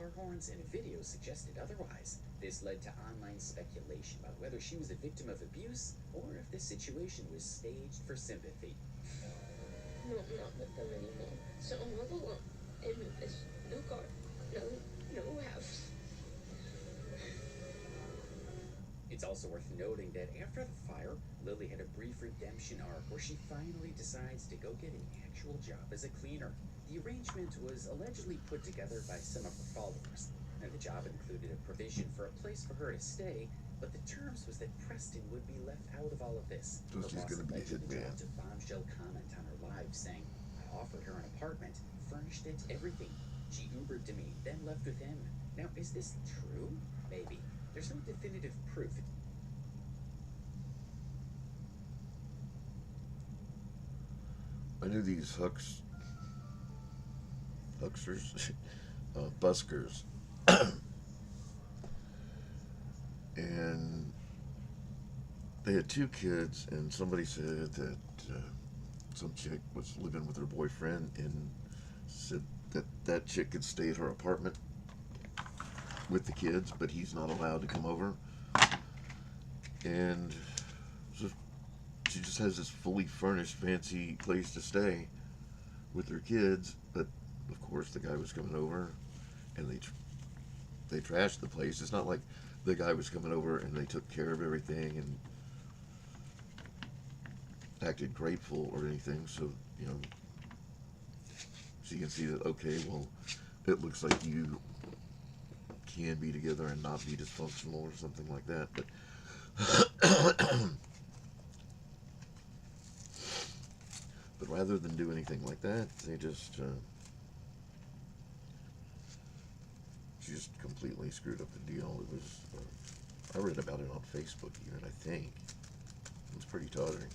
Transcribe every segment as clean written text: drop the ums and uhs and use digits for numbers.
car horns and a video suggested otherwise. This led to online speculation about whether she was a victim of abuse or if the situation was staged for sympathy. No, I'm not with them anymore. So I'm all alone. And with this no car, no house. It's also worth noting that after the fire, Lily had a brief redemption arc where she finally decides to go get an actual job as a cleaner. The arrangement was allegedly put together by some of her followers, and the job included a provision for a place for her to stay, but the terms was that Preston would be left out of all of this. So she's going to be a hitman. A bombshell comment on her live saying, "I offered her an apartment, furnished it, everything. She Ubered to me, then left with him." Now, is this true? Maybe. There's no definitive proof. I knew these hucksters, buskers, and they had 2 kids, and somebody said that some chick was living with her boyfriend and said that chick could stay at her apartment with the kids, but he's not allowed to come over. And so she just has this fully furnished, fancy place to stay with her kids, but of course the guy was coming over, and they trashed the place. It's not like the guy was coming over and they took care of everything and acted grateful or anything. So, you know, she can see that, okay, well, it looks like you can be together and not be dysfunctional or something like that. But but rather than do anything like that, they just she just completely screwed up the deal. It was I read about it on Facebook even, I think. It was pretty tawdry.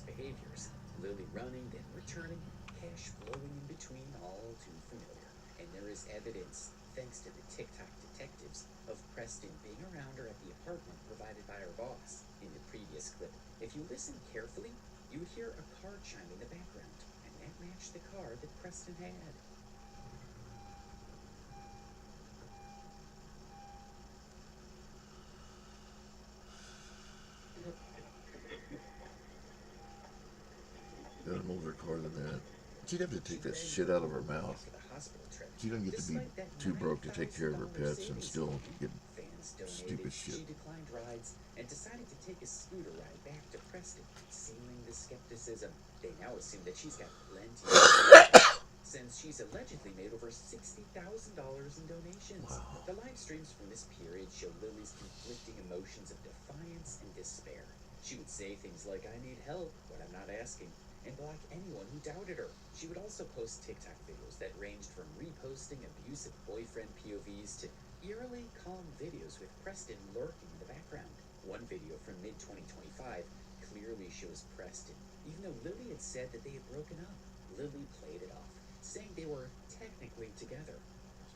Behaviors, Lily running, then returning, cash flowing in between, all too familiar. And there is evidence, thanks to the TikTok detectives, of Preston being around her at the apartment provided by her boss. In the previous clip, if you listen carefully, you would hear a car chime in the background, and that matched the car that Preston had. Got an older car than that. She'd have to take that shit out of her mouth. She doesn't get to be too broke to take care of her pets and still get stupid shit. She declined rides and decided to take a scooter ride back to Preston, sealing the skepticism. They now assume that she's got plenty of money, since she's allegedly made over $60,000 in donations. Wow. The live streams from this period show Lily's conflicting emotions of defiance and despair. She would say things like, "I need help, but I'm not asking," and block anyone who doubted her. She would also post TikTok videos that ranged from reposting abusive boyfriend POVs to eerily calm videos with Preston lurking in the background. One video from mid-2025 clearly shows Preston, even though Lily had said that they had broken up. Lily played it off, saying they were technically together.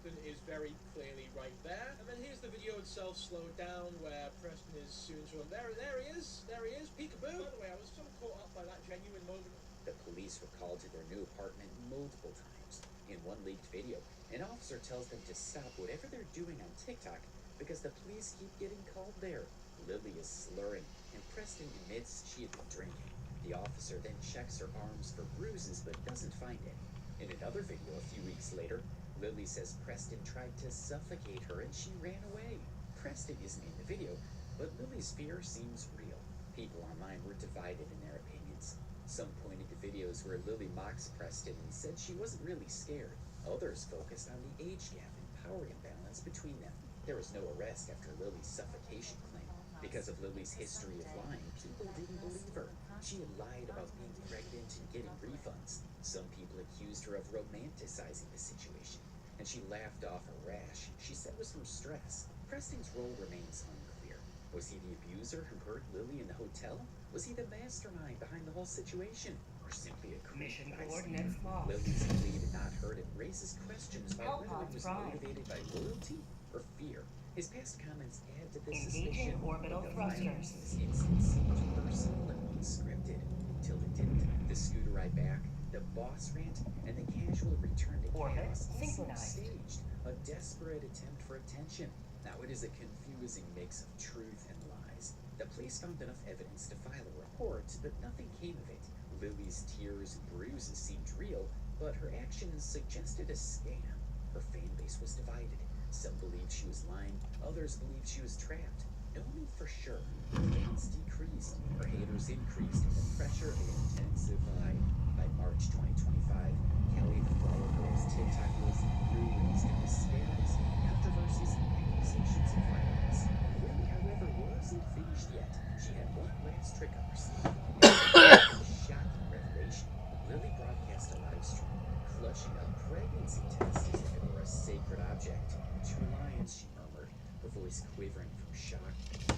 Preston is very clearly right there. And then here's the video itself slowed down where Preston is soon to him. There he is, peekaboo. By the way, I was so caught up by that genuine moment. The police were called to their new apartment multiple times. In one leaked video, an officer tells them to stop whatever they're doing on TikTok because the police keep getting called there. Lily is slurring, and Preston admits she had been drinking. The officer then checks her arms for bruises but doesn't find any. In another video a few weeks later, Lily says Preston tried to suffocate her and she ran away. Preston isn't in the video, but Lily's fear seems real. People online were divided in their opinions. Some pointed to videos where Lily mocks Preston and said she wasn't really scared. Others focused on the age gap and power imbalance between them. There was no arrest after Lily's suffocation claim. Because of Lily's history of lying, people didn't believe her. She had lied about being pregnant and getting refunds. Some people accused her of romanticizing the situation, and she laughed off a rash she said was from stress. Preston's role remains unclear. Was he the abuser who hurt Lily in the hotel? Was he the mastermind behind the whole situation? Or simply a creep? Mission coordinates lost. Lily's plea to not hurt him raises questions about whether it was motivated by loyalty or fear. His past comments add to this Engaging suspicion. orbital The thrusters. violence in this instance seemed personal and unscripted until it didn't. The scooter ride back, the boss rant, and the casual return to Orbit chaos all seemed synchronized. staged, a desperate attempt for attention. Now it is a confusing mix of truth and lies. The police found enough evidence to file a report, but nothing came of it. Lily's tears and bruises seemed real, but her actions suggested a scam. Her fan base was divided. Some believed she was lying, others believed she was trapped. No one knew for sure. Her fans decreased, her haters increased, and the pressure intensified. By March 2025, Kelly the Flowergirl's TikTok was ruins and hysterics, controversies, and accusations of violence. Lily, however, wasn't finished yet. She had one last trick up her sleeve. Shocking revelation. Lily broadcast a live stream, clutching a pregnancy test as if it were a sacred object. True lions, she murmured, her voice quivering from shock,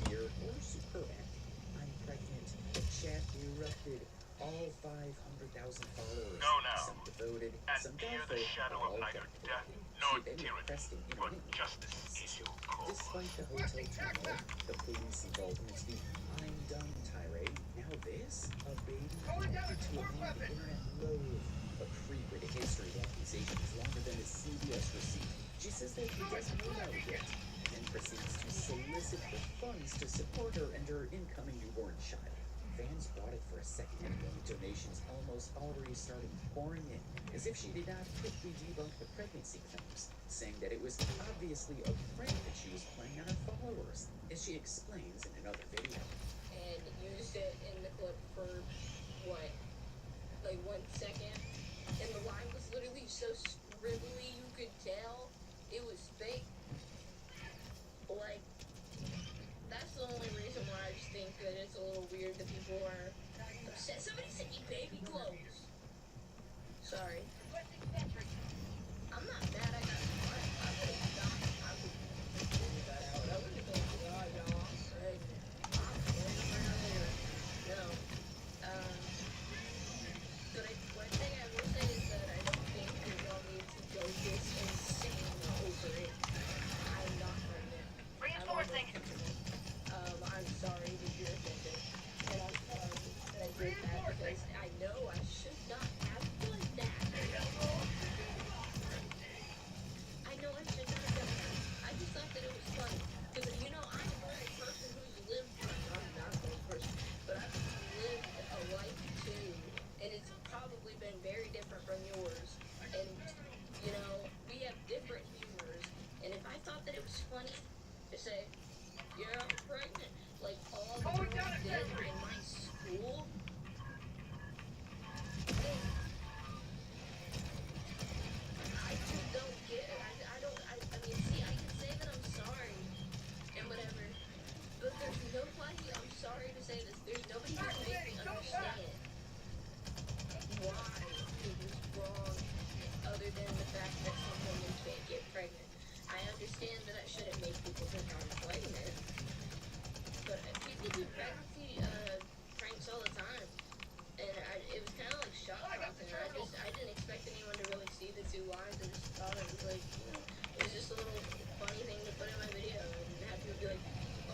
fear, or superb acting. I'm pregnant. The chat erupted. All 500,000 followers. Go now, Some devoted, and some fear doubtful, the shadow all of neither kept death walking. nor She then tyranny, requested for intermittent justice violence. is your call. Despite the hotel turmoil, the police involvement, the I'm done tirade, now this? A baby connected to a man the internet loathed. A creep with a history of accusations longer than his CBS receipt. She says that he doesn't know about it yet, and proceeds to solicit for funds to support her and her incoming newborn child. Fans bought it for a second anyway. Donations almost already started pouring in, as if she did not quickly debunk the pregnancy claims, saying that it was obviously a prank that she was playing on her followers, as she explains in another video. And used it in the clip for what, like 1 second, and the line was literally so scribbly you could tell it was fake. Like, that's the only reason why I just think that it's a little weird that people are upset. Somebody sent me baby clothes. Sorry. I'm not mad. I got caught. I would have not. I would have figured that out. I would have been like, oh, no, I'm pregnant. I'm pregnant earlier. No. But one thing I will say is that I don't think that y'all need to go this insane over it. I'm not pregnant. Reinforcing. I'm sorry that you're offended. And I'm sorry that I did that because I know I should not have done that. I know I should not have done that. I just thought that it was funny. Because, you know, I'm a person who's lived, I'm not a old person, but I've lived a life too. And it's probably been very different from yours. And, you know, we have different humors. And if I thought that it was funny to say, yeah, I'm pregnant, like all the girls did in my school, then I just don't get it. I mean, see, I can say that I'm sorry and whatever, but there's nobody, I'm sorry to say this, there's nobody who can make me understand why it was wrong other than the fact that some women can't get pregnant. I understand that I shouldn't make people think I'm pregnant, but people do pregnancy pranks all the time, and it was kind of like shock content. I didn't expect anyone to really see the 2 lines. I just thought it was like, you know, it was just a little funny thing to put in my video, and have people be like,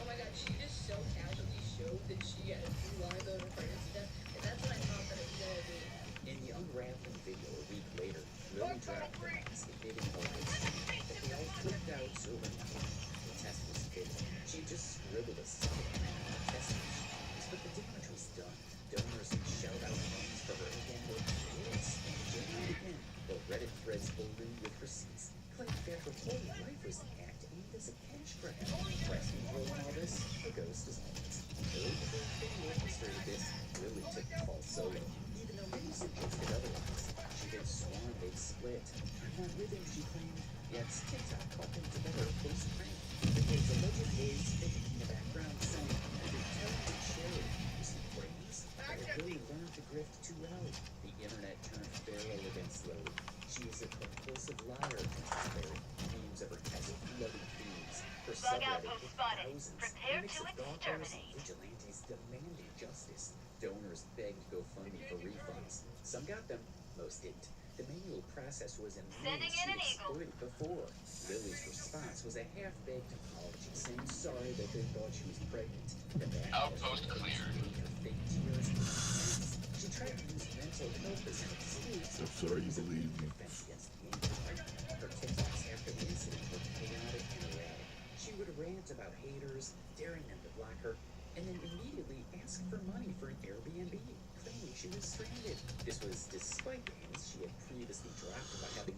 oh my god, she just so casually showed that she had 2 lines on her pregnancy test, and that's what I thought that it was gonna be. In the unraveling video a week later, Lily dropped the mask, admitting all this, but they all flipped out overnight. The test was dribbled a test machines, but the damage was done. Donors would shout out names for her again or yes, again. While Reddit threads ballooned with receipts, claimed that her whole life was an act aimed as a cash grab. Preston drove all this, the ghost is always. Early before Kitty orchestrated this, Lily took the false solo. Even though many suggested otherwise, she had sworn they'd split. I'm not with him, she claimed. Yet TikTok caught them together post-prank. Because alleged voice hidden in the background saying, "The talented Sherry was he praised, but Lily learned to grift too well." The internet turned feral against Lily. She is a compulsive liar, Mrs. Berry. Memes of her test-loving themes. Her subreddit hit thousands. Prepare A mix to of golfers and exterminate. vigilantes demanding justice. Donors begged GoFundMe for refunds. Some got them, most didn't. The manual process was a Sending means in an she'd eagle. exploited before. Lily's response was a half-baked apology, saying sorry that they thought she was pregnant. The Outpost cleared. Her fake tears were intense. She tried to use mental health as an excuse. I'm sorry you believe me. Defense against the injury. Her TikToks after the incident were chaotic and erratic. She would rant about haters, daring them to block her, and then immediately ask for money for an Airbnb, claiming she was stranded. This was despite the hints she had previously dropped about having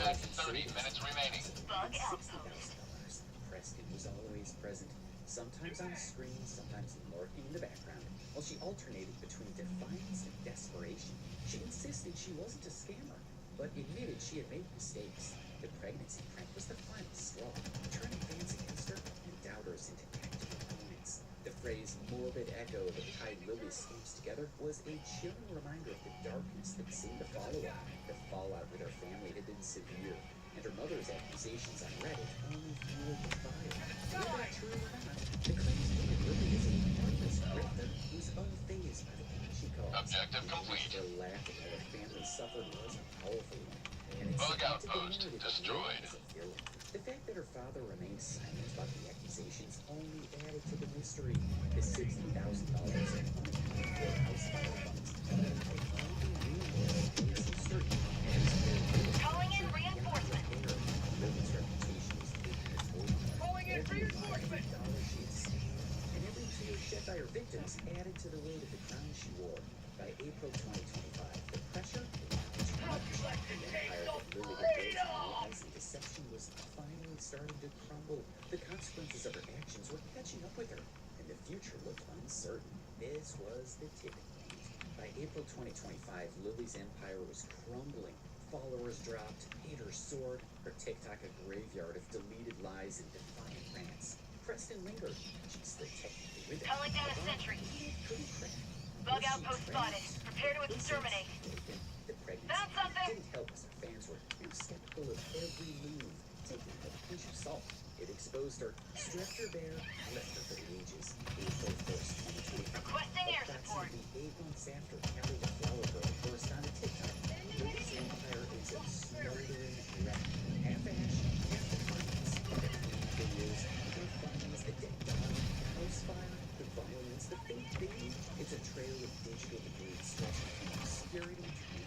At 30 minutes remaining. Bug $60,000. Preston was always present, sometimes on screen, sometimes lurking in the background, while she alternated between defiance and desperation. She insisted she wasn't a scammer, but admitted she had made mistakes. The pregnancy prank was the final straw, turning fans against her and doubters into active opponents. The phrase morbid echo that tied Lily's schemes together was a chilling reminder of the darkness that seemed to follow her. The fallout with her family had been severe, and her mother's accusations on Reddit only fueled the fire. Whether true or not, the claims painted Lily as a heartless grifter who was unfazed by the pain she caused. Objective complete. The laugh of all her family suffered was a powerful one, and it Bug cemented the outpost narrative of destroyed. Lily as a villain. The fact that her father remained silent about the accusations only added to the mystery. The $60,000 in unaccounted for house fire funds only certain, and it was very Calling in reinforcements. Lily's reputation was taken as holy. Calling in Every reinforcements. dollar she had saved, and every tear shed by her victims added to the weight of the crown she wore. By April 2025, the pressure was too much. The empire that Lily had built on lies and deception was finally starting to crumble. The consequences of her actions were catching up with her, and the future looked uncertain. This was the tipping point. By April 2025, Lily's empire was crumbling. Followers dropped, haters soared, her TikTok a graveyard of deleted lies and defiant rants. Preston lingered. She's still technically with it. Calling down a sentry. Couldn't crack. Bug Was she outpost trapped? spotted. Prepare to exterminate. The pregnancy Found something. didn't help as her fans were skeptical of every move, taking it with a pinch of salt. It exposed her, stripped her bare, left her for the ages. April 1st, 2025. Requesting air support. Approximately 8 months after Kelly the Flowergirl burst onto TikTok, Lily's empire is a smoldering wreck. Half ash, half defiance. The videos, the funnies, the dead dog, the house fire, the violence, the fake baby. It's a trail of digital debris stretching from obscurity to beauty.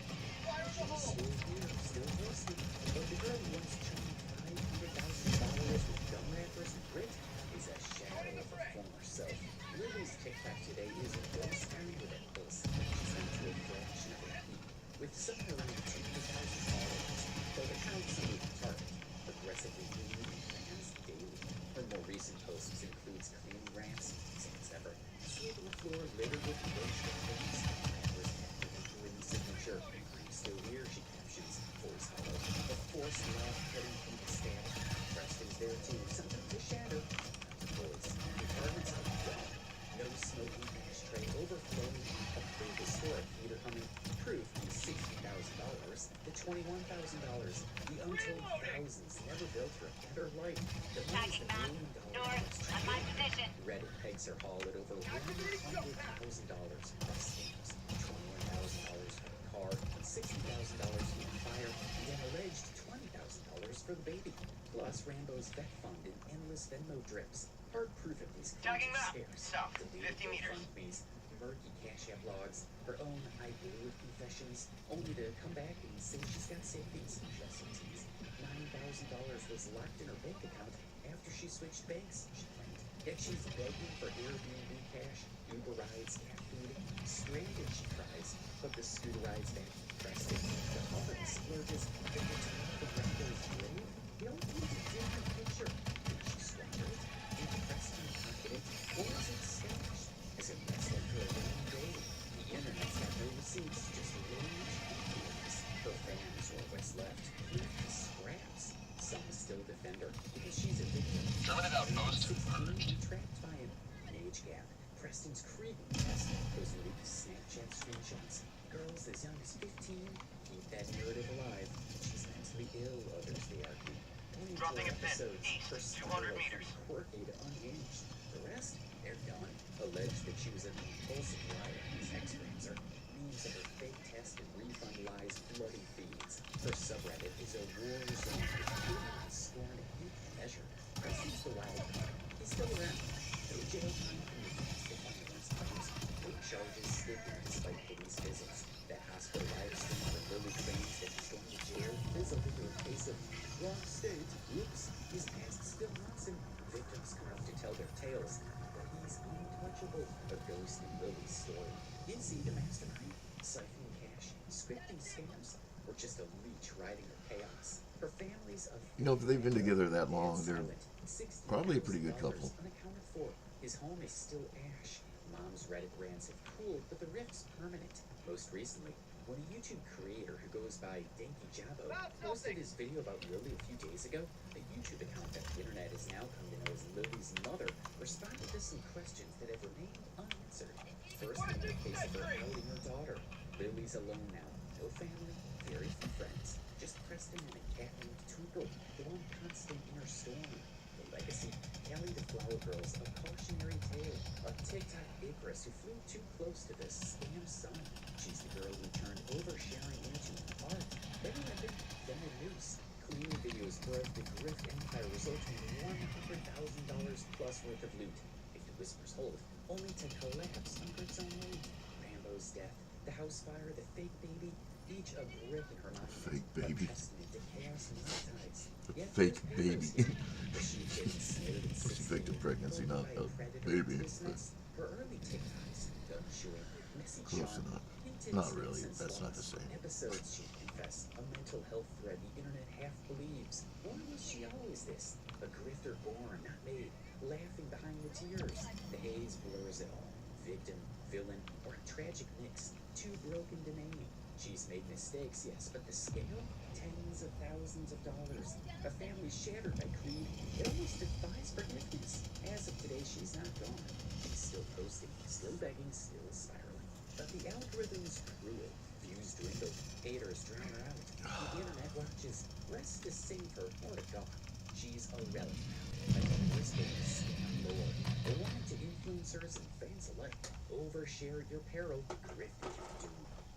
She's still here, still hosting, but the girl who once charmed $500,000 with gum wrappers and grit is a shadow of her former self. Lily's TikTok today is a ghost town with a pulse. She's down to a fraction of her peak, with somewhere around 200,000 followers, though the count's a moving target, aggressively deluding fans daily. Her more recent posts includes cleaning rants, same as ever, sweeping the floor littered with bullshit things, rappers after her grim signature. I'm still here, she captions, voice hollow, a forced laugh cutting through the static. Preston's there too, sometimes a shadow, sometimes a voice. The apartments are gone. No smoking ashtray overflowing, a prehistoric heater humming, proof the $60,000, the $21,000, the untold thousands never built her a better life. The money's the $1 million North, on my position. Reddit pegs her haul at over $100,000 plus scams, $21,000 for the car, $60,000 for the fire, and an alleged $20,000 for the baby. Plus Rambo's vet fund and endless Venmo drips. Hard proof of these claims Talking are map, scarce. south, Deleted 50 meters. GoFundMes, murky Cash App logs, her own I blew it confessions, only to come back and say she's got savings. Just a tease. $9,000 was locked in her bank account after she switched banks, she claimed. If she's begging for Airbnb cash, Uber rides, cat food, stranded she cries, but the scooter rides back to Preston. The mother splurges, but the top of Randall's grave? The only thing to do in the picture. Did she squander it? Did Preston pocket it? Or is it stashed? Is it less like her rainy day? The internet's got no receipts, just rage and feelings. Her fans, or what's left, clean to scraps. Some still defend her because she's a victim. Terminate outpost 16 purged. trapped by an age gap. Preston's creepy test. Those leaked Snapchat screenshots. Girls as young as 15 keep that narrative alive. She's mentally ill, others they argue. 24 Dropping a pin. episodes. East, Her 200 style meters. from quirky to unhinged. The rest, they're done. Alleged that she was an impulsive liar. His ex frames her. Memes of her fake test and refund lies flooding feeds. Her subreddit is a war zone with hate and scorn and equal measure. Preston's the wild card. He's still around. No jail time from the domestic violence claims. No charges sticking despite police visits. That hospital live stream where Lily claims that he's going to jail fizzled into a case of wrong state. Oops, his past still haunts him. Victims come up to tell their tales, but he's untouchable. A ghost in Lily's story. Is he the mastermind? Siphoning cash, scripting scams, or just a leech riding her chaos? Her family's a You know, if they've been together that long, they're probably a pretty good couple. Unaccounted for. His home is still ash. Mom's Reddit rants have cooled, but the rift's permanent. Most recently, when a YouTube creator who goes by Denki Jabo posted his video about Lily a few days ago, a YouTube account that the internet has now come to know as Lily's mother responded to some questions that have remained unanswered. First, in the case of her outing her daughter. Lily's alone now. No family, very few friends. Just Preston and a cat named Twinkle, the one constant inner storm. The legacy, Kelly the Flowergirl's a cautionary tale. A TikTok Icarus who flew too close to the scam sun. She's the girl who turned oversharing into art. Then a noose. Cleaning videos broke the grift empire, resulting in $100,000 plus worth of loot. If the whispers hold, only to collapse under its own weight. Rambo's death, the house fire, the fake baby, each a brick in her mind. Fake baby. A testament to chaos and monetize. The Yet fake there's baby. papers here. She getting snared at She faked a 16, pregnancy, not by a predator baby. dismissed. Her early TikToks, gun chewing, messy Close charm, enough. hinted Not innocence really. That's not the lost. same. Episodes she confessed, a mental health thread the internet half believes. Or was she always this? A grifter born, not made, laughing behind the tears. The haze blurs it all. Victim, villain, or a tragic mix, too broken to name. She's made mistakes, yes, but the scale? Tens of thousands of dollars. A family shattered by greed. It almost defies forgiveness. As of today, she's not gone. She's still posting, still begging, still spiraling. But the algorithm's cruel. Views dwindle. Haters drown her out. The internet watches, less to save her or to gawk. She's a relic now, like a whisper of scam lore. A warning to influencers and fans alike. Overshare at your peril, grifted your doom.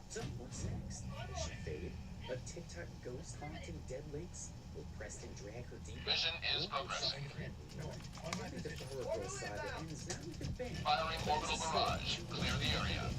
So, what's next? Will she fade? A TikTok ghost haunting dead links? Will Preston drag her deeper? Mission is progressing. Maybe the Flowergirl saga ends not with a bang. Firing orbital barrage. Clear the area.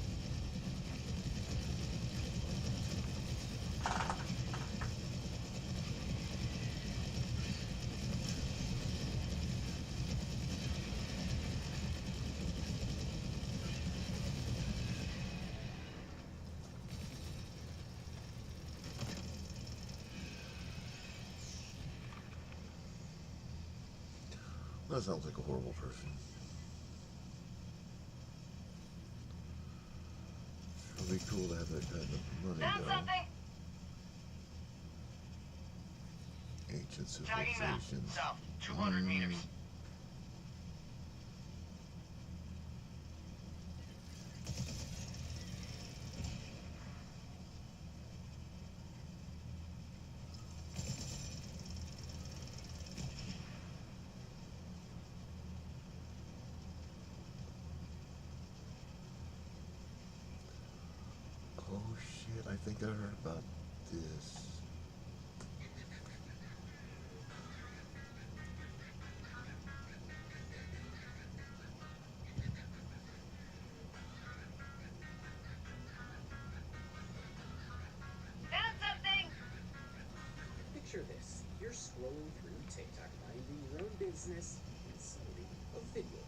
That sounds like a horrible person. It would be cool to have that kind of money, Found though. something. Ancient Tagging map. civilizations. South, 200 meters. Oh shit, I think I heard about this. Found something. Picture this. You're scrolling through TikTok, minding your own business, and suddenly a video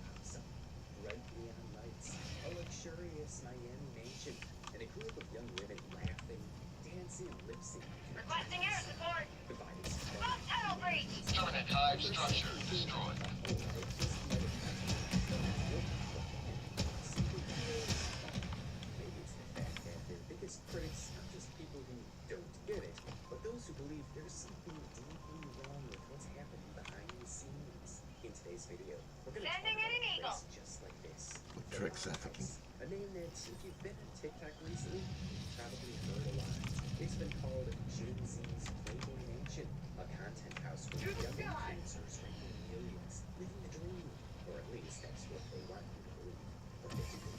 video, we're gonna Sending talk in about an a eagle. place just like this. With The trick Bop trafficking. House, a name that, if you've been on TikTok recently, you've probably heard a lot. It's been called Gen Z's Playboy Mansion, a content house where young influencers making millions, living the dream, or at least that's what they want you to believe. But they do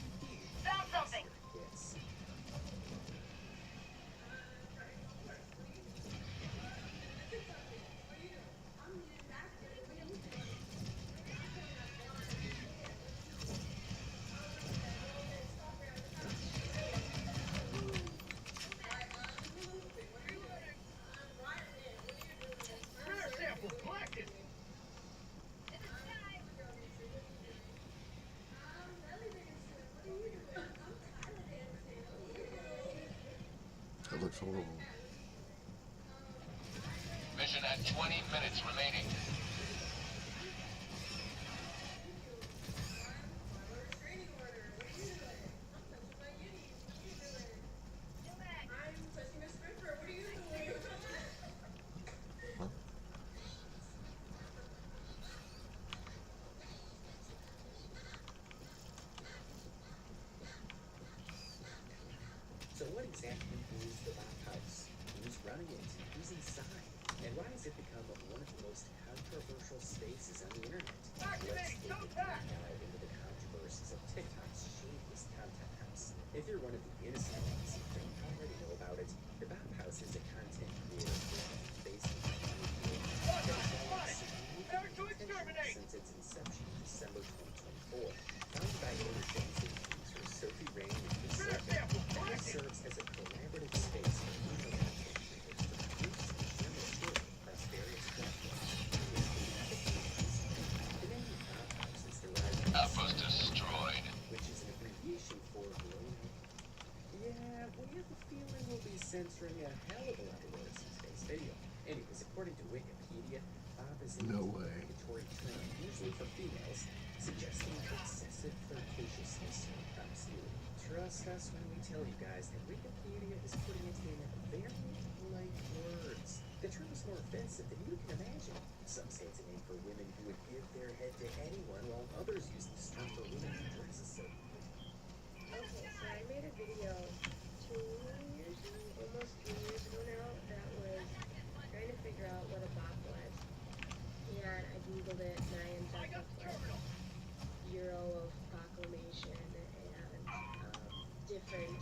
Found something. yes. Rare sample collected. That looks horrible. Mission at 20 minutes remaining. Huh? So what exactly is the Bop House? Who's running it? Who's inside? And why has it become one of the most controversial spaces on the internet? Let's take a deep dive into the controversies of TikTok's shadiest content house. If you're one of the innocent ones, then you already know about it. The Bop House is a content creator forum based in California that has gathered significant attention since its inception in December 2024. Founded by ownership influencers Sophie Rain and Chris Serra, the house serves as a collaborative space for female content creators to produce and share material across various platforms, including TikTok. The name Bop House is derived from Outpost destroyed. which is an abbreviation for Grown. Yeah, we have a feeling we'll be censoring a hell of a lot of words in today's video. Anyways, according to Wikipedia, Bob is a No way. derogatory term, usually for females, suggesting excessive flirtatiousness when it comes to you. Trust us when we tell you guys that Wikipedia is putting it in very polite words. The term is more offensive than you can imagine. Some say it's a name for women who would give their head to anyone, while others use this term for women who dress a certain way. Okay, so I made a video 2 years ago, almost 3 years ago now, that was trying to figure out what a bop was. And I googled it and I ended up with like Bureau of Proclamation and different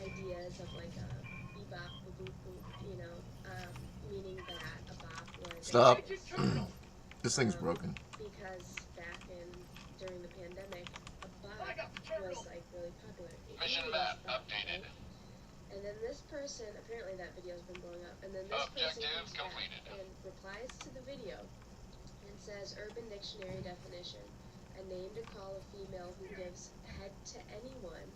ideas of like a bebop, boop, boop, you know, meaning that a bop was Stop. This thing's broken. because back during the pandemic, a bop was like really popular. It Mission really map was a bop, updated. right? And then this person, apparently that video's been blowing up, and then this person Objective comes back completed. and replies to the video and says, Urban Dictionary definition, a name to call a female who gives head to anyone,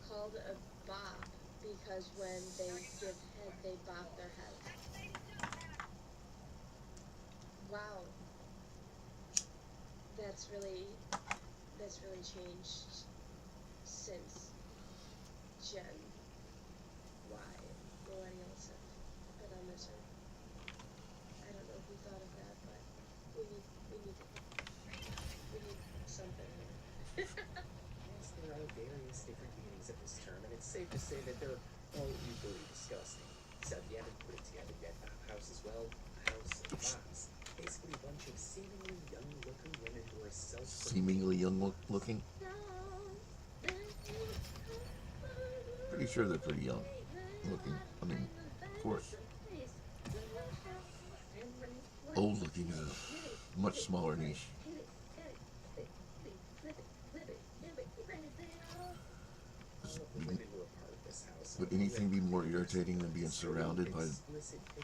called a bop because when they give head, they bop their heads. Wow. That's really changed since Gen Y, millennials have been on this earth. I don't know who thought of that, but we need something here. Yes, there are various different meanings of this term, and it's safe to say that they're all equally disgusting. So if you haven't put it together yet, Bop House as well, a house of bops. Basically a bunch of seemingly young-looking women who are Seemingly young looking. Pretty sure they're pretty young looking. I mean, of course. Old looking is a much smaller niche. Would anything be more irritating than being surrounded by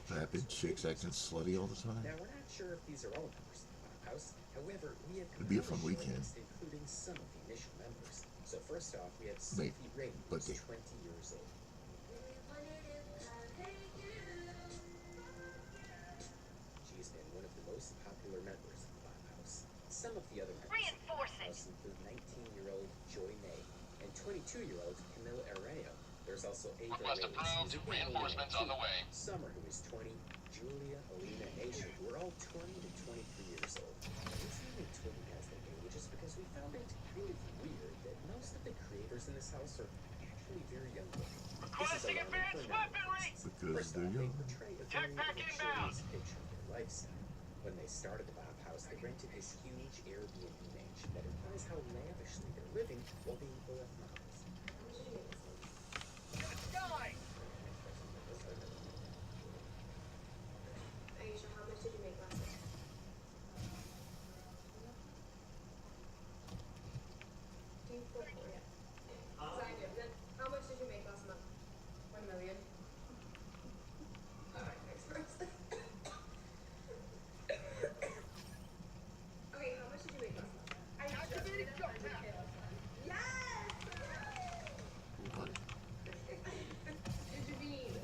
vapid chicks acting slutty all the time? Now, we're not sure if these are all members of the Bop House. However, we have It'd be a fun compiled weekend. list including some of the initial members. So first off, we have Mate, Sophie Ray, but who's they- 20 years old. She's been one of the most popular members of the Bop House. Some of the other members of the Bop Reinforcing. House include 19-year-old Joy May and 22-year-old Camille Arreo. There's also Ava Request Reyes, approved. who's again only Reinforcements on the 19, way. Summer, who is 20, Julia, Alina, and Aisha, who are all 20 to 23 years old. It's only 20 this house are actually very young looking. This is Requesting alarming for advanced a number of weaponry! reasons. Because First they're off, they young. portray a Tech very pack inbound! luxurious picture of their lifestyle. When they started the Bob House, they rented this huge Airbnb mansion that implies how lavishly they're living while being OF models. Die! Aisha, how much did you make last month? Do you flip for it? Because I do. Then how much did you make last month? 1 million. Alright, next person. Okay, how much did you make last month? I just Activating made jump 100K pad. last month. Yes! What? Intervene.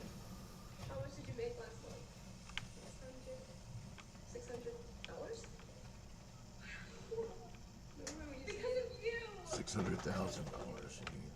How much did you make last month? $600? Because of you! $600,000. You mean?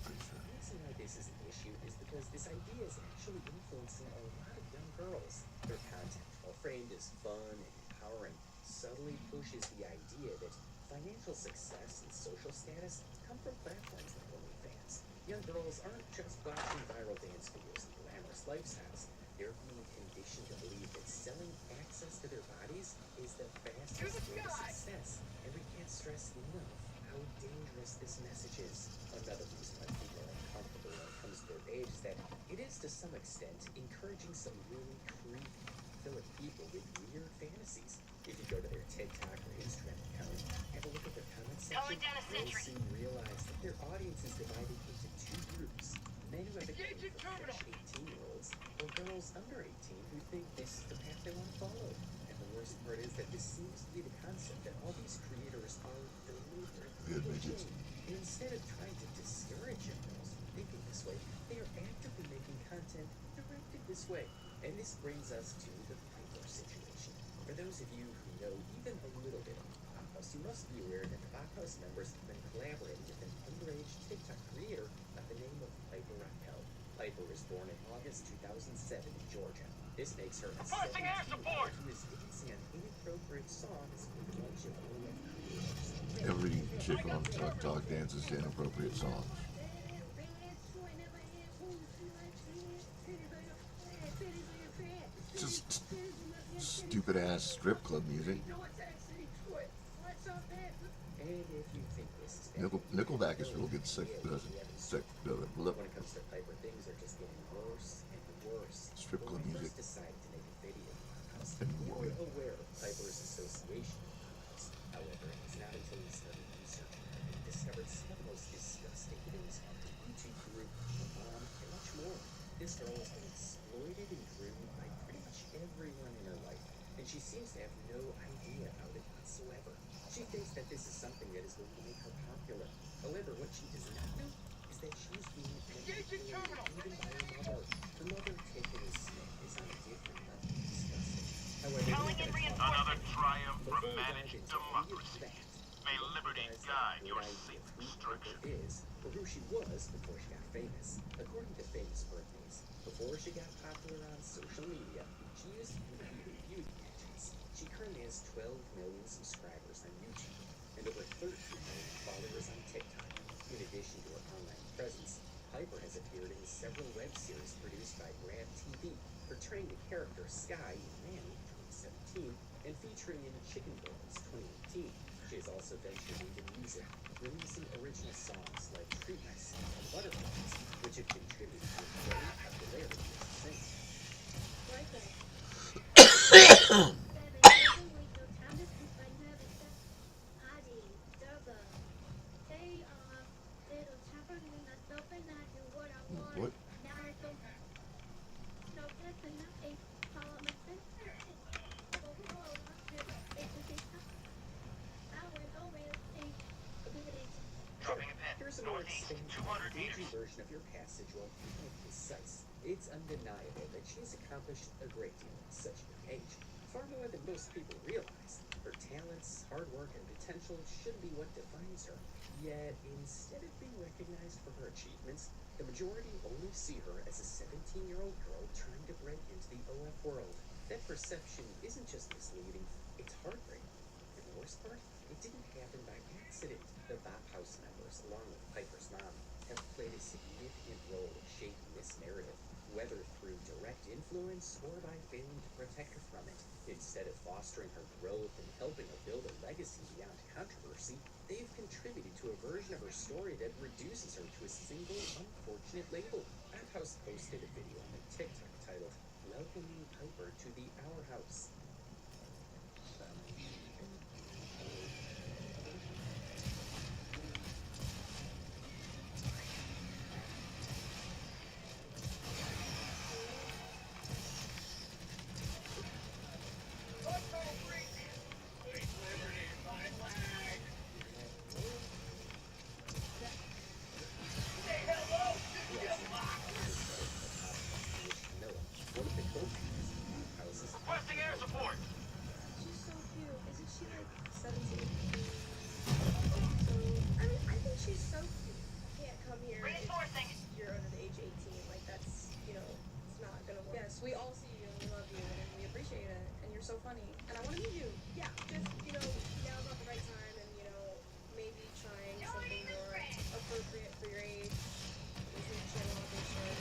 Pretty sure. The reason why this is an issue is because this idea is actually influencing a lot of young girls. Their content, while framed as fun and empowering, subtly pushes the idea that financial success and social status come from platforms like OnlyFans. Young girls aren't just watching viral dance videos and glamorous lifestyles. They're being conditioned to believe that selling access to their bodies is the fastest way to success, and we can't stress enough how dangerous this message is. Another reason why people are uncomfortable when it comes to their age is that it is to some extent encouraging some really creepy, pedophilic people with weird fantasies. If you go to their TikTok or Instagram account, have a look at their comment section, Calling down a you'll sentry. soon realize that their audience is divided into two groups. Men who have a Engaging for terminal. fresh 18-year-olds, or girls under 18 who think this is the path they want to follow. And the worst part is that this seems to be the concept that all these creators are deliberately Good midgets. pushing. And instead of trying to discourage young girls from thinking this way, they are actively making content directed this way. And this brings us to the Piper situation. For those of you who know even a little bit about the Bob House, you must be aware that the Bob House members have been collaborating with an underage TikTok creator by the name of Piper Raquel. Piper was born in August 2007 in Georgia. This makes her a Requesting air 17-year-old support! who is dancing on inappropriate songs with a bunch of OF creators. Every chick on TikTok dances to inappropriate songs. Just stupid ass strip club music. And if you think this is bad, Nickelback is real good. Sick. when it comes to Piper, things are just getting worse and worse. Strip club When I music. first decided to make a video on Bob House, And we women. were aware of Piper's association with Bob House. However, it was not until we started researching that we discovered some of the most disgusting things about the YouTube group, the mom, and much more. This girl has been exploited and groomed by pretty much everyone in her life, and she seems to have no idea about it whatsoever. She thinks that this is something that is going to make her popular. However, what she does not know is that she's being manipulated even by her mother. Her mother, taking a sniff, is on a different level of disgusting. However, Calling in reinforcements. Another triumph before for we dive managed into any of democracy. that, May I want you liberty guys to guide have a your good idea safe of who destruction. Piper is, or who she was before she got famous. According to famous birthdays, before she got popular on social media, she used to do beauty pageants. She currently has 12 million subscribers on YouTube and over 13 million followers on TikTok. In addition to her online presence, Piper has appeared in several web series produced by Brad TV, portraying the character Sky in Nanny 2017 and featuring in Chicken Girls 2018. She has also ventured into music, releasing original songs like Treat Myself and Butterflies, which have contributed to her growing popularity as a singer. What? Dropping a pin. Here's a more Northeast, expanded, 200 engaging meters. version of your passage while keeping it concise. It's undeniable that she's accomplished a great deal at such a young age, far more than most people realize. Her talents, hard work, and potential should be what defines her. Yet, instead of being recognized for her achievements, the majority only see her as a 17-year-old girl trying to break into the OF world. That perception isn't just misleading, it's heartbreaking. And the worst part, it didn't happen by accident. The Bob House members, along with Piper's mom, have played a significant role in shaping this narrative, whether through direct influence or by failing to protect her from it. Instead of fostering her growth and helping her build a legacy beyond controversy, they've contributed to a version of her story that reduces her to a single unfortunate label. Our House posted a video on their TikTok titled, "Welcoming Piper to the Our House." Requesting air support. She's so cute. Isn't she like 17? So, I mean, I think she's so cute. You can't come here if Reinforcing. you're under the age of 18. Like, that's, it's not gonna work. Yes, we all see you and we love you and we appreciate it. And you're so funny. And I want to meet you. Yeah, just, now's not the right time and, maybe trying something more appropriate for your age. Isn't channel audition.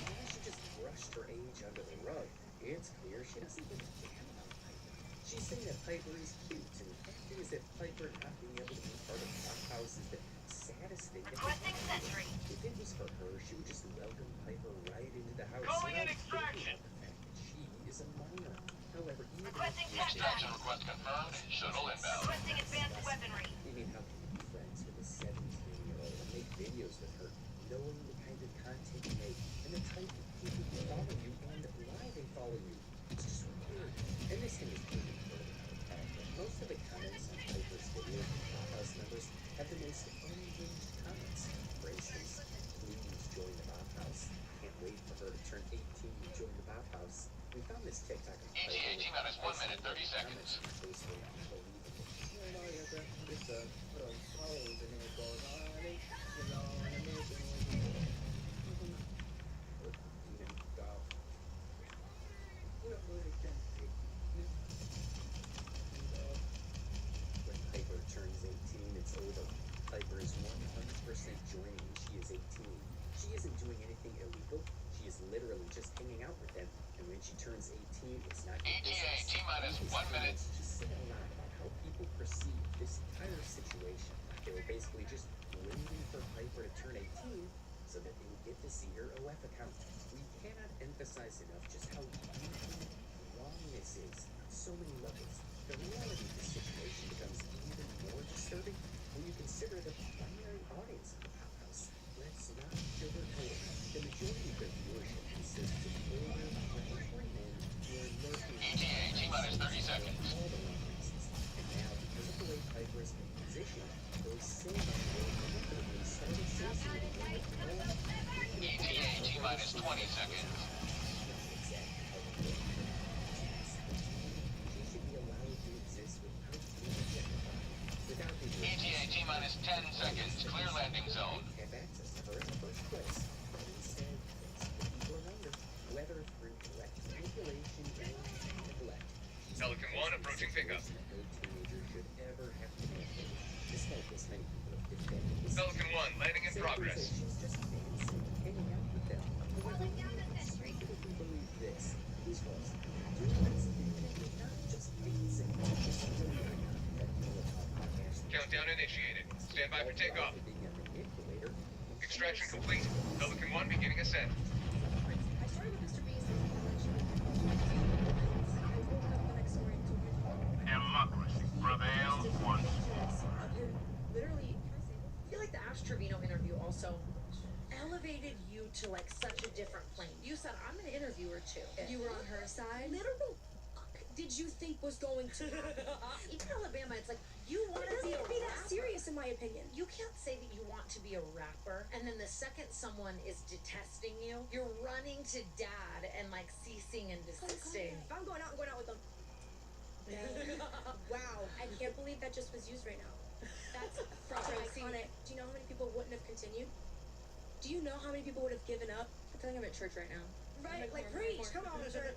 Maybe she just brushed her age under the rug. It's clear she doesn't give a damn about Piper. She's saying that Piper is cute, and acting as if Piper not being able to be part of Rock House is the saddest thing that could Requesting happen. sentry. If it was for her, she would just welcome Piper right into the house. Calling in without thinking extraction. about the fact that she is a minor. However, even Requesting if test Extraction request confirmed. Shuttle inbound. Requesting advanced weaponry. I mean, how can you be friends with a 17-year-old and make videos with her, knowing the kind of content you make and the type of people who follow you and why they follow you? It's just weird. And this thing is proven further by the fact that most of the comments on Piper's videos from Hot House members have the most unhinged comments. For instance, please join the Bob House. Can't wait for her to turn 18 and join the Bob House. We found this TikTok of Piper ETA with T-minus 1 minute, 30 comments seconds. on Facebook unbelievable. It's a little cold and it goes on, and amazing. When Piper turns 18, it's over. Piper is 100% joining when she is 18. She isn't doing anything illegal. She is literally just hanging out with them. And when she turns 18, it's not your ETA business. T-minus These 1 minute. comments just say a lot about how people perceive this entire situation. They were basically just waiting for Piper to turn 18 so that they would get to see her OF account. We cannot emphasize enough just how deeply wrong this is on so many levels. The reality of this situation becomes even more disturbing when you consider the primary audience of the Pop House. Let's not sugarcoat it. The majority of their viewership consists of older, predatory men who are lurking ETA T-minus 30 seconds. all the wrong reasons. And now, because of the way Piper has been positioned, those same men will inevitably start associating her with ETA T-minus 20 seconds. ETA T-minus 10 seconds. Clear landing zone. Have access to her in the first place. But instead, thanks to the people around her, whether through direct manipulation or neglect. Pelican 1 approaching pickup. No teenager should ever have to go through. Despite this, many people have defended this. Pelican 1 landing in Saying progress. that she's just dancing, hanging out with them. However, we believe this. These girls doing this thing is not just dancing. It's really not that Molotov podcast. Countdown initiated. Stand by for takeoff. Extraction complete. Pelican 1 beginning ascent. I started with Mr. Beast and I woke up the next morning to him. Democracy prevails once more. Literally, I feel like the Ash Trevino interview also elevated you to like such a different plane. You said, I'm an interviewer too. you were on her side. Literal fuck did you think was going to happen? Even Alabama, it's like, you But want it to be doesn't a be that rapper. serious, in my opinion. You can't say that you want to be a rapper, and then the second someone is detesting you, you're running to dad and like ceasing and desisting. If I'm going out, I'm going out with them. Wow, I can't believe that just was used right now. That's iconic. Do you know how many people wouldn't have continued? Do you know how many people would have given up? I feel like I'm at church right now. Right, like preach, come on, church.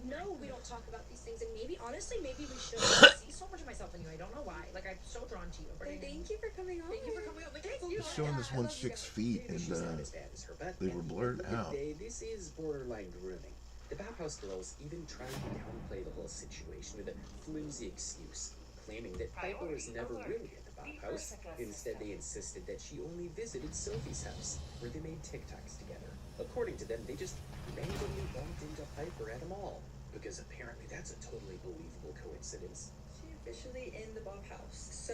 No, we don't talk about these things, and maybe, honestly, maybe we should. I see so much of myself in you. I don't know why. Like, I'm so drawn to you. Thank you for coming on. Thank you for coming on. Like, Thank so you It's showing this one 6 feet, Maybe and she's not as bad as her, but they at were the blurred end of the out. day, this is borderline grooming. The Bauhaus girls even tried to downplay the whole situation with a flimsy excuse, claiming that Piper was never really at the Bauhaus. Instead, they insisted that she only visited Sophie's house, where they made TikToks together. According to them, they just randomly bumped into Piper at a mall, because apparently that's a totally believable coincidence. She officially in the Bob House. So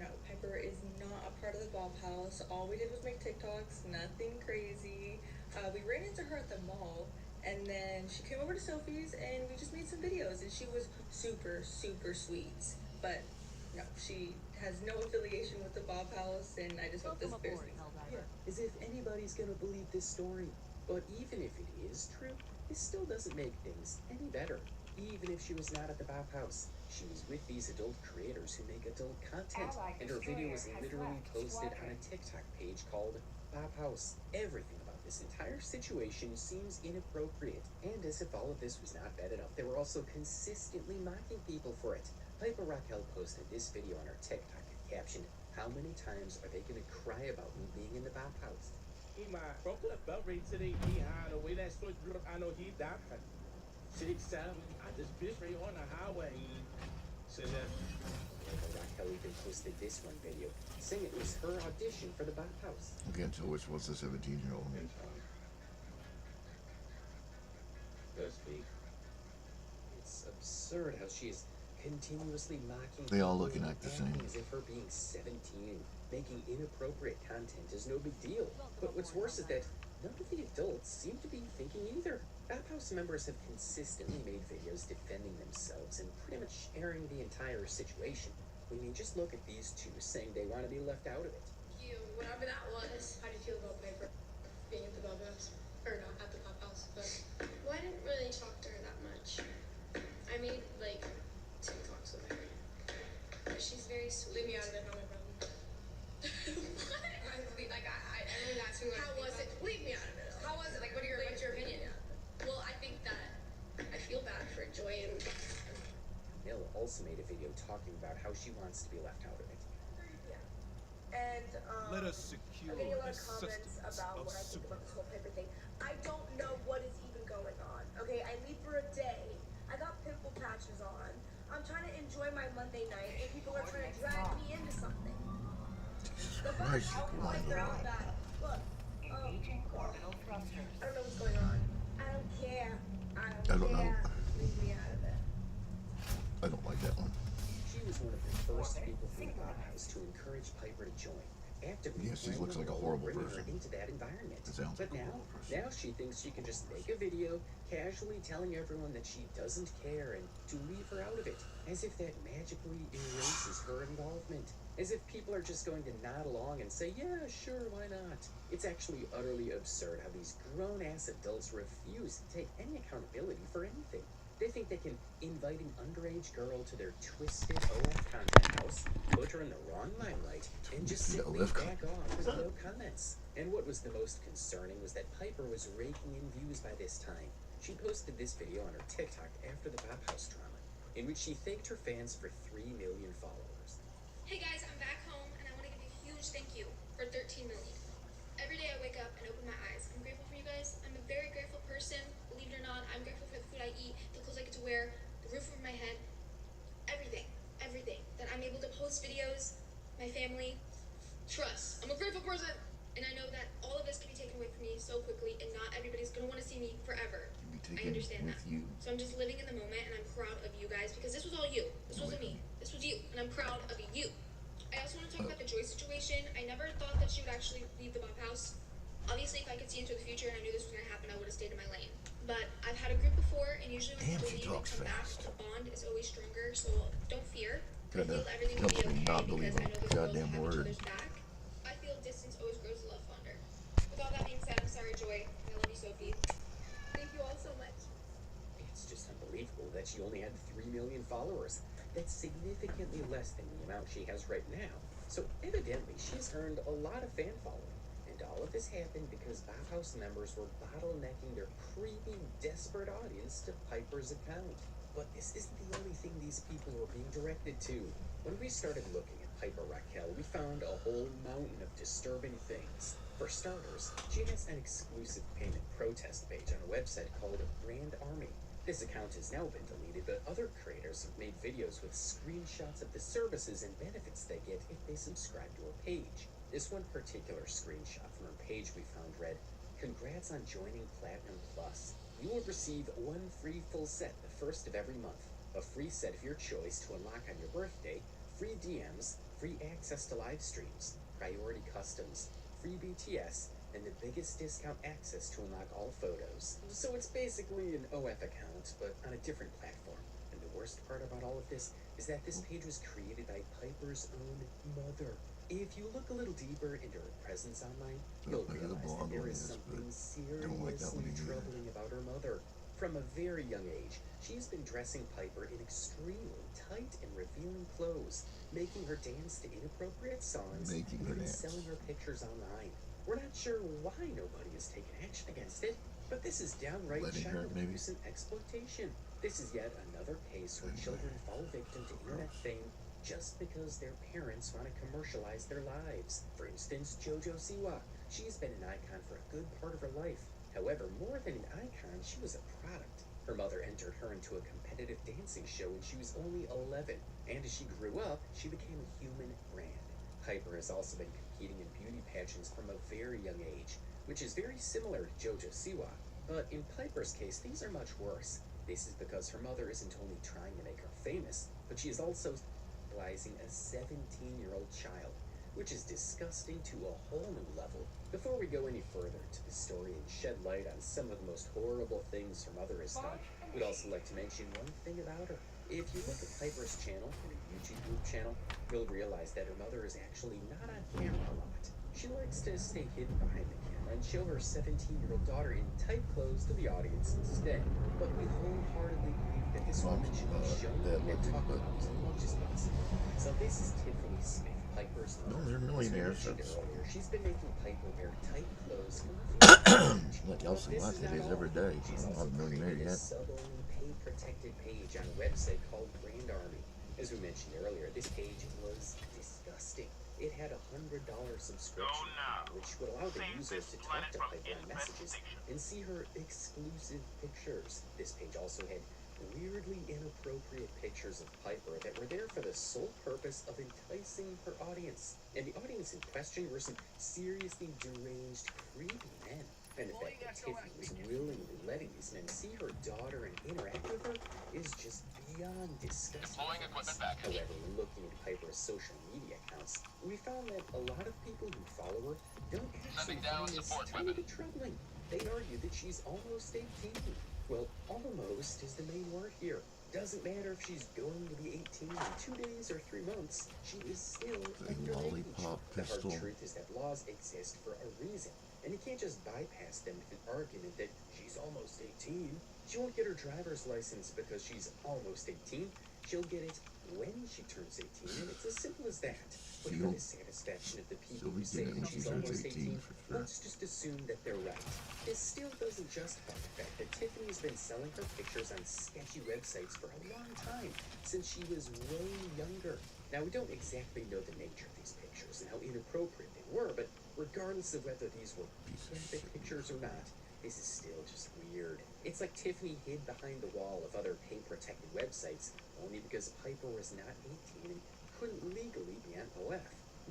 no, Piper is not a part of the Bob House. All we did was make TikToks, nothing crazy. We ran into her at the mall, and then she came over to Sophie's, and we just made some videos. And she was super, super sweet. But no, she has no affiliation with the Bob House, and I just hope this bears me. Yeah, as if anybody's gonna believe this story. But even if it is true, this still doesn't make things any better. Even if she was not at the Bauhaus, she was with these adult creators who make adult content, and her video was literally posted on a TikTok page called Bauhaus. Everything about this entire situation seems inappropriate, and as if all of this was not bad enough, they were also consistently mocking people for it. Piper Raquel posted this video on her TikTok and captioned, "How many times are they gonna cry about me being in the Bauhaus?" Broken up belt rate today behind the way that switch grip. I know he died. 6-7. I just bitch right on the highway. So that Piper Raquel even posted this one video, saying it was her audition for the Bauhaus. I can't tell which one's the 17-year-old. let's speak. It's absurd how she is continuously mocking They all people look and act the same. as if her being 17, making inappropriate content is no big deal. But what's worse is that none of the adults seem to be thinking either. Bauhaus members have consistently made videos defending themselves and pretty much airing the entire situation. I mean, just look at these two saying they want to be left out of it. You, whatever that was. How do you feel about Piper being at the Bob House? Or not at the Bob House, but well, I didn't really talk to her that much. I made like TikToks with her. But she's very sweet. Leave me out of it, not my problem. What? I really not too much. How was it? Leave me out of it. How was it? Like, what's your opinion? Well, I think that I feel bad for Joy and Mill also made a video talking about how she wants to be left out of it. And Let us secure I'm getting a lot the of comments sustenance about of what I think super. about this whole paper thing. I don't know what is even going on. Okay, I leave for a day. I got pimple patches on. I'm trying to enjoy my Monday night, and people are trying to drag me into something. The Christ, fuck? why Like, they're all bad. Look. Oh, God. I don't know what's going on. I don't care. I don't know. care. Leave me out of it. I don't like that one. She was one of the first people from the Bauhaus to encourage Piper to join. Actively Yes, she planning looks like a on horrible bringing her person. into that environment. It sounds But like a horrible person. now she thinks she can just make a video, casually telling everyone that she doesn't care and to leave her out of it, as if that magically erases her involvement. As if people are just going to nod along and say, yeah, sure, why not? It's actually utterly absurd how these grown-ass adults refuse to take any accountability for anything. They think they can invite an underage girl to their twisted OF content house, put her in the wrong limelight, and just Twisted simply OF back off with no comments. And what was the most concerning was that Piper was raking in views by this time. She posted this video on her TikTok after the Bauhaus drama, in which she thanked her fans for 3 million followers. hey guys, I'm back home and I want to give you a huge thank you for 13 million. Every day I wake up and open my eyes. I'm grateful for you guys. I'm a very grateful person. Believe it or not, I'm grateful for the food I eat, the clothes I get to wear, the roof over my head, everything. That I'm able to post videos, my family. Trust. I'm a grateful person. And I know that all of this can be taken away from me so quickly and not everybody's going to want to see me forever. Be I taken understand with that. you. So I'm just living in the moment and I'm proud of you guys because this was all you. This wasn't me. This was you. And I'm proud of you. I also want to talk about the Joy situation. I never thought that she would actually leave the Bob House. Obviously, if I could see into the future and I knew this was going to happen, I would have stayed in my lane. But I've had a group before, and usually when Damn, people she leave and talks come back, fast. the bond is always stronger. So don't fear. I Kinda feel everything will helps be me okay not believe because I a know the girls goddamn have each word. other's back. I feel distance always grows a love fonder. With all that being said, I'm sorry, Joy. I love you, Sophie. Thank you all so much. It's just unbelievable that she only had 3 million followers. That's significantly less than the amount she has right now. So evidently, she's earned a lot of fan following. And all of this happened because Bauhaus members were bottlenecking their creepy, desperate audience to Piper's account. But this isn't the only thing these people were being directed to. When we started looking at Piper Raquel, we found a whole mountain of disturbing things. For starters, she has an exclusive payment protest page on a website called Brand Army. This account has now been deleted, but other creators have made videos with screenshots of the services and benefits they get if they subscribe to her page. This one particular screenshot from her page we found read, "Congrats on joining Platinum Plus. You will receive one free full set the first of every month. A free set of your choice to unlock on your birthday, free DMs, free access to live streams, priority customs, free BTS, and the biggest discount access to unlock all photos." So it's basically an OF account, but on a different platform. And the worst part about all of this is that this page was created by Piper's own mother. If you look a little deeper into her presence online, you'll realize that there is something seriously troubling about her mother. From a very young age, she's been dressing Piper in extremely tight and revealing clothes, making her dance to inappropriate songs, and even selling her pictures online. We're not sure why nobody has taken action against it, but this is downright child abuse and exploitation. This is yet another case where children fall victim to internet fame just because their parents want to commercialize their lives. For instance, JoJo Siwa. She's been an icon for a good part of her life. However, more than an icon, she was a product. Her mother entered her into a competitive dancing show when she was only 11, and as she grew up, she became a human brand. Piper has also been competing in beauty pageants from a very young age, which is very similar to JoJo Siwa. But in Piper's case, things are much worse. This is because her mother isn't only trying to make her famous, but she is also sexualizing a 17-year-old child, which is disgusting to a whole new level. Before we go any further into the story and shed light on some of the most horrible things her mother has done, we'd also like to mention one thing about her. If you look at Piper's channel, her YouTube group channel, you'll realize that her mother is actually not on camera a lot. She likes to stay hidden behind the camera and show her 17-year-old daughter in tight clothes to the audience instead. But we wholeheartedly believe that this woman should be shown and talked about as much as possible. So this is Tiffany Smith, Piper's mother. No, they're millionaires. As we mentioned earlier, she's been making Piper wear tight clothes. Like y'all see my titties every day. She's I'm also not a millionaire created a yet. sub-only paid-protected page on a website called Brand Army. As we mentioned earlier, this page was disgusting. It had a $100 subscription, which would allow the users to talk to Piper on messages and see her exclusive pictures. This page also had weirdly inappropriate pictures of Piper that were there for the sole purpose of enticing her audience. And the audience in question were some seriously deranged, creepy men. And the fact that Tiffany was willingly letting these men see her daughter and interact with her is just beyond disgusting. Deploying equipment back. However, looking at Piper's social media accounts, we found that a lot of people who follow her don't actually Sending down find this support tiny weapon. bit troubling. They argue that she's almost 18. Well, almost is the main word here. Doesn't matter if she's going to be 18 in 2 days or 3 months, she is still The underage. lollipop The hard pistol. truth is that laws exist for a reason, and you can't just bypass them with an argument that she's almost 18. She won't get her driver's license because she's almost 18. She'll get it when she turns 18, and it's as simple as that. But for the satisfaction of the people who say that she's almost 18, let's just assume that they're right. This still doesn't justify the fact that Tiffany's been selling her pictures on sketchy websites for a long time, since she was way younger. Now, we don't exactly know the nature of these pictures and how inappropriate they were, but regardless of whether these were graphic pictures or not, this is still just weird. It's like Tiffany hid behind the wall of other pay-protected websites only because Piper was not 18 and couldn't legally be on OF.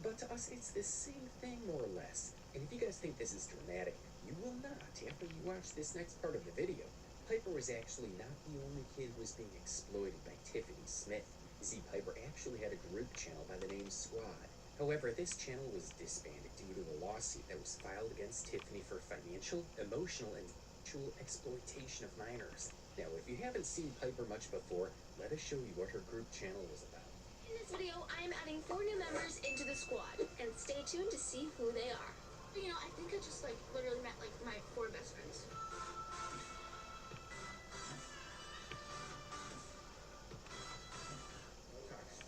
But to us, it's the same thing, more or less. And if you guys think this is dramatic, you will not after you watch this next part of the video. Piper was actually not the only kid who was being exploited by Tiffany Smith. You see, Piper actually had a group channel by the name Squad. However, this channel was disbanded due to a lawsuit that was filed against Tiffany for financial, emotional, and sexual exploitation of minors. Now, if you haven't seen Piper much before, let us show you what her group channel was about. In this video, I am adding 4 new members into the squad, and stay tuned to see who they are. You know, I think I just literally met my 4 best friends.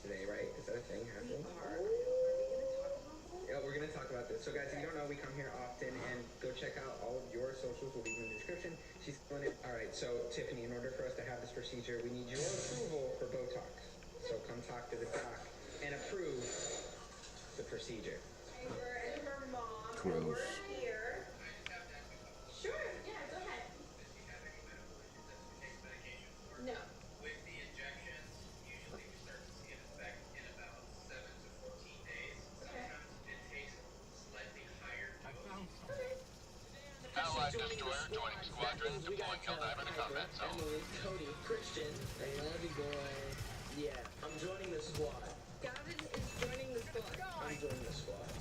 Today, right? Is that a thing happening? Yeah, we're gonna talk about this. So guys, if you don't know, we come here often, and go check out all of your socials. We'll leave them in the description. She's killing it. All right, so Tiffany, in order for us to have this procedure, we need your approval for Botox. So come talk to the doc and approve procedure. Piper and her mom Gross. over here. Sure, yeah, go ahead. No. With the injections, usually we start to see an effect in about 7 to 14 days. Sometimes it takes slightly higher dose. Allied destroyer joining squadron, deploying Helldiver to combat zone. Emily, Cody, Christian, hey, Lobby boy. Yeah, I'm joining the squad. Gavin is joining the squad. I'm joining the squad.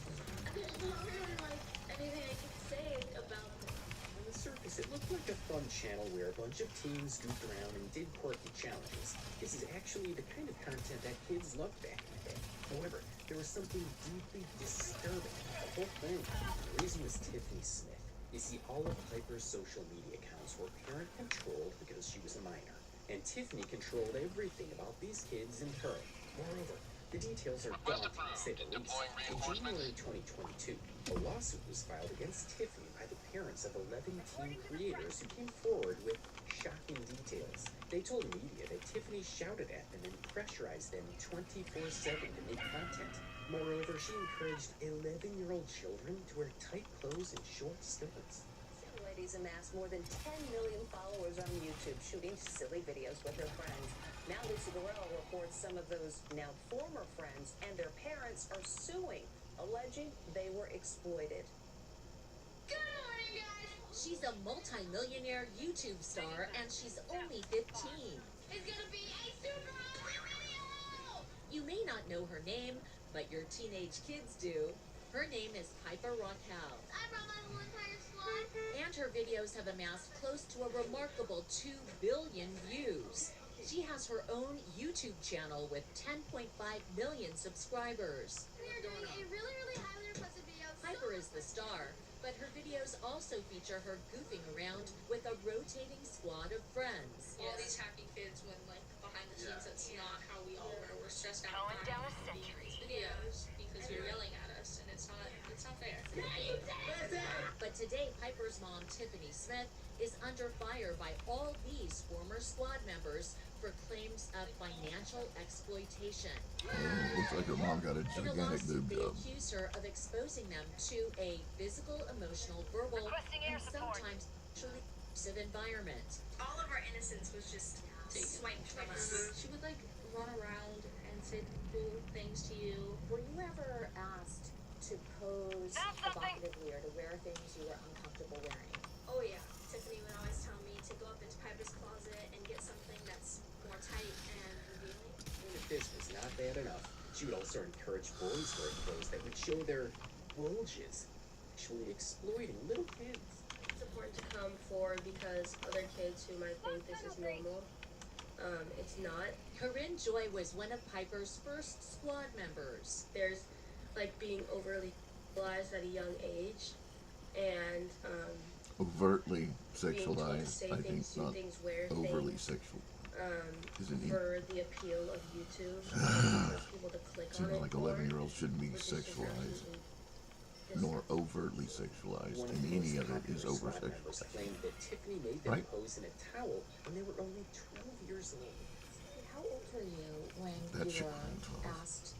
There's not really like anything I can say about this. On the surface, it looked like a fun channel where a bunch of teens goofed around and did quirky challenges. This is actually the kind of content that kids loved back in the day. However, there was something deeply disturbing about the whole thing. The reason was Tiffany Smith. You see, all of Piper's social media accounts were parent-controlled because she was a minor. And Tiffany controlled everything about these kids and her. Moreover, the details are daunting, to say the least. Deploying In reinforcements. January 2022, a lawsuit was filed against Tiffany by the parents of 11 teen creators who came forward with shocking details. They told media that Tiffany shouted at them and pressurized them 24/7 to make content. Moreover, she encouraged 11-year-old children to wear tight clothes and short skirts. The lady's amassed more than 10 million followers on YouTube, shooting silly videos with her friends. Now Lisa Burrell reports some of those now former friends and their parents are suing, alleging they were exploited. Good morning, guys. She's a multi-millionaire YouTube star and she's only 15. It's gonna be a super awesome video. You may not know her name, but your teenage kids do. Her name is Piper Raquel, I brought my whole entire squad. and her videos have amassed close to a remarkable 2 billion views. She has her own YouTube channel with 10.5 million subscribers. We are doing a really, really highly requested video. Piper is the star, but her videos also feature her goofing around with a rotating squad of friends. All these happy kids when like behind the scenes that's not how we all were. We're stressed out Going down a behind these videos because you're yelling at us and it's not fair. But today, Piper's mom, Tiffany Smith, is under fire by all these former squad members for claims of financial exploitation. Looks like her mom got a In a gigantic lawsuit, boob they job. accuse her of exposing them to a physical, emotional, verbal, Requesting air and support. sometimes sexually abusive environment. All of our innocence was just swiped from us. She would like run around and say cool things to you. Were you ever asked to pose That's something. provocatively or to wear things you were uncomfortable wearing? Oh yeah, Tiffany would always tell me to go up into Piper's closet and get something that's more tight and revealing. And if this was not bad enough, she would also encourage boys wearing clothes that would show their bulges, actually exploiting little kids. It's important to come forward because other kids who might think this is normal, it's not. Corinne Joy was one of Piper's first squad members. There's like being overly sexualized at a young age, and Overtly being told to sexualized, say I think, things, do not things, wear overly things, sexual. Isn't he? for the appeal of YouTube, for people to click on Seems it. like more, 11-year-olds shouldn't be which is just sexualized, absolutely nor overtly sexualized, One and of the any most of it is popular over squad members sexualized. claimed that Tiffany made them Right? pose in a towel when they were only 12 years old. How old were you when That you shit were wasn't 12. asked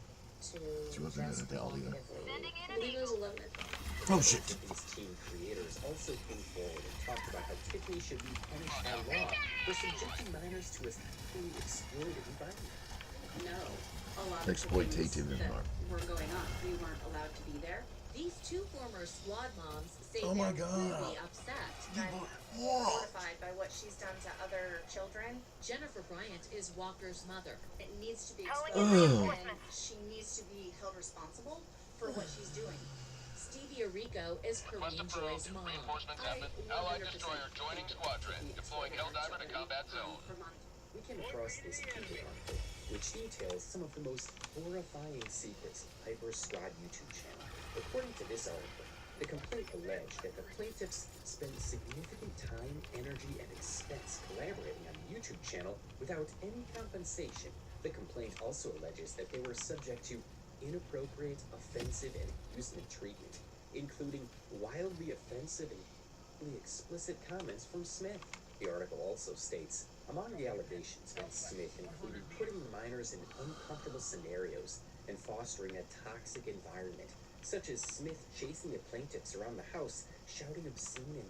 to She wasn't dress in a dahlia. provocatively? Sending in I an believe it was eagle. 11 or 12. Oh shit! Tiffany's teen creators also came forward and talked about how Tiffany should be punished by law for subjecting minors to a sexually exploited environment. No, a lot of Exploitative the things that environment. were going on. We weren't allowed to be there. These 2 former squad moms say Oh my they're God. really upset. Mortified by what she's done to other children. Jennifer Bryant is Walker's mother. It needs to be Calling exposed, in and reinforcements. she needs to be held responsible for what she's doing. Stevie Arico is Request Corinne approved. Joy's mom. Reinforcements have been. Allied destroyer joining squadron, deploying Helldiver to combat zone. For months. We came across this People article, which details some of the most horrifying secrets of Piper's Squad YouTube channel. According to this article, the complaint alleged that the plaintiffs spent significant time, energy, and expense collaborating on the YouTube channel without any compensation. The complaint also alleges that they were subject to inappropriate, offensive, and amusement treatment, including wildly offensive and explicit comments from Smith. The article also states, among the allegations against Smith included putting minors in uncomfortable scenarios and fostering a toxic environment, such as Smith chasing the plaintiffs around the house, shouting obscene and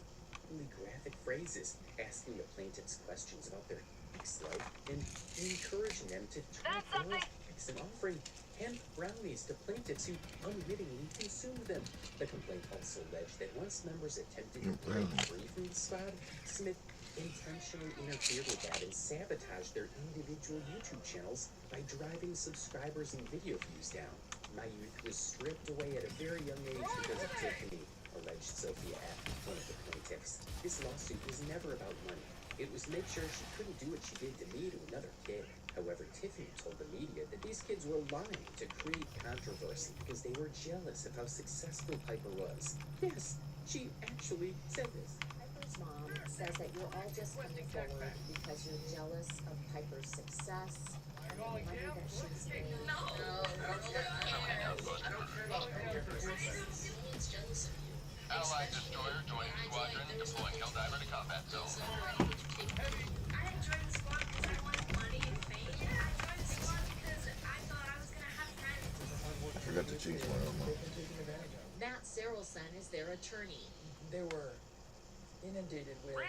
really graphic phrases, asking the plaintiffs questions about their sex life, and encouraging them to try oral sex and offering hemp brownies to plaintiffs who unwittingly consumed them. The complaint also alleged that once members attempted to break free from the squad, Smith intentionally interfered with that and sabotaged their individual YouTube channels by driving subscribers and video views down. My youth was stripped away at a very young age because of Tiffany, alleged Sophia F., one of the plaintiffs. This lawsuit was never about money. It was to make sure she couldn't do what she did to me to another kid. However, Tiffany told the media that these kids were lying to create controversy because they were jealous of how successful Piper was. Yes, she actually said this. Piper's mom says that you're all just coming forward because you're jealous of Piper's success and the money that she's made. Allied destroyer joining squadron, deploying Helldiver to combat zone. I didn't join the squad because I wanted money and fame. I joined the squad because I thought I was gonna have friends. I forgot to change my own mind. Matt Sarelson is their attorney. They were inundated with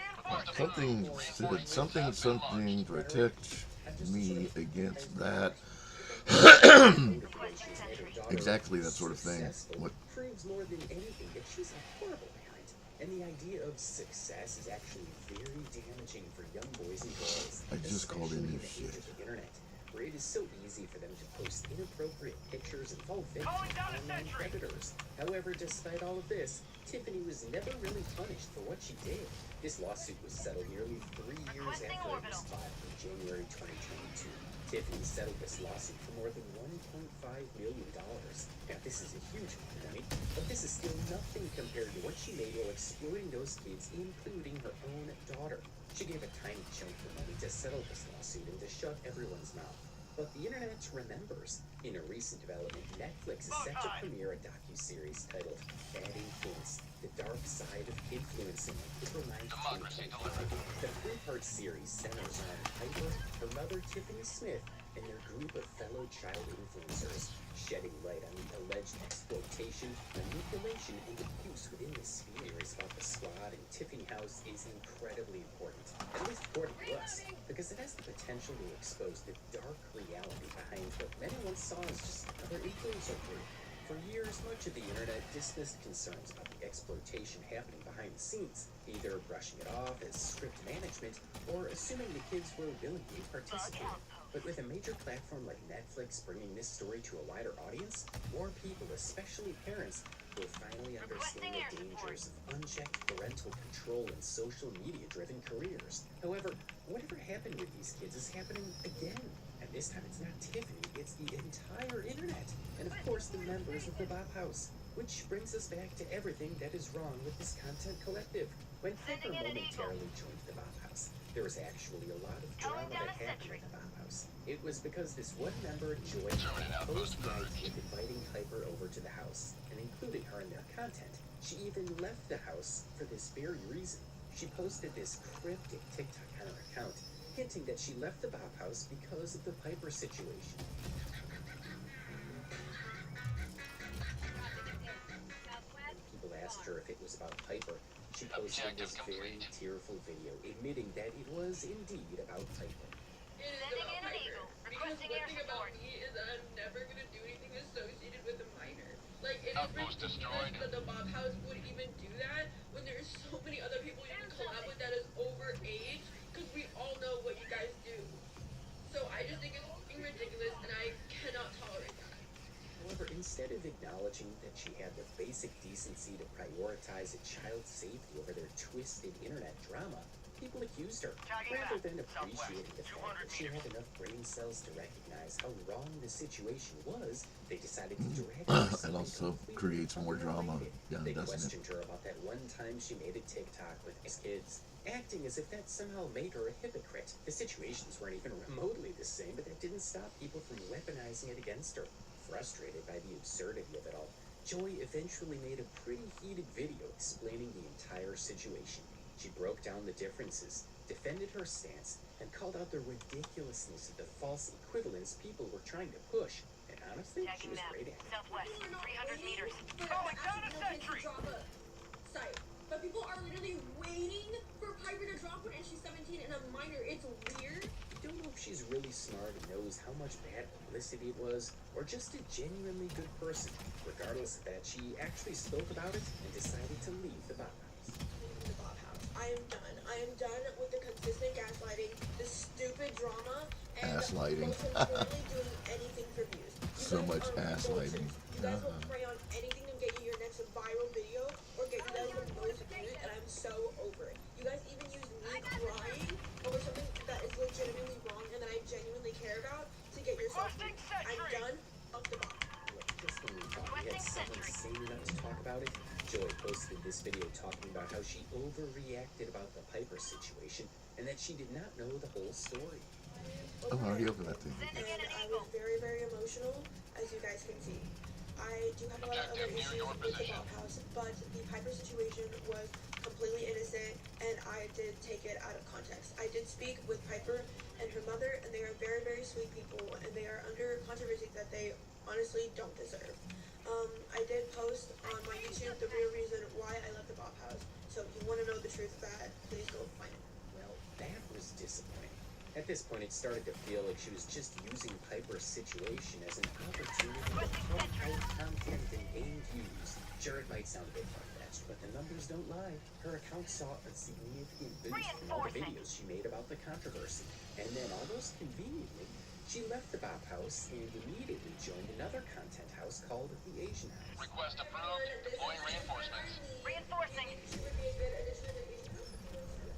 Something said something protect me against that. Exactly that sort of thing. What? Proves more than anything that she's a horrible parent, and the idea of success is actually very damaging for young boys and girls. I just called in this especially in the age shit. of the internet, where it is so easy for them to post inappropriate pictures and fall victim to online predators. However, despite all of this, Tiffany was never really punished for what she did. This lawsuit was settled nearly 3 years after it was filed in January 2022. Tiffany settled this lawsuit for more than $1.5 million. Now, this is a huge amount of money, but this is still nothing compared to what she made while exploiting those kids, including her own daughter. She gave a tiny chunk of money to settle this lawsuit and to shut everyone's mouth. But the internet remembers. In a recent development, Netflix is set to premiere a docuseries titled Bad Influence, The Dark Side of Influencing on April 9th, 2025. The three-part series centers on Piper, her mother Tiffany Smith, and their group of fellow child influencers, shedding light on the alleged exploitation, manipulation, and abuse within the spheres about the squad and Tiffany House is incredibly important, at least according to us, because it has the potential to expose the dark reality behind what many once saw as just another influencer group. For years, much of the internet dismissed concerns about the exploitation happening behind the scenes, either brushing it off as script management or assuming the kids were willingly participating. But with a major platform like Netflix bringing this story to a wider audience, more people, especially parents, will finally understand the dangers of unchecked parental control and social media-driven careers. However, whatever happened with these kids is happening again. And this time it's not Tiffany, it's the entire internet. And of course the members of the Bop House. Which brings us back to everything that is wrong with this content collective. When Piper momentarily joined the Bop House, there was actually a lot of drama that happened in the Bop House. It was because this one member, Joy, proposed the idea of inviting Piper over to the house and including her in their content. She even left the house for this very reason. She posted this cryptic TikTok on her account, hinting that she left the Bop House because of the Piper situation. People asked her if it was about Piper. She posted this very tearful video, admitting that it was indeed about Piper. It is about Piper. Because one thing about me is that I'm never gonna do anything associated with a minor. Like, it is ridiculous that the Bob House would even do that when there's so many other people you can collab with that is over age, because we all know what you guys do. So I just think it's fucking ridiculous, and I cannot tolerate that. However, instead of acknowledging that she had the basic decency to prioritize a child's safety over their twisted internet drama, people accused her, rather than appreciating the fact that she had enough brain cells to recognize how wrong the situation was. They decided to drag her to And also creates more drama. Yeah, They doesn't it? questioned her about that one time she made a TikTok with his kids, acting as if that somehow made her a hypocrite. The situations weren't even remotely the same, but that didn't stop people from weaponizing it against her. Frustrated by the absurdity of it all, Joy eventually made a pretty heated video explaining the entire situation. She broke down the differences, defended her stance, and called out the ridiculousness of the false equivalence people were trying to push. And honestly, she was great at it. Southwest, 300 meters. Calling down a sentry! Site. But people are literally waiting for Piper to drop one, and she's 17 and a minor. It's weird. I don't know if she's really smart and knows how much bad publicity it was, or just a genuinely good person. Regardless of that, she actually spoke about it and decided to leave the Bob House. The Bob House. I am done. I am done with the consistent gaslighting, the stupid drama, and Asslighting. most importantly, doing anything for views. You So guys much are asslighting. vultures. You guys will prey on anything to get you your next viral video or get you guys the most views, and I'm so over it. You guys even use me crying over something that is legitimately wrong and that I genuinely care about to get yourself views. I'm done. Off the box. Look, just when we thought we had someone sane enough to talk about it, Joy posted this video talking about how she overreacted about the Piper situation and that she did not know the whole story. I'm already over that thing. And I was very, very emotional, as you guys can see. I do have a lot of other issues with the Bob House, but the Piper situation was completely innocent, and I did take it out of context. I did speak with Piper and her mother, and they are very, very sweet people, and they are under controversy that they honestly don't deserve. I did post on my YouTube the real reason why I left the Bob House, so if you want to know the truth of that, please go find it. Well, that was disappointing. At this point, it started to feel like she was just using Piper's situation as an opportunity to pump out content and gain views. Sure, it might sound a bit far-fetched, but the numbers don't lie. Her account saw a significant boost from all the videos she made about the controversy. And then, almost conveniently, she left the Bob House and immediately joined another content house called the Asian House. Request approved. Deploying reinforcements. Reinforcing.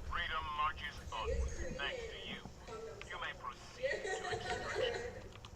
Freedom marches onward. Thanks to you. You may proceed.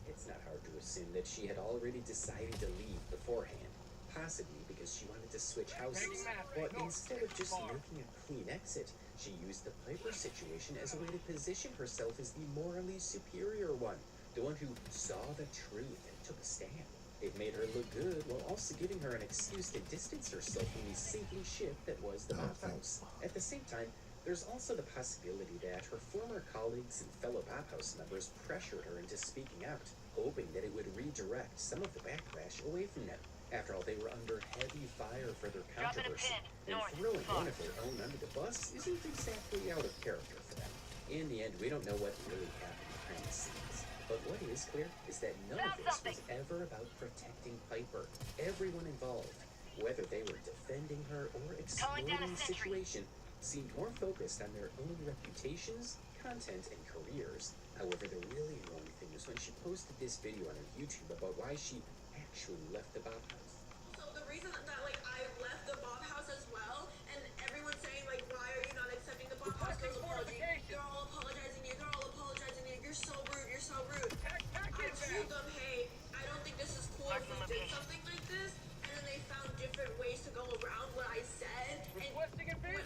It's not hard to assume that she had already decided to leave beforehand, possibly because she wanted to switch houses. But instead of just making a clean exit, she used the Piper situation as a way to position herself as the morally superior one, the one who saw the truth and took a stand. It made her look good while also giving her an excuse to distance herself from the sinking ship that was the Bob House. At the same time, there's also the possibility that her former colleagues and fellow Bob House members pressured her into speaking out, hoping that it would redirect some of the backlash away from them. After all, they were under heavy fire for their controversy, and throwing one of their own under the bus isn't exactly out of character for them. In the end, we don't know what really happened behind the scenes. But what is clear is that none of this was ever about protecting Piper. Everyone involved, whether they were defending her or exploiting the situation, seemed more focused on their own reputations, content, and careers. However, the really annoying thing was when she posted this video on her YouTube about why she actually left the Bob House. So the reason that like I left the Bob House as well, and everyone's saying like, why are you not accepting the Bob House? They're all apologizing to you. They're all apologizing to you. You're so rude. You're so rude. I told them, hey, I don't think this is cool if we did something like this, and then they found different ways to go around what I said and went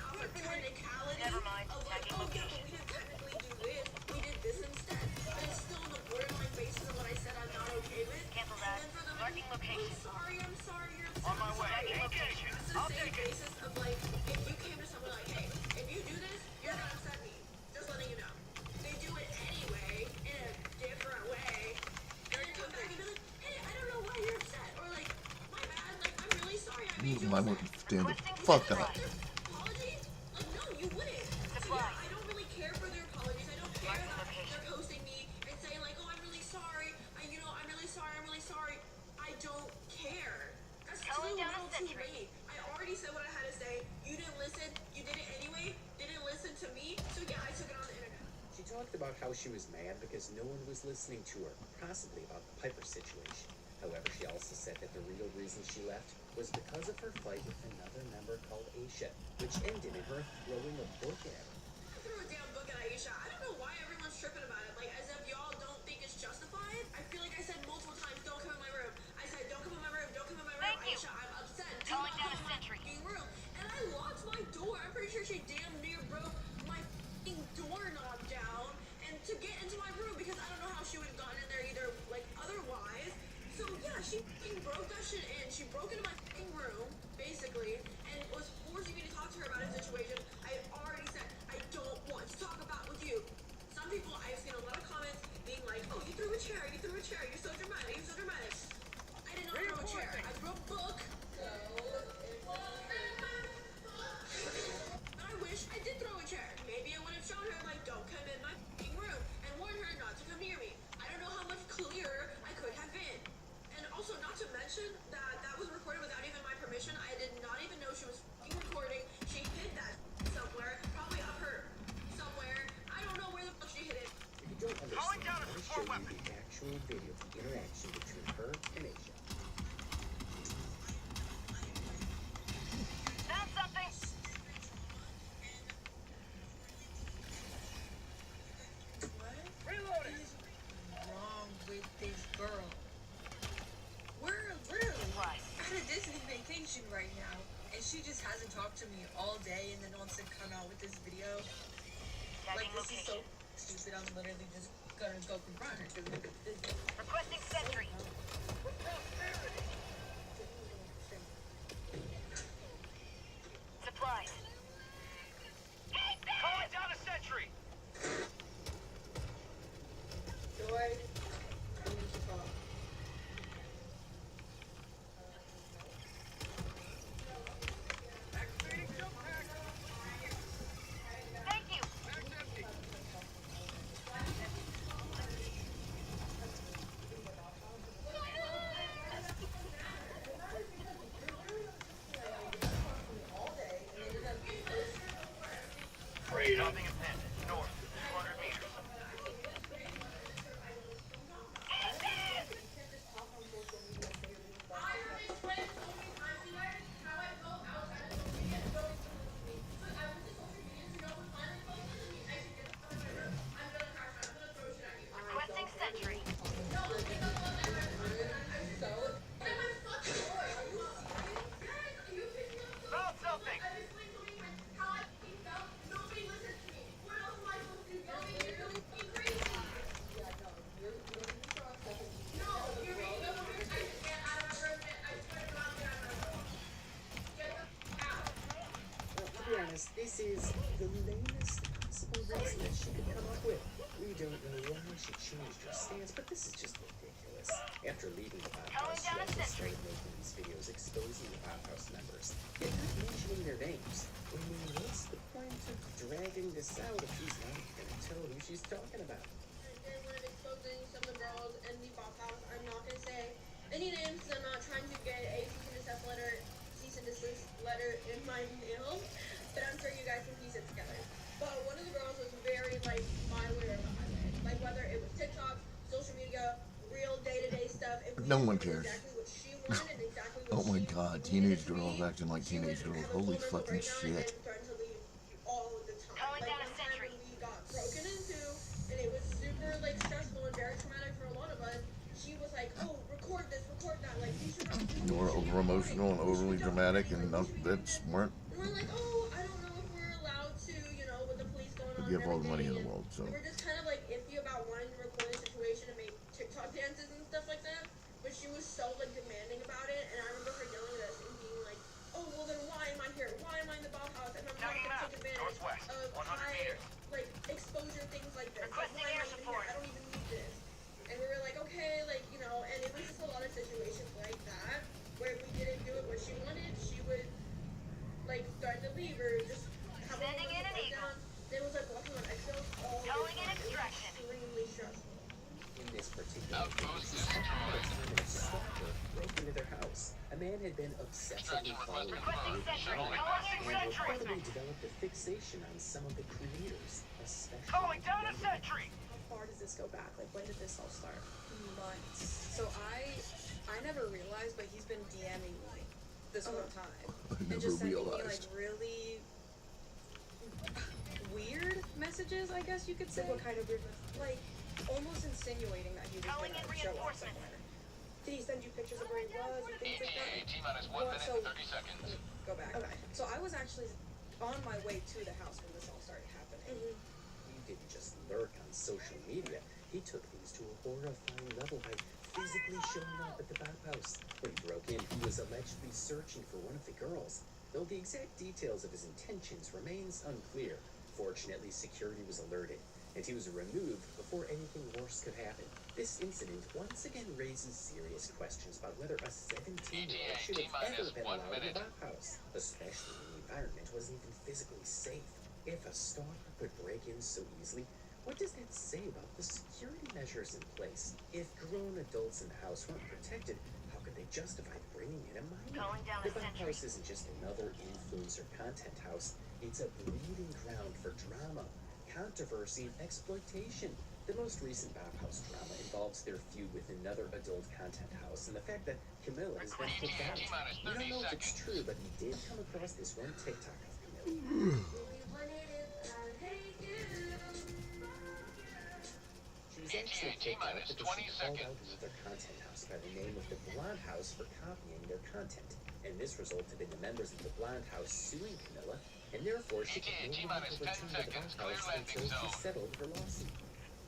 off a technicality of like, oh yeah, but we didn't technically do this. We did this instead. But it's still on the borderline basis of what I said I'm not okay with. Cancel And that. then for them, Marking location. I'm sorry, you're upset. On my way. I'm sorry. Location. That's the same basis of like, if you came to someone like, hey, if you do this, you're gonna upset me. Just letting you know. They do it anyway, in a different way. They're gonna come back and be like, hey, I don't know why you're upset. Or like, my bad, like, I'm really sorry I made you I upset. wouldn't stand the fuck up. Apology? Like, no, you wouldn't. So yeah, I don't really care for their apologies. I don't care that they're posting me and saying like, oh, I'm really sorry. I'm really sorry. I'm really sorry. I don't care. That's too little too late. I already said what I had to say. You didn't listen. You did it anyway. Didn't listen to me. So yeah, I took it on the internet. She talked about how she was mad because no one was listening to her, possibly about the Piper situation. However, she also said that the real reason she left was because of her fight with another member called Aisha, which ended in her throwing a book at her. I threw a damn book at Aisha. I don't know why everyone's tripping about it. Like, as if y'all don't think it's justified. I feel like I said multiple times, don't come in my room. I said, don't come in my room. Don't come in my room. Thank you. Aisha, I'm upset. Do Calling not down come a in my sentry. fucking room. And I locked my door. I'm pretty sure she damn near broke my fucking doorknob down and to get into my room because I don't know how she would have gotten in there either, like, otherwise. So yeah, she fucking broke that shit in. She broke into my fucking room, basically, and was forcing me to talk to her about a situation I already said I don't want to talk about with you. Some people, I've seen a lot of comments being like, oh, you threw a chair, you're so dramatic, you're so dramatic. kitchen right now, and she just hasn't talked to me all day and then wants to come out with this video. Like, this is so stupid. I'm literally just gonna go confront her. Requesting sentry. Supplies. Calling down a sentry. Joy, we need to talk. Activating jump pack. Thank you. Bag's empty. Dropping a pin. North. 200 meters. Requesting sentry. Found something. Well, to be honest, this is the lamest possible reason that she could come up with. We don't know why she changed her stance, but this is just ridiculous. After leaving the Pop House, she actually started making these videos exposing the Pop House members, yet not mentioning their names. I mean, what's the point of dragging this out if she's not going to tell who she's talking about? And when exposing some of the girls in the Bob House, I'm not gonna say any names because I'm not trying to get a cease and desist letter in my mail. But I'm sure you guys can piece it together. But one of the girls was very like my way or the highway. Like whether it was TikTok, social media, real day-to-day stuff. If we No one knew cares. Exactly what she wanted and exactly what Oh my she god, needed teenage it to girls be, acting like she would teenage girls. have a Holy full fucking breakdown shit. and threaten to leave all of the time. Calling Like down a one time sentry. when we got broken into and it was super like stressful and very traumatic for a lot of us. She was like, "Oh, record this, record that. Like you should." You're over emotional and overly dramatic and not that smart. And we're like, "Oh, I don't know if we're allowed to, you know, with the police going on." You have and all the money in the everything." world, so. And we're just kind of like iffy about wanting to record the situation and make TikTok dances and stuff like that. But she was so like demanding about it, and I remember her yelling at us and being like, "Oh, well then why am I here? Why am I in the Bob House? And I'm not Tagging gonna map. take advantage Northwest. of 100 high meters. like exposure things like this. Like, Requesting why am air I even support. here? I don't even need this." And we were like, okay, like, you know, and it was just a lot of situations like that where if we didn't do it what she wanted, she would like threaten to leave or just have a Sending in an breakdown. It was like walking on eggshells all the Calling in time. It was extraction. extremely stressful. In this particular case, this happened a stalker broke into their house. A man had been obsessively following the Requesting group sentry. online Calling in and sentry. reportedly developed a fixation on some of the creators, especially Calling down a women. sentry. How far does this go back? Like, when did this all start? Months. So I never realized, but he's been DMing me this whole time. I And never just sending me like realized. really weird messages, I guess you could say. Like what kind of weird? Like almost insinuating that he was Calling gonna in show up reinforcements. somewhere. Did he send you pictures of where he was and things like that? T-minus 1 Well, minute so- and 30 seconds. Go back. Okay. So I was actually on my way to the house when this all started happening. He didn't just lurk on social media. He took things to a horrifying level by physically showing up at the Bob House. When he broke in, he was allegedly searching for one of the girls, though the exact details of his intentions remains unclear. Fortunately, security was alerted, and he was removed before anything worse could happen. This incident once again raises serious questions about whether a 17-year-old should have ever been allowed in the Bob House, especially when the environment wasn't even physically safe. If a stalker could break in so easily, what does that say about the security measures in place? If grown adults in the house weren't protected, how could they justify bringing in a minor? Calling down The a Bob sentry. House isn't just another influencer content house. It's a breeding ground for drama, controversy, and exploitation. The most recent Bob House drama involves their feud with another adult content house and the fact that Camilla has been kicked out. We don't know if it's true, but we did come across this one TikTok of Camilla. She was actually kicked out because she called out another content house by the name of the Blonde House for copying their content. and this resulted in the members of the Blonde House suing Camilla, and therefore she could no longer return to the Bauhaus until she settled her lawsuit.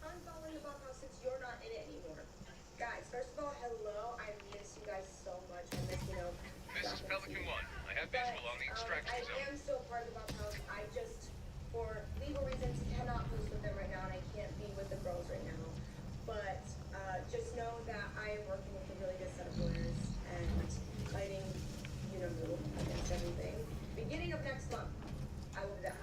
I'm following the Bauhaus since you're not in it anymore. Guys, first of all, hello. I miss you guys so much. I miss, This is Pelican 1. I have visual on the extraction I zone. am still part of the Bauhaus. I just, for legal reasons, cannot post with them right now, and I can't be with the girls right now. But just know that I am working with a really good set of lawyers and fighting, against everything. Beginning of next month, I will be back.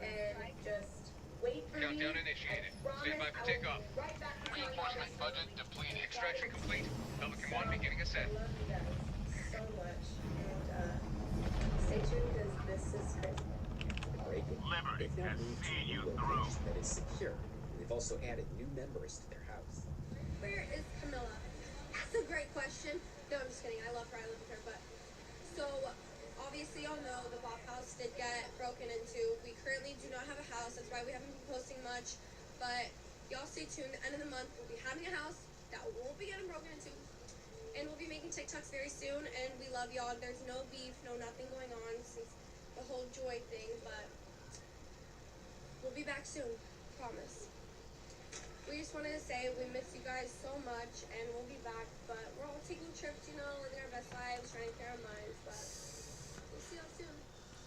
And just wait for Countdown me. initiated. I promise Stand by for I will takeoff. be right back to tell you all Reinforcement this. budget depleted. Extraction complete. Pelican 1 beginning ascent. I love you guys so much, and stay tuned because this is crazy. Breaking. Liberty They've now has moved to seen a you new through. location that is secure. They've also added new members to their house. Where is Camilla? That's a great question. No, I'm just kidding. I love her. I live with her. But so obviously, y'all know the Bauhaus did get broken into. We currently do not have a house. That's why we haven't been posting much. But y'all stay tuned. The end of the month, we'll be having a house that won't be getting broken into. And we'll be making TikToks very soon. And we love y'all. There's no beef, no nothing going on since the whole joy thing. But we'll be back soon. Promise. We just wanted to say we miss you guys so much, and we'll be back. But we're all taking trips, living our best lives, trying to clear our minds. But we'll see y'all soon.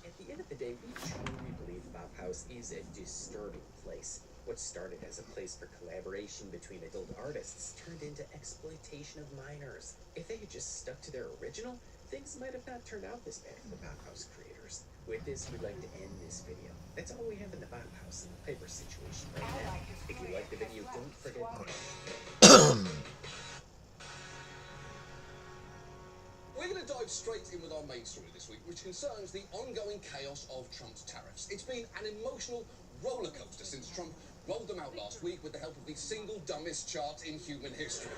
At the end of the day, we truly believe Bauhaus is a disturbing place. What started as a place for collaboration between adult artists turned into exploitation of minors. If they had just stuck to their original, things might have not turned out this bad for the Bauhaus creators. With this, we'd like to end this video. That's all we have in the Bauhaus and the Piper situation right now. If you like the video, don't forget We're going to dive straight in with our main story this week, which concerns the ongoing chaos of Trump's tariffs. It's been an emotional roller coaster since Trump rolled them out last week with the help of the single dumbest chart in human history.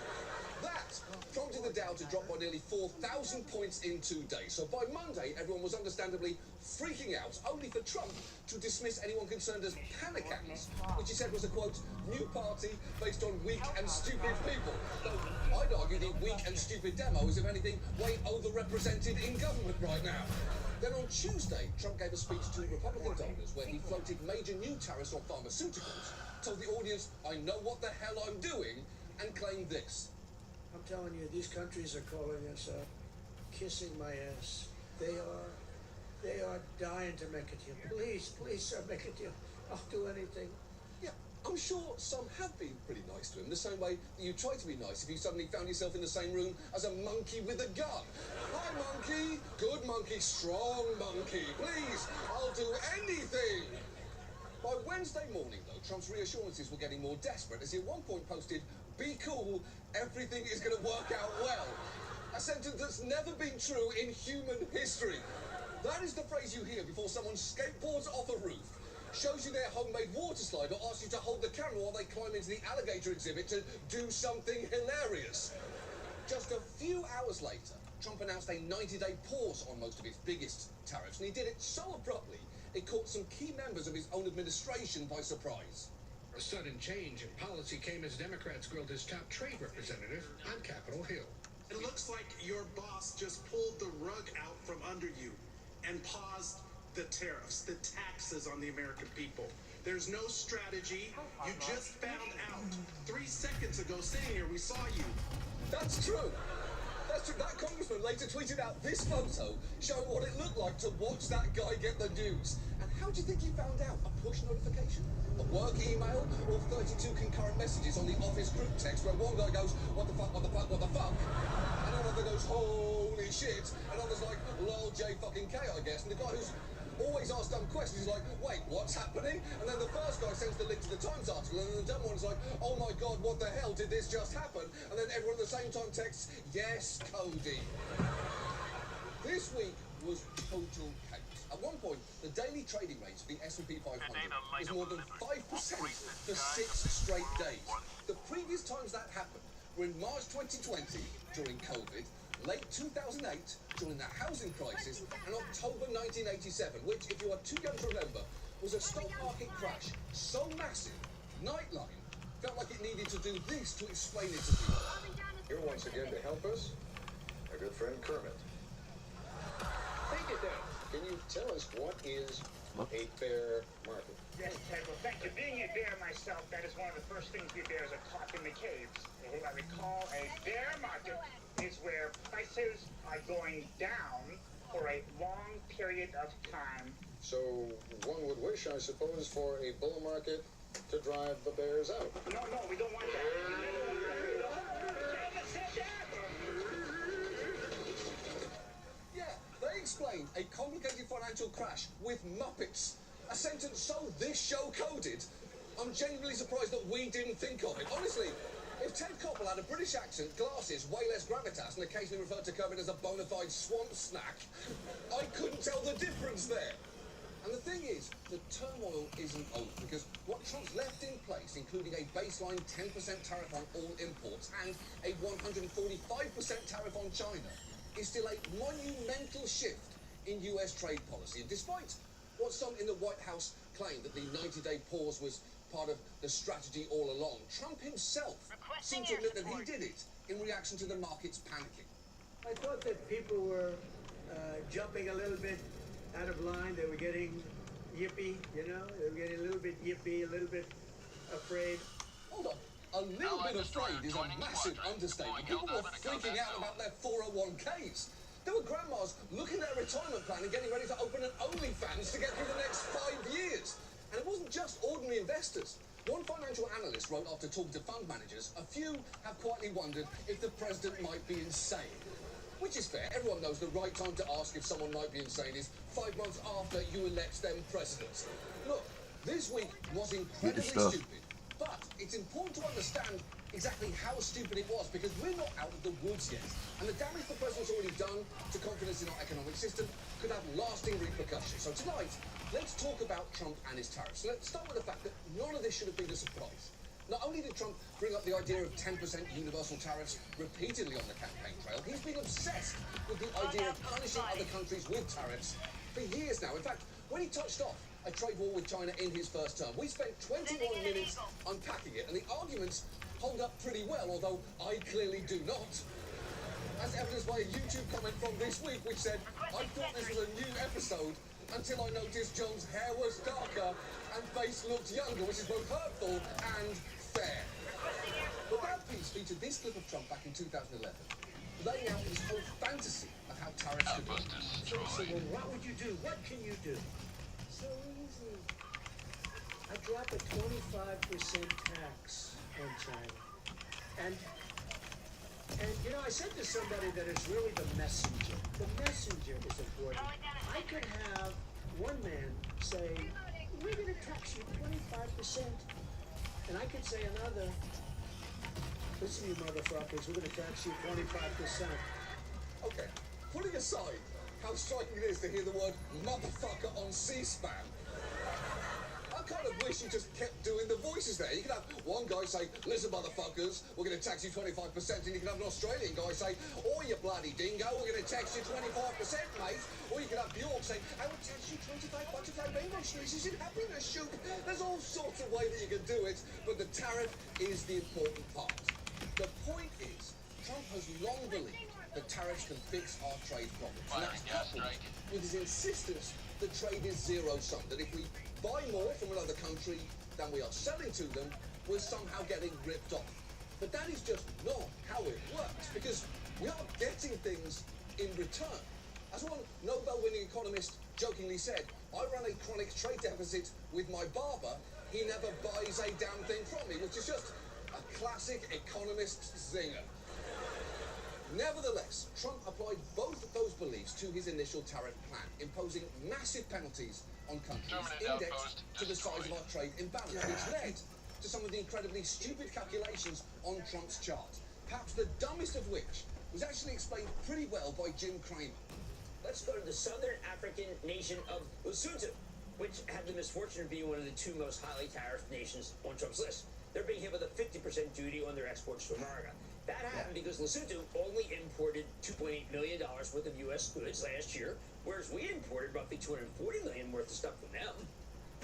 That prompted the Dow to drop by nearly 4,000 points in 2 days. So by Monday, everyone was understandably freaking out, only for Trump to dismiss anyone concerned as panicans, which he said was a, quote, new party based on weak and stupid people. Though I'd argue the weak and stupid demo is, if anything, way overrepresented in government right now. Then on Tuesday, Trump gave a speech to Republican donors where he floated major new tariffs on pharmaceuticals, told the audience, I know what the hell I'm doing, and claimed this. I'm telling you, these countries are calling us kissing my ass. They are dying to make a deal. Please, sir, make a deal. I'll do anything. Yeah, I'm sure some have been pretty nice to him, the same way that you try to be nice if you suddenly found yourself in the same room as a monkey with a gun. Hi, monkey. Good monkey, strong monkey. Please, I'll do anything. By Wednesday morning, though, Trump's reassurances were getting more desperate as he at one point posted, be cool, everything is going to work out well. A sentence that's never been true in human history. That is the phrase you hear before someone skateboards off a roof, shows you their homemade water slide, or asks you to hold the camera while they climb into the alligator exhibit to do something hilarious. Just a few hours later, Trump announced a 90-day pause on most of his biggest tariffs, and he did it so abruptly, it caught some key members of his own administration by surprise. A sudden change in policy came as Democrats grilled his top trade representative on Capitol Hill. It looks like your boss just pulled the rug out from under you and paused the tariffs, the taxes on the American people. There's no strategy. You just found out 3 seconds ago sitting here, we saw you. That's true. That's true. That congressman later tweeted out this photo showing what it looked like to watch that guy get the news. And how do you think he found out? A push notification? A work email? Or 32 concurrent messages on the office group text where one guy goes, what the fuck, what the fuck, what the fuck? And another goes, holy shit. And others like, lol, J fucking K, I guess. And the guy who's always asked dumb questions is like, wait, what's happening? And then the first guy sends the link to the Times article, and then the dumb one's like, oh my god, what the hell did this just happen? And then everyone at the same time texts, yes, Cody. This week was total chaos. At one point, the daily trading range for the S&P 500 was more than 5% for 6 straight days. The previous times that happened were in March 2020, during COVID, late 2008, during the housing crisis, and October 1987, which, if you are too young to remember, was a stock market crash so massive, Nightline felt like it needed to do this to explain it to people. Here once again to help us, our good friend Kermit. tell us, what is a bear market? Yes, Ted. Well, thank you. Being a bear myself, that is one of the first things we bears are taught in the caves. If I recall, a bear market is where prices are going down for a long period of time. So one would wish, I suppose, for a bull market to drive the bears out. No, we don't want that. Yeah, they explained a complicated financial crash with Muppets. A sentence so this show coded, I'm genuinely surprised that we didn't think of it. Honestly, if Ted Koppel had a British accent, glasses, way less gravitas, and occasionally referred to COVID as a bona fide swamp snack, I couldn't tell the difference there. And the thing is, the turmoil isn't over, because what Trump's left in place, including a baseline 10% tariff on all imports and a 145% tariff on China, is still a monumental shift in US trade policy. And despite what some in the White House claim that the 90-day pause was part of the strategy all along, Trump himself seemed to admit that he did it in reaction to the markets panicking. I thought that people were jumping a little bit out of line. They were getting yippy, you know? They were getting a little bit yippy, a little bit afraid. Hold on. A little bit afraid is a massive understatement. People were freaking out about their 401ks. There were grandmas looking at their retirement plan and getting ready to open an OnlyFans to get through the next 5 years. And it wasn't just ordinary investors. One financial analyst wrote after talking to fund managers, a few have quietly wondered if the president might be insane. Which is fair. Everyone knows the right time to ask if someone might be insane is 5 months after you elect them president. Look, this week was incredibly stupid. But it's important to understand exactly how stupid it was, because we're not out of the woods yet. And the damage the president's already done to confidence in our economic system could have lasting repercussions. So tonight, let's talk about Trump and his tariffs. Let's start with the fact that none of this should have been a surprise. Not only did Trump bring up the idea of 10% universal tariffs repeatedly on the campaign trail, he's been obsessed with the idea of punishing other countries with tariffs for years now. In fact, when he touched off a trade war with China in his first term, we spent 21 minutes unpacking it, and the arguments hold up pretty well, although I clearly do not. As evidenced by a YouTube comment from this week, which said, I thought this was a new episode until I noticed John's hair was darker and face looked younger, which is both hurtful and fair. But that piece featured this clip of Trump back in 2011, laying out his whole fantasy of how tariffs could work. So well, what would you do? What can you do? So easy. I drop a 25% tax on China. And you know, I said to somebody that it's really the messenger. The messenger is important. I could have one man say, we're going to tax you 25%. And I could say another, listen, you motherfuckers, we're going to tax you 25%. Okay, putting aside how striking it is to hear the word motherfucker on C-SPAN, I kind of wish you just kept doing the voices there. You could have one guy say, listen motherfuckers, we're going to tax you 25%, and you can have an Australian guy say, oh you bloody dingo, we're going to tax you 25%, mate. Or you could have Bjork say, I will tax you 25 butterfly rainbow species in happiness shoot. There's all sorts of ways that you can do it, but the tariff is the important part. The point is, Trump has long believed that tariffs can fix our trade problems. And that's coupled with his insistence that trade is zero-sum, that if we buy more from another country than we are selling to them, we're somehow getting ripped off. But that is just not how it works, because we are getting things in return. As one Nobel-winning economist jokingly said, I run a chronic trade deficit with my barber, he never buys a damn thing from me, which is just a classic economist zinger. Nevertheless, Trump applied both of those beliefs to his initial tariff plan, imposing massive penalties on countries indexed to the size of our trade imbalance, which led to some of the incredibly stupid calculations on Trump's chart, perhaps the dumbest of which was actually explained pretty well by Jim Cramer. Let's go to the southern African nation of Lesotho, which had the misfortune of being one of the two most highly tariffed nations on Trump's list. They're being hit with a 50% duty on their exports to America. That happened because Lesotho only imported $2.8 million worth of U.S. goods last year, whereas we imported roughly $240 million worth of stuff from them.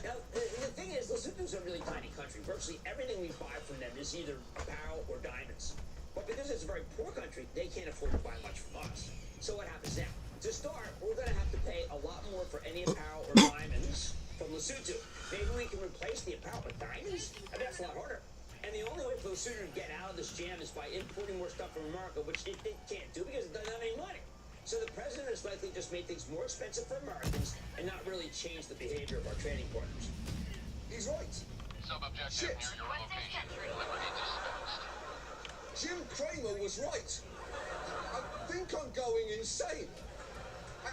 Now, the thing is, Lesotho's a really tiny country. Virtually everything we buy from them is either apparel or diamonds. But because it's a very poor country, they can't afford to buy much from us. So what happens now? To start, we're going to have to pay a lot more for any apparel or diamonds from Lesotho. Maybe we can replace the apparel with diamonds? I bet that's a lot harder. And the only way for Lesotho to get out of this jam is by importing more stuff from America, which they can't do because it doesn't have any money. So the president has likely just made things more expensive for Americans and not really changed the behavior of our trading partners. He's right. Sub-objective near your location. Liberty dispensed. Jim Cramer was right. I think I'm going insane.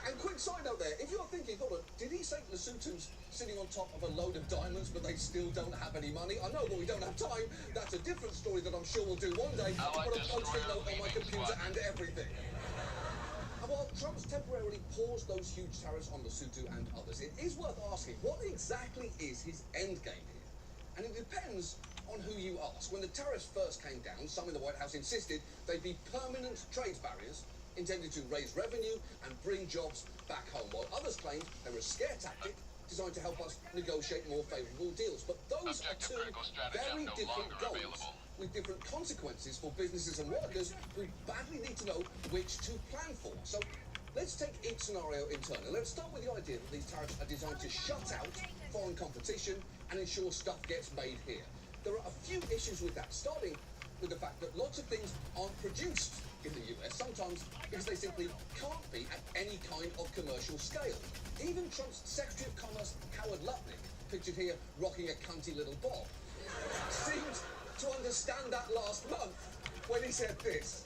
And quick side note there, if you're thinking, hold on, did he say Lesotho's sitting on top of a load of diamonds but they still don't have any money? I know, but we don't have time. That's a different story that I'm sure we'll do one day. I've got a post-it note on my computer and everything. And while Trump's temporarily paused those huge tariffs on Lesotho and others, it is worth asking, what exactly is his end game here? And it depends on who you ask. When the tariffs first came down, some in the White House insisted they'd be permanent trade barriers intended to raise revenue and bring jobs back home, while others claimed they were a scare tactic designed to help us negotiate more favourable deals. But those are two very different goals with different consequences for businesses and workers who badly need to know which to plan for. So let's take each scenario in turn. And let's start with the idea that these tariffs are designed to shut out foreign competition and ensure stuff gets made here. There are a few issues with that, starting with the fact that lots of things aren't produced in the US, sometimes because they simply can't be at any kind of commercial scale. Even Trump's Secretary of Commerce, Howard Lutnick, pictured here rocking a cunty little bob, seemed to understand that last month when he said this.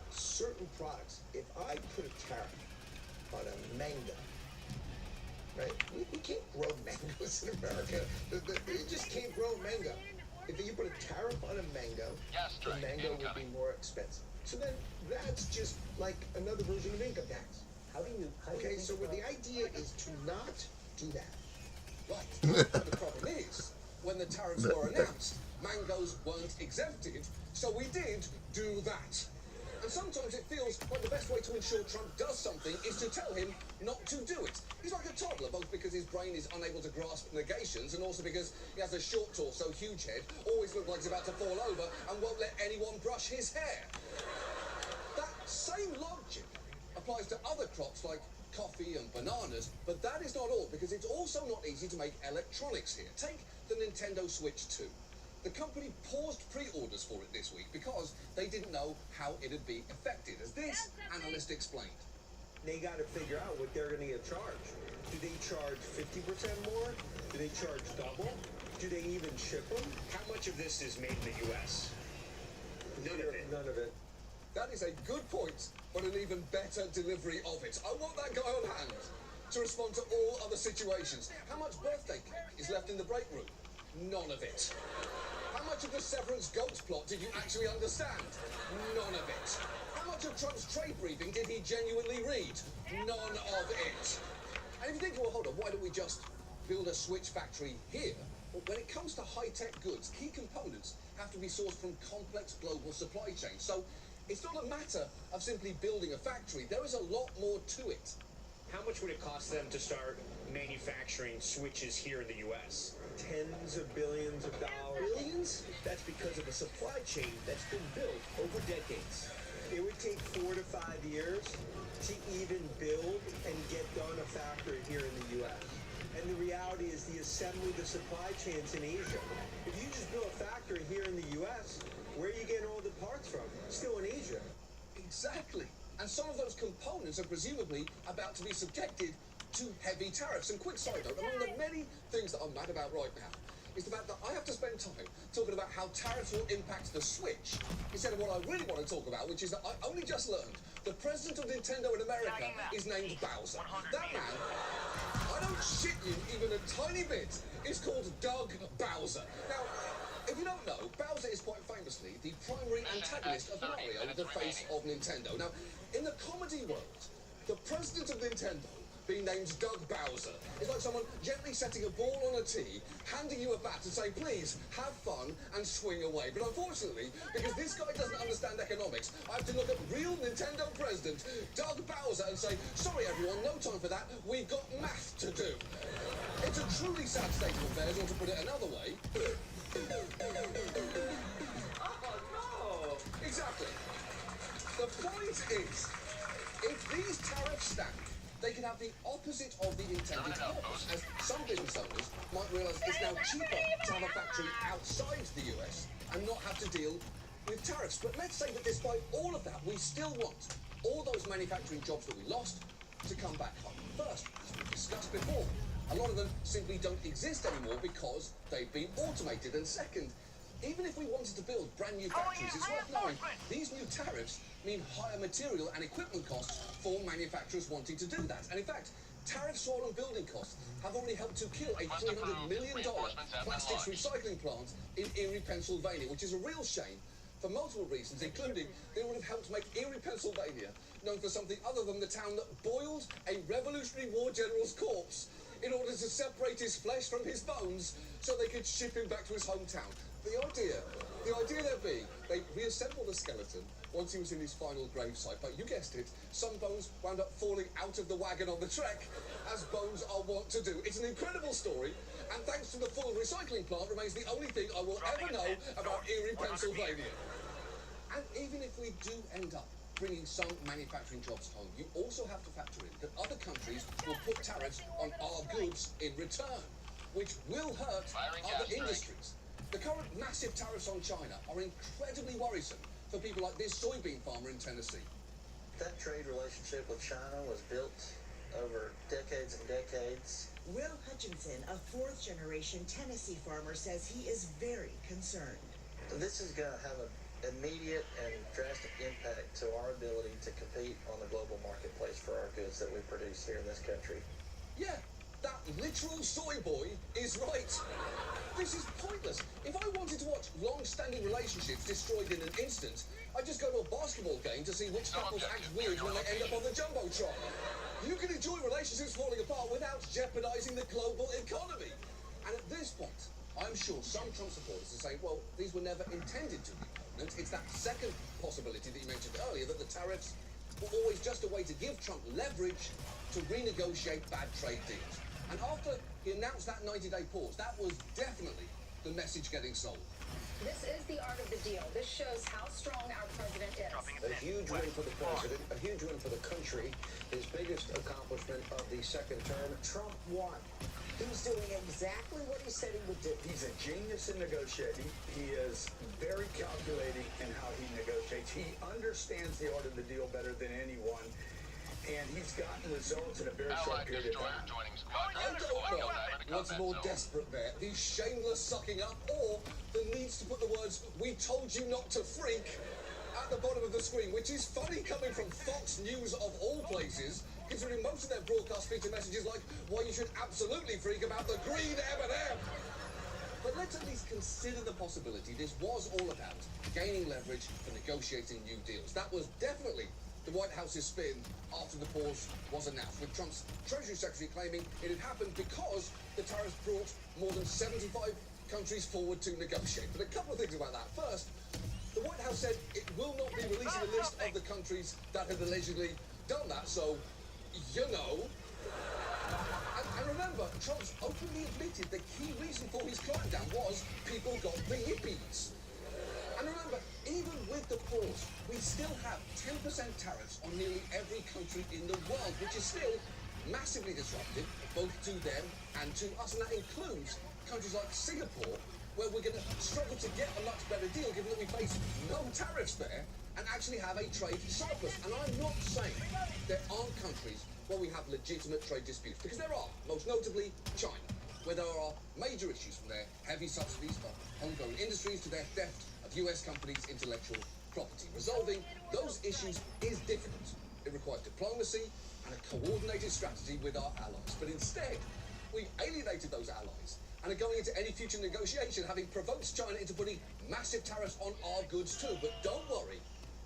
Certain products, if I put a tariff on a mango, right? We can't grow mangoes in America. You just can't grow mango. If you put a tariff on a mango, the mango would be more expensive. So then that's just like another version of income tax. Okay, so what the idea is to not do that. Right. But the problem is, when the tariffs were announced, mangoes weren't exempted, so we did do that. And sometimes it feels like the best way to ensure Trump does something is to tell him not to do it. He's like a toddler, both because his brain is unable to grasp negations and also because he has a short torso, huge head, always looks like he's about to fall over, and won't let anyone brush his hair. That same logic applies to other crops like coffee and bananas, but that is not all, because it's also not easy to make electronics here. Take the Nintendo Switch 2. The company paused pre-orders for it this week because they didn't know how it'd be affected, as this analyst explained. They got to figure out what they're going to get charged. Do they charge 50% more? Do they charge double? Do they even ship them? How much of this is made in the U.S.? None of it. None of it. That is a good point, but an even better delivery of it. I want that guy on hand to respond to all other situations. How much birthday cake is left in the break room? None of it. How much of the Severance Goats plot did you actually understand? None of it. How much of Trump's trade briefing did he genuinely read? None of it. And if you think, well, hold on, why don't we just build a Switch factory here? Well, when it comes to high-tech goods, key components have to be sourced from complex global supply chains. So it's not a matter of simply building a factory. There is a lot more to it. How much would it cost them to start manufacturing switches here in the U.S.? Tens of billions of dollars. Billions? That's because of a supply chain that's been built over decades. It would take 4 to 5 years to even build and get done a factory here in the U.S. And the reality is the assembly, the supply chains in Asia. If you just build a factory here in the U.S., where are you getting all the parts from? Still in Asia. Exactly. And some of those components are presumably about to be subjected to heavy tariffs. And quick side note, among the many things that I'm mad about right now is the fact that I have to spend time talking about how tariffs will impact the Switch instead of what I really want to talk about, which is that I only just learned the president of Nintendo in America is named Bowser. That man, I don't shit you even a tiny bit, is called Doug Bowser. Now, if you don't know, Bowser is quite famously the primary antagonist of Mario, the face of Nintendo. Now, in the comedy world, the president of Nintendo being named Doug Bowser is like someone gently setting a ball on a tee, handing you a bat and saying, please, have fun and swing away. But unfortunately, because this guy doesn't understand economics, I have to look at real Nintendo president Doug Bowser and say, sorry everyone, no time for that, we've got math to do. It's a truly sad state of affairs, or to put it another way. Oh, no! Exactly. The point is, if these tariffs stand, they can could have the opposite of the intended purpose, as some business owners might realise it's now cheaper to have a factory outside the US and not have to deal with tariffs. But let's say that despite all of that, we still want all those manufacturing jobs that we lost to come back home. First, as we discussed before, a lot of them simply don't exist anymore because they've been automated. And second, even if we wanted to build brand new factories, it's worth knowing these new tariffs mean higher material and equipment costs for manufacturers wanting to do that. And in fact, tariffs on building costs have already helped to kill a $300 million plastics recycling plant in Erie, Pennsylvania, which is a real shame for multiple reasons, including they would have helped make Erie, Pennsylvania known for something other than the town that boiled a Revolutionary War general's corpse in order to separate his flesh from his bones so they could ship him back to his hometown. The idea there being, they reassembled the skeleton once he was in his final gravesite, but you guessed it, some bones wound up falling out of the wagon on the trek, as bones are wont to do. It's an incredible story, and thanks to the full recycling plant, remains the only thing I will ever know about Erie, Pennsylvania. And even if we do end up bringing some manufacturing jobs home, you also have to factor in that other countries will put tariffs on our goods in return, which will hurt other industries. The current massive tariffs on China are incredibly worrisome for people like this soybean farmer in Tennessee. That trade relationship with China was built over decades and decades. Will Hutchinson, a fourth-generation Tennessee farmer, says he is very concerned. This is going to have an immediate and drastic impact to our ability to compete on the global marketplace for our goods that we produce here in this country. Yeah, that literal soy boy is right. This is pointless. If I wanted to watch long-standing relationships destroyed in an instant, I'd just go to a basketball game to see which couples act weird when they end up on the Jumbotron. You can enjoy relationships falling apart without jeopardizing the global economy. And at this point, I'm sure some Trump supporters are saying, well, these were never intended to be permanent. It's that second possibility that you mentioned earlier, that the tariffs were always just a way to give Trump leverage to renegotiate bad trade deals. And after he announced that 90-day pause, that was definitely the message getting sold. This is the art of the deal. This shows how strong our president is. A huge win for the president, a huge win for the country, his biggest accomplishment of the second term. Trump won. He's doing exactly what he said he would do. He's a genius in negotiating. He is very calculating in how he negotiates. He understands the art of the deal better than anyone. And he's gotten results in a very short period of time. I don't know what's more desperate there, the shameless sucking up or the needs to put the words, "we told you not to freak," at the bottom of the screen, which is funny coming from Fox News of all places, considering most of their broadcasts feature messages like, why you should absolutely freak about the green M&M. But let's at least consider the possibility this was all about gaining leverage for negotiating new deals. That was definitely the White House's spin after the pause was announced, with Trump's Treasury Secretary claiming it had happened because the tariffs brought more than 75 countries forward to negotiate. But a couple of things about that. First, the White House said it will not be releasing a list of the countries that had allegedly done that, so, you know. And remember, Trump's openly admitted the key reason for his clampdown was people got the yippies. And remember, even with the pause, we still have 10% tariffs on nearly every country in the world, which is still massively disruptive, both to them and to us. And that includes countries like Singapore, where we're going to struggle to get a much better deal, given that we face no tariffs there and actually have a trade surplus. And I'm not saying there aren't countries where we have legitimate trade disputes, because there are, most notably China, where there are major issues from their heavy subsidies for homegrown industries to their theft of US companies' intellectual property. Resolving those issues is difficult. It requires diplomacy and a coordinated strategy with our allies. But instead, we've alienated those allies and are going into any future negotiation having provoked China into putting massive tariffs on our goods too. But don't worry,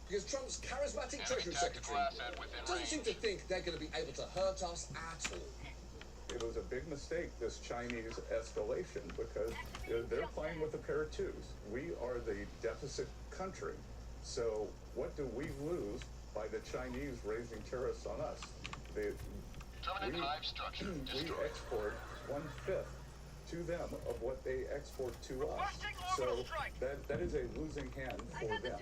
because Trump's charismatic Treasury Secretary doesn't seem to think they're going to be able to hurt us at all. It was a big mistake, this Chinese escalation, because they're playing with a pair of twos. We are the deficit country. So what do we lose by the Chinese raising tariffs on us? We export 1/5 to them of what they export to us. So that is a losing hand for them.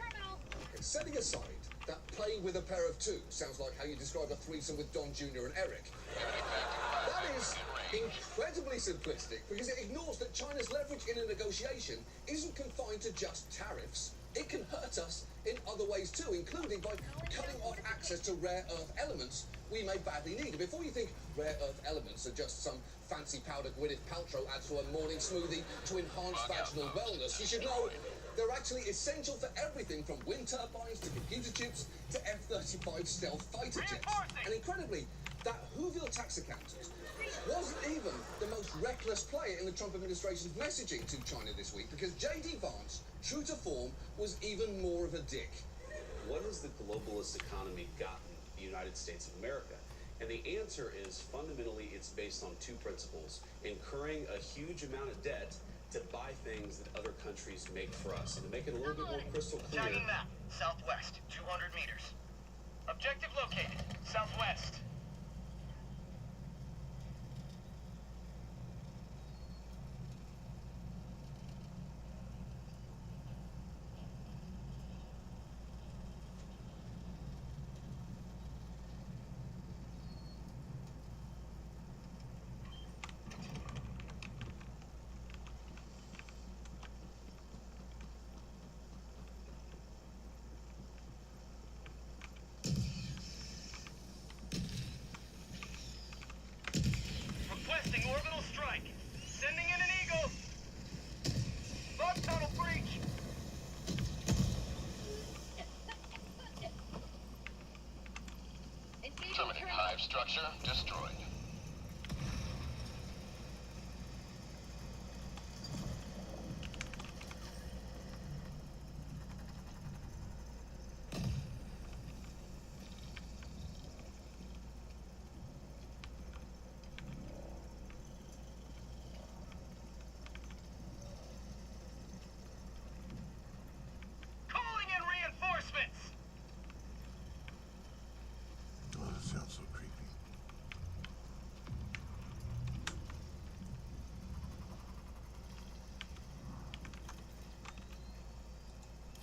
Setting aside That playing with a pair of two sounds like how you describe a threesome with Don Jr. and Eric. That is incredibly simplistic because it ignores that China's leverage in a negotiation isn't confined to just tariffs. It can hurt us in other ways too, including by cutting off access to rare earth elements we may badly need. And before you think rare earth elements are just some fancy powder Gwyneth Paltrow adds to a morning smoothie to enhance vaginal wellness, you should know they're actually essential for everything from wind turbines to computer chips to F-35 stealth fighter jets. And incredibly, that Whoville tax accountant wasn't even the most reckless player in the Trump administration's messaging to China this week, because J.D. Vance, true to form, was even more of a dick. What has the globalist economy gotten the United States of America? And the answer is fundamentally it's based on two principles: incurring a huge amount of debt to buy things that other countries make for us. And to make it a little bit more crystal clear. Tagging map, southwest, 200 meters. Objective located, southwest. Requesting orbital strike. Sending in an eagle. Log tunnel breach. Terminating hive structure destroyed. Calling in reinforcements. Oh, that sounds so creepy.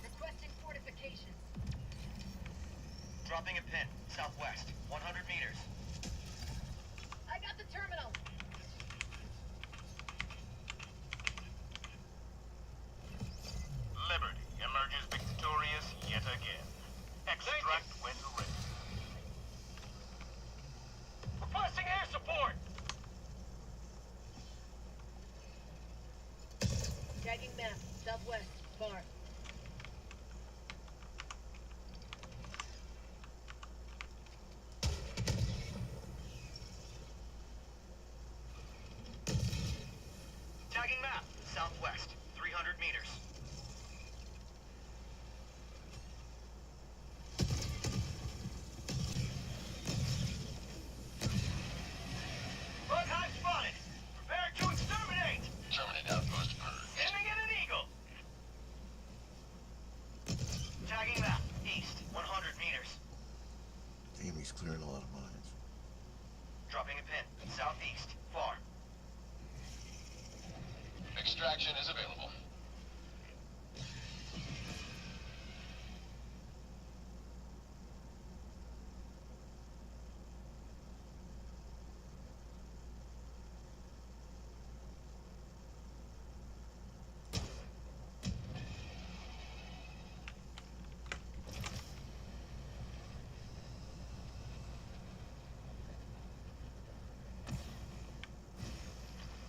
Requesting fortifications. Dropping a pin, southwest, 100 meters. I got the terminal. Liberty emerges victorious yet again. Extract when ready. Requesting air support. Tagging map, southwest, far. Tagging map, southwest, 300 meters. Bug hive spotted. Prepare to exterminate. Terminate outpost purge. Sending in an eagle. Tagging map, east, 100 meters. Damn, he's clearing a lot of mines. Dropping a pin, southeast, far. Extraction is available.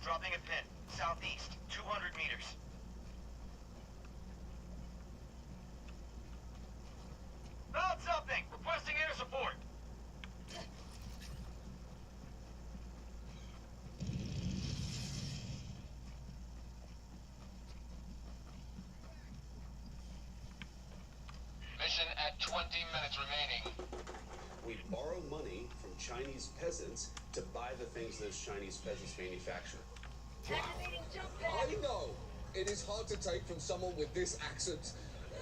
Dropping a pin, southeast, 200 meters. Found something! Requesting air support! Mission at 20 minutes remaining. We borrow money from Chinese peasants to buy the things those Chinese peasants manufacture. I know it is hard to take from someone with this accent,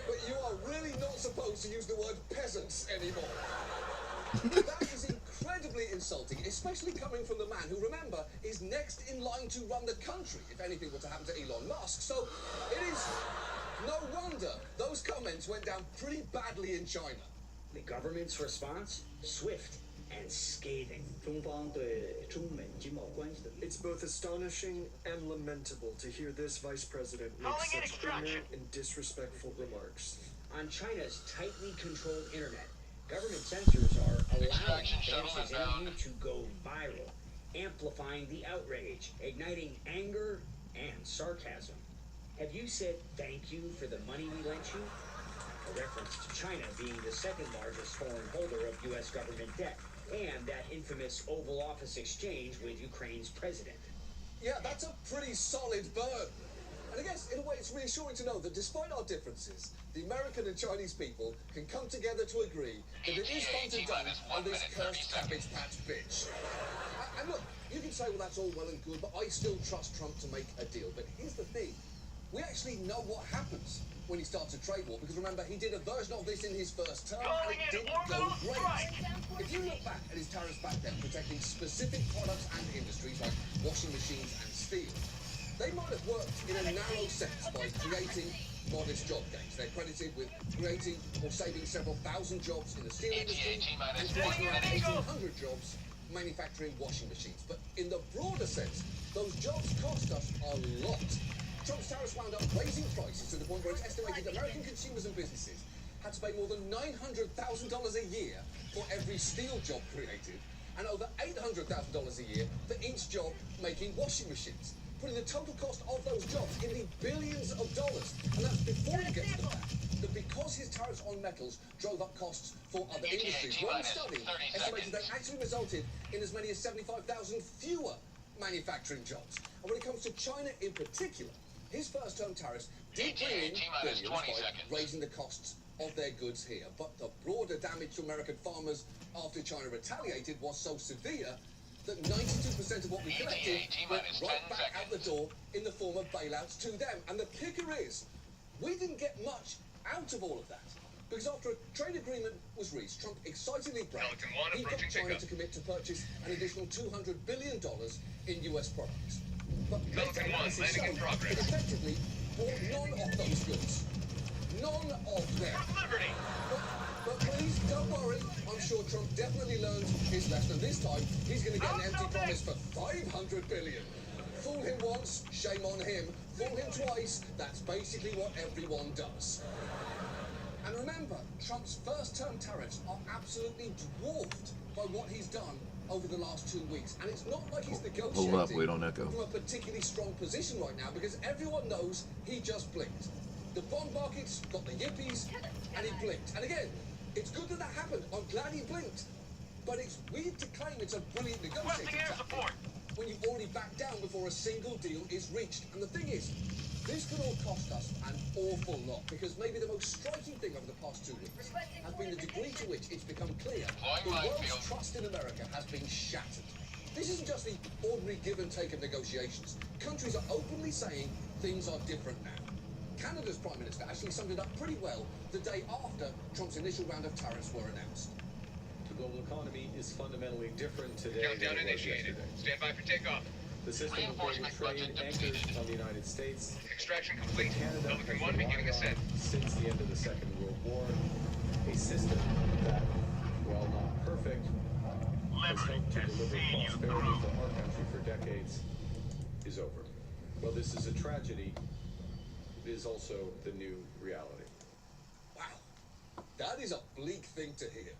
but you are really not supposed to use the word peasants anymore. That is incredibly insulting, especially coming from the man who, remember, is next in line to run the country if anything were to happen to Elon Musk. So it is no wonder those comments went down pretty badly in China. The government's response? Swift and scathing. It's both astonishing and lamentable to hear this vice president make Calling in such extraction. ignorant and disrespectful remarks. On China's tightly controlled internet, government censors are allowing Extraction shuttle Vance's inbound. interview to go viral, amplifying the outrage, igniting anger and sarcasm. Have you said thank you for the money we lent you? A reference to China being the second largest foreign holder of U.S. government debt, and that infamous Oval Office exchange with Ukraine's president. Yeah, that's a pretty solid burn. And I guess, in a way, it's reassuring to know that despite our differences, the American and Chinese people can come together to agree that it is fun to dunk on this cursed Cabbage Patch bitch. And look, you can say, well, that's all well and good, but I still trust Trump to make a deal. But here's the thing. We actually know what happens when he starts a trade war, because remember, he did a version of this in his first term, and it didn't go great. If you look back at his tariffs back then, protecting specific products and industries like washing machines and steel, they might have worked in a narrow sense by creating modest job gains. They're credited with creating or saving several thousand jobs in the steel industry and creating around 1,800 jobs manufacturing washing machines. But in the broader sense, those jobs cost us a lot. Trump's tariffs wound up raising prices to the point where it's estimated American consumers and businesses had to pay more than $900,000 a year for every steel job created, and over $800,000 a year for each job making washing machines, putting the total cost of those jobs in the billions of dollars. And that's before you get to the fact that because his tariffs on metals drove up costs for other industries, one study estimated they actually resulted in as many as 75,000 fewer manufacturing jobs. And when it comes to China in particular, his first-term tariffs did bring in billions by raising the costs of their goods here. But the broader damage to American farmers after China retaliated was so severe that 92% of what we collected went right back out the door in the form of bailouts to them. And the kicker is, we didn't get much out of all of that. Because after a trade agreement was reached, Trump excitedly bragged he got China to commit to purchase an additional $200 billion in U.S. products. But meta-analysis showed it effectively bought none of those goods. None of them. But please, don't worry. I'm sure Trump definitely learned his lesson. This time, he's going to get an empty promise for $500 billion. Fool him once, shame on him. Fool him twice, that's basically what everyone does. And remember, Trump's first-term tariffs are absolutely dwarfed by what he's done over the last 2 weeks. And it's not like he's negotiating Hold up, wait on echo. from a particularly strong position right now, because everyone knows he just blinked. The bond market's got the yippies, and he blinked. And again, it's good that that happened. I'm glad he blinked. But it's weird to claim it's a brilliant negotiating tactic when you've already backed down before a single deal is reached. And the thing is, this could all cost us an awful lot, because maybe the most striking thing over the past 2 weeks has been the degree to which it's become clear the world's trust in America has been shattered. This isn't just the ordinary give and take of negotiations. Countries are openly saying things are different now. Canada's Prime Minister actually summed it up pretty well the day after Trump's initial round of tariffs were announced. The global economy is fundamentally different today Countdown than it was initiated. yesterday. Stand by for takeoff. The system of global trade anchors on the United States. Extraction complete. Canada has Pelican 1 beginning relied ascent. on since the end of the Second World War. A system that, while not perfect, has helped to deliver prosperity for our country for decades, is over. Well, this is a tragedy. It is also the new reality. Wow, that is a bleak thing to hear.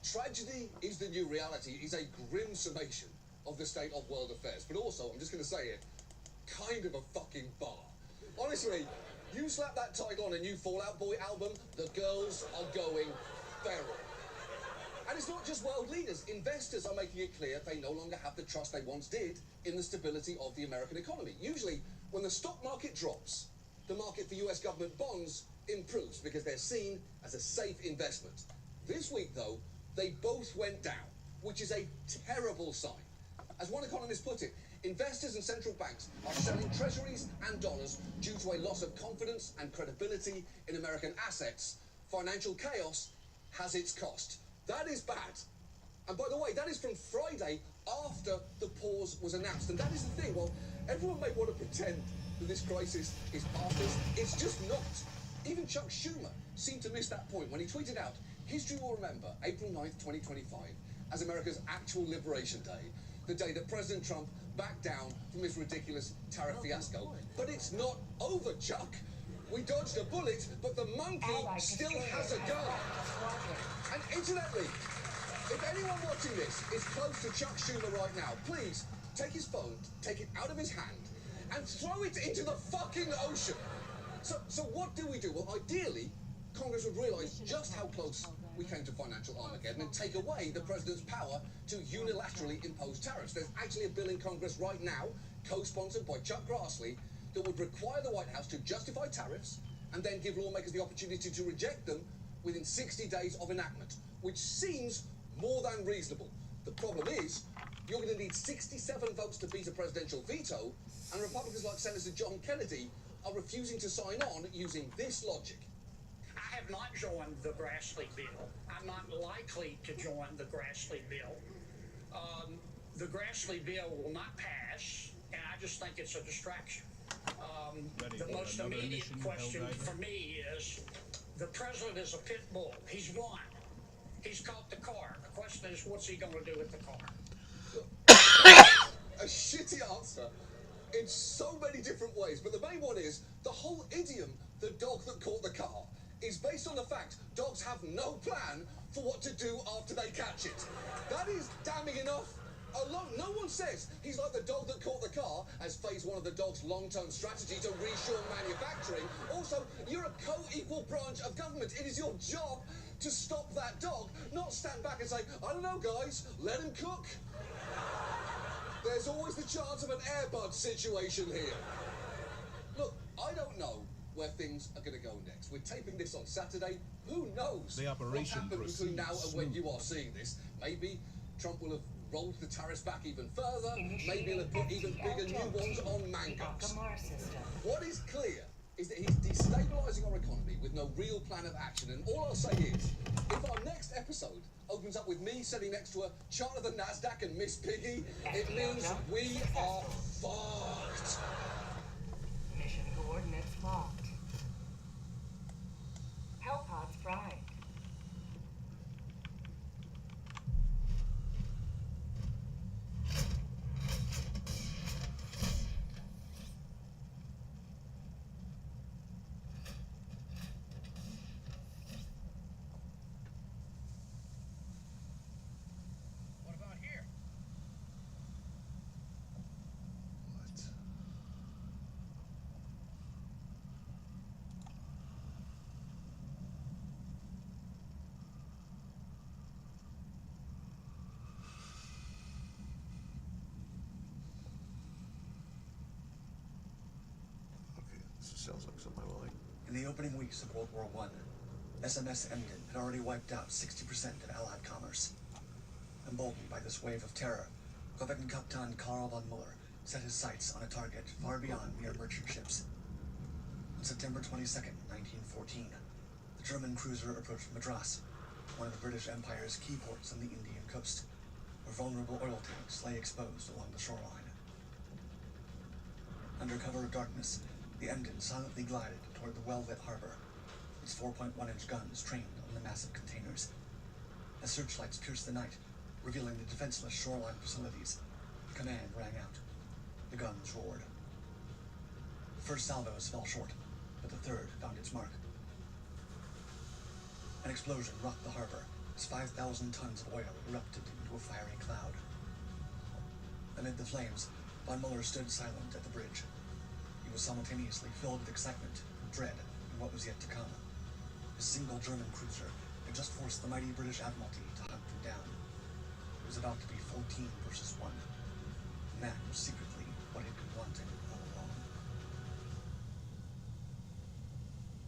Tragedy is the new reality is a grim summation of the state of world affairs, but also, I'm just going to say it, kind of a fucking bar. Honestly, you slap that tag on a new Fall Out Boy album, the girls are going feral. And it's not just world leaders. Investors are making it clear they no longer have the trust they once did in the stability of the American economy. Usually, when the stock market drops, the market for US government bonds improves because they're seen as a safe investment. This week, though, they both went down, which is a terrible sign. As one economist put it, investors and central banks are selling treasuries and dollars due to a loss of confidence and credibility in American assets. Financial chaos has its cost. That is bad. And by the way, that is from Friday after the pause was announced. And that is the thing. Well, everyone may want to pretend that this crisis is past us. It's just not. Even Chuck Schumer seemed to miss that point when he tweeted out, History will remember April 9th, 2025 as America's actual Liberation Day, the day that President Trump backed down from his ridiculous tariff fiasco. But it's not over, Chuck. We dodged a bullet, but the monkey still has a gun. And incidentally, if anyone watching this is close to Chuck Schumer right now, please take his phone, take it out of his hand, and throw it into the fucking ocean. So what do we do? Well, ideally, Congress would realize just how close we came to financial Armageddon and take away the president's power to unilaterally impose tariffs. There's actually a bill in Congress right now, co-sponsored by Chuck Grassley, that would require the White House to justify tariffs and then give lawmakers the opportunity to reject them within 60 days of enactment, which seems more than reasonable. The problem is, you're going to need 67 votes to beat a presidential veto, and Republicans like Senator John Kennedy are refusing to sign on using this logic. I have not joined the Grassley bill. I'm not likely to join the Grassley bill. The Grassley bill will not pass, and I just think it's a distraction. The most immediate question for me is, the president is a pit bull. He's won. He's caught the car. The question is, what's he going to do with the car? A shitty answer in so many different ways, but the main one is the whole idiom, the dog that caught the car, is based on the fact dogs have no plan for what to do after they catch it. That is damning enough alone. No one says he's like the dog that caught the car as phase one of the dog's long-term strategy to reshore manufacturing. Also, you're a co-equal branch of government. It is your job to stop that dog, not stand back and say, I don't know, guys, let him cook. There's always the chance of an Airbud situation here. Look, I don't know where things are going to go next. We're taping this on Saturday. Who knows The operation what happens between now and when you are seeing this? Maybe Trump will have rolled the tariffs back even further. Maybe he'll have put even bigger new ones on mangoes. What is clear is that he's destabilizing our economy with no real plan of action. And all I'll say is, if our next episode opens up with me sitting next to a chart of the NASDAQ and Miss Piggy, it means we are fucked. Mission coordinates locked. Hellpods fried. What about here? Okay, this sounds like something I like. In the opening weeks of World War I, SMS Emden had already wiped out 60% of Allied commerce. Emboldened by this wave of terror, Kapitän Karl von Muller set his sights on a target far beyond mere merchant ships. On September 22nd, 1914, the German cruiser approached Madras, one of the British Empire's key ports on the Indian coast, where vulnerable oil tanks lay exposed along the shoreline. Under cover of darkness, the Emden silently glided toward the well-lit harbor, its 4.1-inch guns trained on the massive containers. As searchlights pierced the night, revealing the defenseless shoreline facilities, the command rang out. The guns roared. The first salvos fell short, but the third found its mark. An explosion rocked the harbor as 5,000 tons of oil erupted into a fiery cloud. Amid the flames, von Muller stood silent at the bridge. He was simultaneously filled with excitement and dread in what was yet to come. A single German cruiser had just forced the mighty British Admiralty to hunt them down. It was about to be 14 versus 1. And that was secretly what he'd been wanting all along.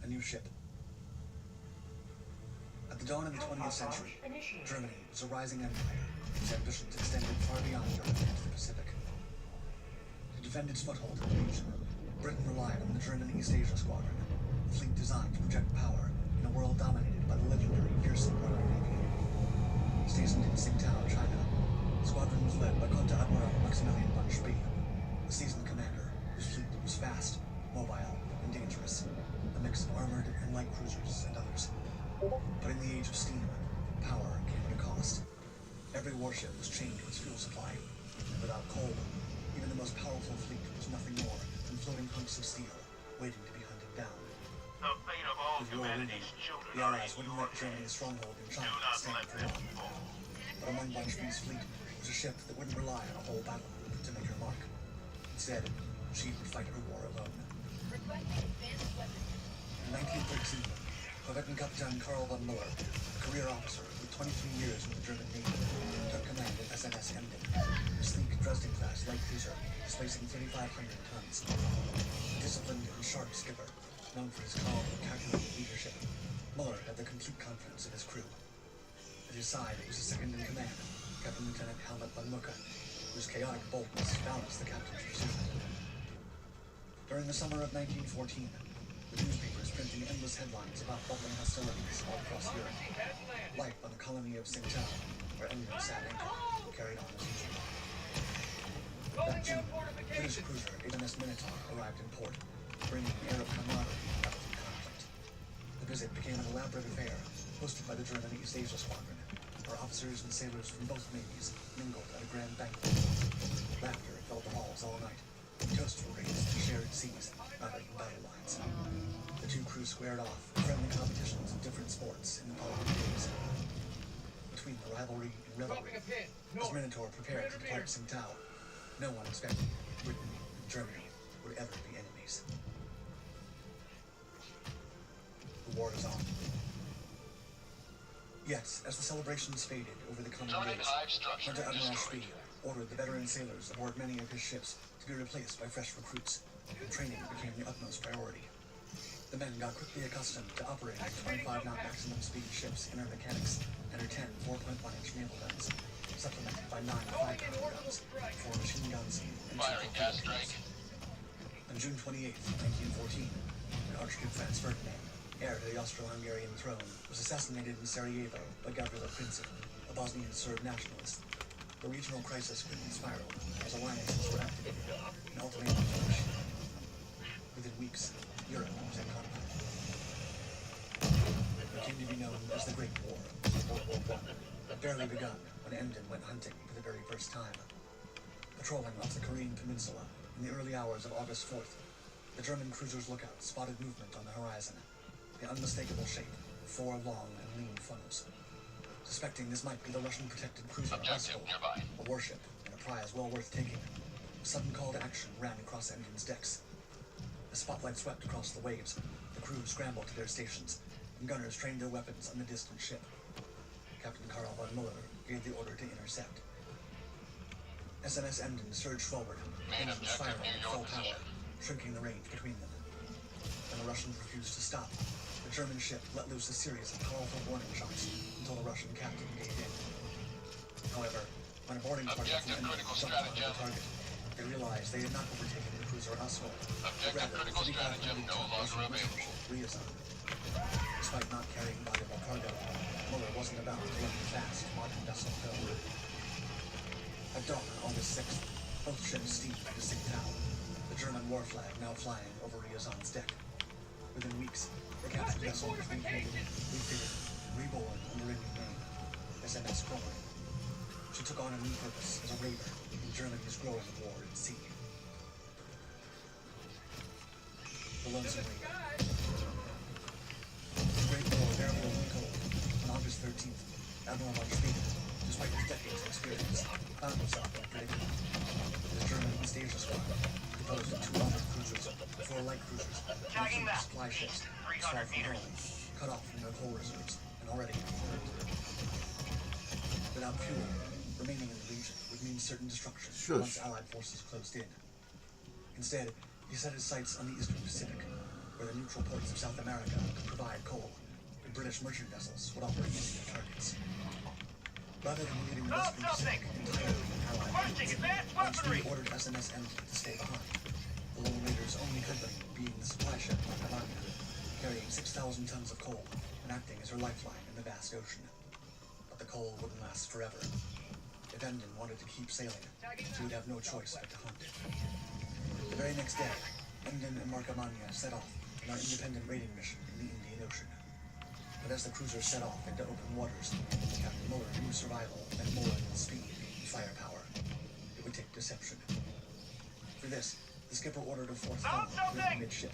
A new ship. At the dawn of the 20th century, Germany was a rising empire whose ambitions extended far beyond Europe into the Pacific. To defend its foothold in the region, Britain relied on the German East Asia Squadron, a fleet designed to project power in a world dominated by the legendary fearsome Royal Navy. Stationed in Tsingtao, China, the squadron was led by Konter-Admiral Maximilian von Spee, a seasoned commander whose fleet was fast, mobile, and dangerous, a mix of armored and light cruisers and others. But in the age of steam, warship was chained to its fuel supply, and without coal, even the most powerful fleet was nothing more than floating hunks of steel waiting to be hunted down. The fate of all With war looming, humanity's children the are Allies in wouldn't your let Germany's stronghold in China Do not stand let for them long. fall. But among von Spiee's fleet was a ship that wouldn't rely on a whole battle group to make her mark. Instead, she would fight her war alone. In 1913, Korvettenkapitän Karl von Muller, a career officer with 23 years in the German Navy, took command of SMS Emden, a sleek Dresden-class light cruiser displacing 3,500 tons. A disciplined and sharp skipper, known for his calm and calculated leadership, Muller had the complete confidence of his crew. At his side was his second-in-command, Captain Lieutenant Helmut von Mucke, whose chaotic boldness balanced the captain's precision. During the summer of 1914, with newspapers printing endless headlines about bubbling hostilities all across Europe, life on the colony of Tsingtao, where Emden sat anchor, carried on as usual. That June, British cruiser HMS Minotaur arrived in port, bringing an air of camaraderie rather than conflict. The visit became an elaborate affair, hosted by the German East Asia Squadron, where officers and sailors from both navies mingled at a grand banquet. Laughter filled the halls all night, and toasts were raised to shared seas rather than battle lines. The two crews squared off, friendly competitions of different sports in the following days. Between the rivalry and revelry, as Minotaur prepared to depart Tsingtao, no one expected Britain and Germany would ever be enemies. The war is on. Yet, as the celebrations faded over the coming days, Under Admiral Spee ordered the veteran sailors aboard many of his ships to be replaced by fresh recruits, and training became the utmost priority. The men got quickly accustomed to operating 25-knot maximum speed ships in their mechanics and their 10 4.1-inch naval guns, supplemented by 9 5-pounder guns, 4 machine guns, and 2 torpedo. On June 28, 1914, when Archduke Franz Ferdinand, heir to the Austro-Hungarian throne, was assassinated in Sarajevo by Gavrilo Princip, a Bosnian Serb nationalist. The regional crisis quickly spiraled as alliances were activated and ultimatums were issued. Within weeks, Europe was in conflict. What came to be known as the Great War, World War I, had barely begun when Emden went hunting for the very first time. Patrolling off the Korean peninsula in the early hours of August 4th, the German cruiser's lookout spotted movement on the horizon, the unmistakable shape of 4 long and lean funnels. Suspecting this might be the Russian-protected cruiser Objective nearby, a warship and a prize well worth taking, a sudden call to action ran across Emden's decks. The spotlight swept across the waves, the crew scrambled to their stations, and gunners trained their weapons on the distant ship. Captain Karl von Muller gave the order to intercept. SMS Emden surged forward, engines firing at full power, shrinking the range between them. When the Russians refused to stop, the German ship let loose a series of powerful warning shots until the Russian captain gave in. However, when a boarding party from Emden jumped onto the target, they realized they had not overtaken the cruiser Oswald, but rather the 3,500-ton Russian merchant ship Ryazan. Despite not carrying valuable cargo, Muller wasn't about to let the fast modern vessel go. At dawn on August 6th, both ships steamed to Tsingtao, the German war flag now flying over Ryazan's deck. Within weeks, the captured vessel was repainted, refitted, reborn under a new name, SMS Kromer. She took on a new purpose as a raider in Germany's growing war at sea. The Lonesome Raider. The Great War barely a week old. On August 13th, Admiral von Spee, despite his decades of experience, found himself in a predicament. His German East Asia squadron, composed of 2 armored cruisers, 4 light cruisers, and 3 supply ships, was far from home, cut off from their coal reserves, and already overworked. Without fuel, remaining in the region would mean certain destruction once Allied forces closed in. Instead, he set his sights on the Eastern Pacific, where the neutral ports of South America could provide coal, and British merchant vessels would offer easier targets. Rather than leaving the Western Pacific entirely in Allied hands, von Spee ordered SMS Emden to stay behind, the Lone Raider's only company being the supply ship Marcavania, carrying 6,000 tons of coal and acting as her lifeline in the vast ocean. But the coal wouldn't last forever. If Emden wanted to keep sailing, she would have no choice but to hunt. The very next day, Emden and Marcavania set off on our independent raiding mission in the Indian Ocean. But as the cruiser set off into open waters, Captain Muller knew survival meant more than speed and firepower. It would take deception. For this, the skipper ordered a fourth funnel midship,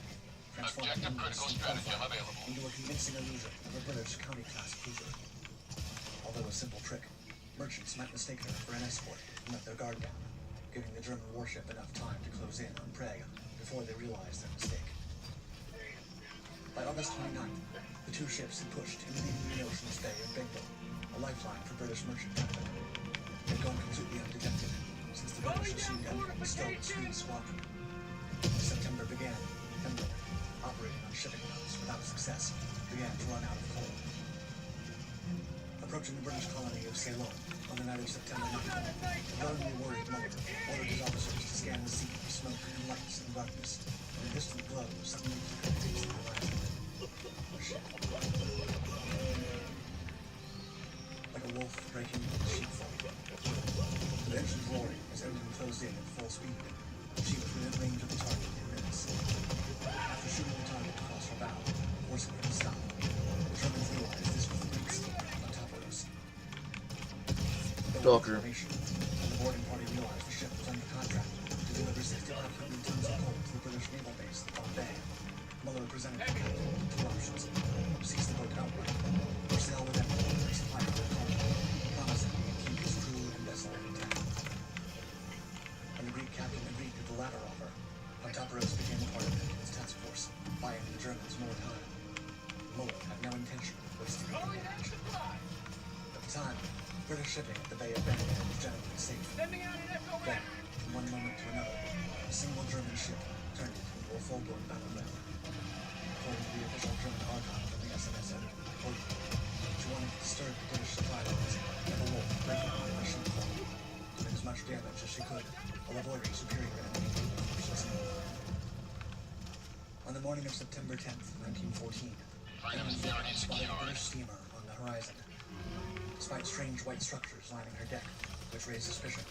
transforming English profile into a convincing illusion of a British county-class cruiser. Although a simple trick, merchants might mistake her for an escort and let their guard down, giving the German warship enough time to close in on prey before they realized their mistake. By August 29th, the two ships had pushed into the Indian Ocean's Bay of Bengal, a lifeline for British merchant traffic. They'd gone completely undetected, since the British assumed Emden was still the Swede squadron. As September began, Emden, operating on shipping routes without success, began to run out of coal. Approaching the British colony of Ceylon on the night of September 9th, the growingly worried Muller ordered his officers to scan the sea for smoke and lights and darkness, and a distant glow suddenly flickered against the horizon. A ship. Like a wolf breaking into the sheepfold. With engines roaring as Emden closed in at full speed, she was within range of the target in minutes. After shooting the target across her bow, forcing her to stop, the Germans realized this was the Greek steamer on top of us. Stalker. And the boarding party realized the ship was under contract to deliver 6,500 tons of coal to the British naval base at Bombay. Muller presented the captain with two options: seize the boat outright, or sail with Emden and supply her with coal, promising to keep his crew and vessel intact. When the Greek captain agreed to the latter offer, Helldivers became a part of Emden's task force, buying the Germans more time. Muller had no intention of wasting any damage. At the time, British shipping at the Bay of Bengal was generally safe. Then, from one moment to another, a single German ship turned it into a full-blown battleground. According to the official German archive of the SMS Emden, she wanted to disturb the British supply lines and the wolf breaking into the ship hull, doing as much damage as she could while avoiding superior enemy naval forces. On the morning of September 10th, 1914, Emden spotted a British steamer on the horizon. Despite strange white structures lining her deck, which raised suspicion,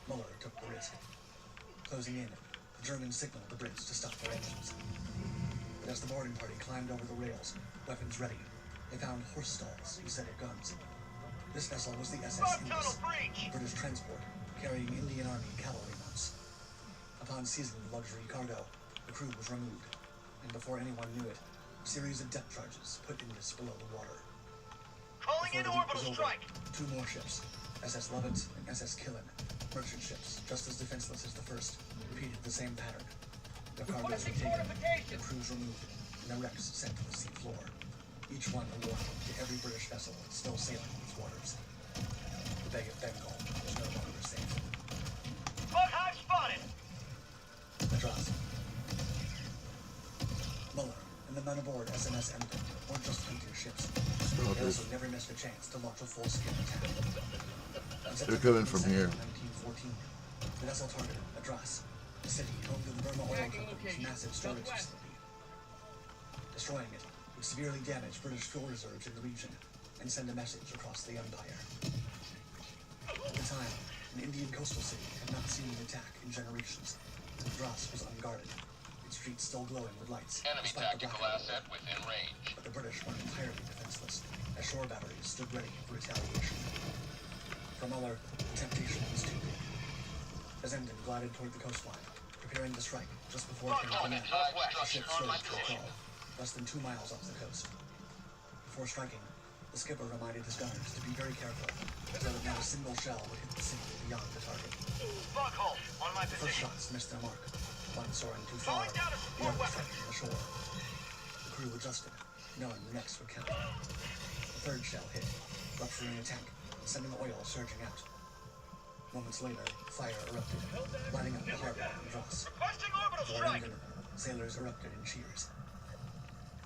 Muller took the risk. Closing in, the Germans signaled the Brits to stop their engines. But as the boarding party climbed over the rails, weapons ready, they found horse stalls instead of guns. This vessel was the SS Indus, a British transport carrying Indian Army cavalry mounts. Upon seizing the luxury cargo, the crew was removed, and before anyone knew it, a series of depth charges put Indus below the water. Calling in orbital strike! Two more ships, SS Levant and SS Killen, merchant ships, just as defenseless as the first, repeated the same pattern. Their cargoes were taken, their crews removed, and their wrecks sent to the sea floor. Each one a warning to every British vessel still sailing these waters. The Bay of Bengal was no longer safe. Bug hive spotted! Madras. Muller and the men aboard SMS Emden weren't just hunting ships. They also never missed a chance to launch a full-scale attack. They're coming from here. 1914, the vessel targeted Madras, a city home to the Burma Oil Company's massive storage facility. Destroying it would severely damage British fuel reserves in the region and send a message across the empire. At the time, an Indian coastal city had not seen an attack in generations. Madras was unguarded, its streets still glowing with lights. Enemy tactical asset within range. But the British weren't entirely defenseless, as shore batteries stood ready for retaliation. For Muller, the temptation was too big. As Emden glided toward the coastline, preparing to strike just before it came to land, the ship slowed to a crawl, less than 2 miles off the coast. Before striking, the skipper reminded his gunners to be very careful, so that not a single shell would hit the city beyond the target. Bug hole on my The first position. shots missed their mark, one soaring too far, the other striking the shore. The crew adjusted, knowing the next would count. The third shell hit, rupturing a tank, sending oil surging out. Moments later, fire erupted, lighting up the harbor of Madras. Requesting orbital Before strike! ending, sailors erupted in cheers.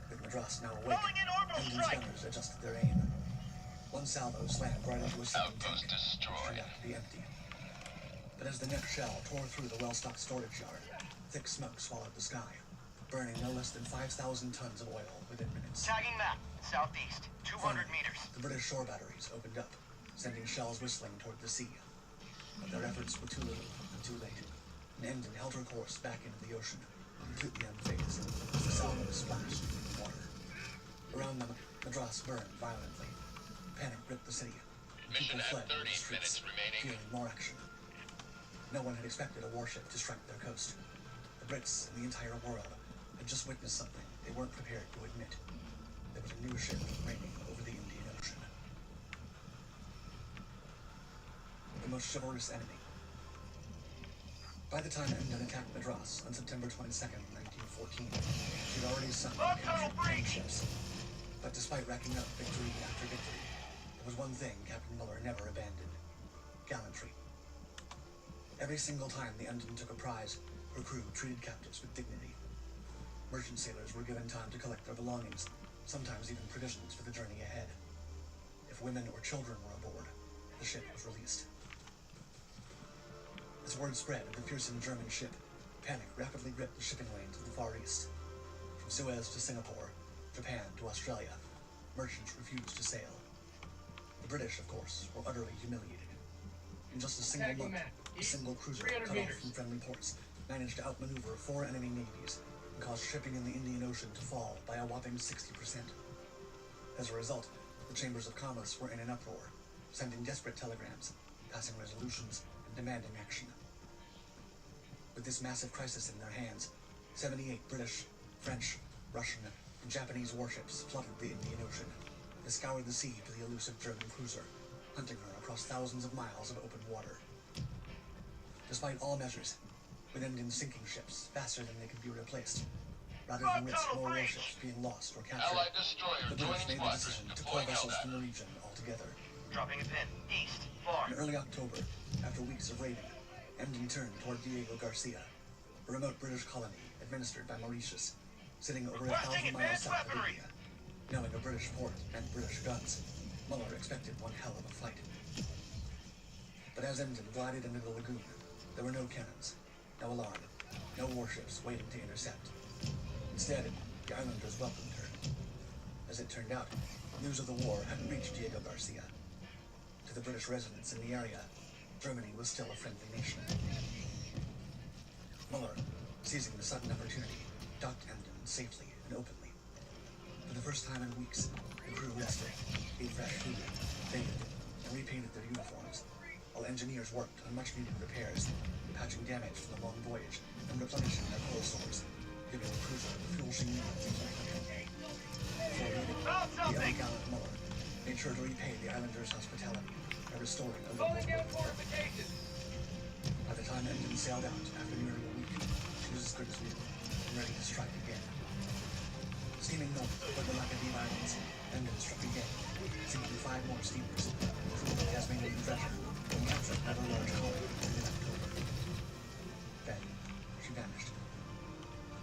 With Madras now awake, Calling in orbital Emden's strike! gunners adjusted their aim. One salvo slammed right into a sinking tank, Outpost which turned destroyed. out to be empty. But as the next shell tore through the well-stocked storage yard, thick smoke swallowed the sky, burning no less than 5,000 tons of oil within minutes. Tagging map, southeast, 200 meters. The British shore batteries opened up, sending shells whistling toward the sea. But their efforts were too little and too late, and Emden held her course back into the ocean, completely unfazed, as the salvo splashed into the water. Around them, Madras burned violently. Panic gripped the city. Mission People at fled 30 into the streets, minutes remaining. fearing more action. No one had expected a warship to strike their coast. The Brits and the entire world had just witnessed something they weren't prepared to admit. There was a new ship reigning over the Indian Ocean. The most chivalrous enemy. By the time Emden attacked Madras on September 22nd, 1914, she'd already sunk and captured 10 ships. But despite racking up victory after victory, there was one thing Captain Muller never abandoned: gallantry. Every single time the Emden took a prize, her crew treated captives with dignity. Merchant sailors were given time to collect their belongings, sometimes even provisions for the journey ahead. If women or children were aboard, the ship was released. As word spread of the fearsome German ship, panic rapidly gripped the shipping lanes of the Far East. From Suez to Singapore, Japan to Australia, merchants refused to sail. The British, of course, were utterly humiliated. In just a single month, a single cruiser cut off from friendly ports managed to outmaneuver 4 enemy navies and caused shipping in the Indian Ocean to fall by a whopping 60%. As a result, the chambers of commerce were in an uproar, sending desperate telegrams, passing resolutions, and demanding action. With this massive crisis in their hands, 78 British, French, Russian, and Japanese warships flooded the Indian Ocean. They scoured the sea for the elusive German cruiser, hunting her across thousands of miles of open water. Despite all measures, with Indian sinking ships faster than they could be replaced, rather than risk more warships being lost or captured, the British made the decision to pull vessels from the region altogether. Dropping a pin. East. Far. In early October, after weeks of raiding, Emden turned toward Diego Garcia, a remote British colony administered by Mauritius, sitting over 1,000 miles south of India. Knowing a British port meant British guns, Muller expected one hell of a fight. But as Emden glided into the lagoon, there were no cannons, no alarm, no warships waiting to intercept. Instead, the islanders welcomed her. As it turned out, news of the war hadn't reached Diego Garcia. To the British residents in the area, Germany was still a friendly nation. Muller, seizing the sudden opportunity, docked Emden safely and openly. For the first time in weeks, the crew rested, ate fresh food, bathed, and repainted their uniforms, while engineers worked on much-needed repairs, patching damage from the long voyage and replenishing their coal stores, giving the cruiser the fuel she needed to keep hunting. Before leaving, the ever gallant Muller made sure to repay the islanders' hospitality by restoring a little fortification. By the time Emden sailed out after nearly a week, she was as good as new and ready to strike again. Steaming north toward the Laccadive Islands, Emden struck again, sinking 5 more steamers, including the Tasmanian treasure, and captured another large colony in mid-October. Then, she vanished.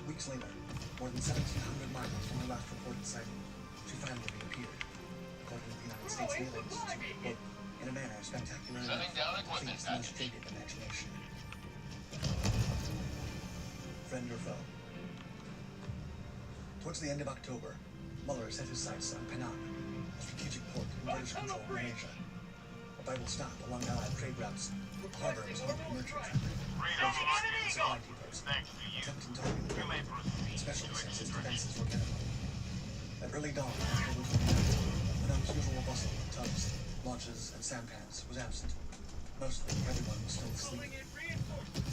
Weeks later, more than 1,700 miles from her last reported sighting, she finally reappeared, according to the United States Naval Institute, quote, in a manner spectacular enough to please the most jaded imagination. Friend or foe? Towards the end of October, Muller set his sights on Penang, a strategic port in British-controlled Malaysia. A vital stop along Allied trade routes, the harbor was home to merchant traffic, warships, and supply depots, a tempting target, especially since its defenses were minimal. At early dawn, October 29th, an unusual bustle of tugs, launches, and sampans was absent. Mostly, everyone was still asleep.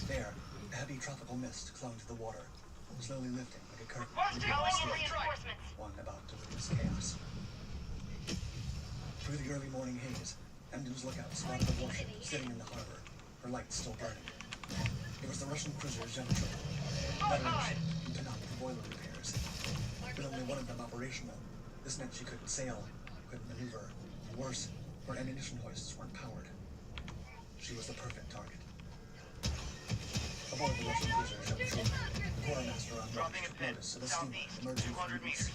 There, a heavy tropical mist clung to the water, slowly lifting like a curtain one about to witness chaos. Through the early morning haze, Emden's lookout spotted a warship sitting in the harbor, her lights still burning. It was the Russian cruiser Zemtro, veteran in Penang for boiler repairs. With only one of them operational, this meant she couldn't sail, couldn't maneuver, and worse, her ammunition hoists weren't powered. She was the perfect target. Aboard the Russian cruiser Zemtro, the quartermaster on board took notice of a steamer emerging from the east.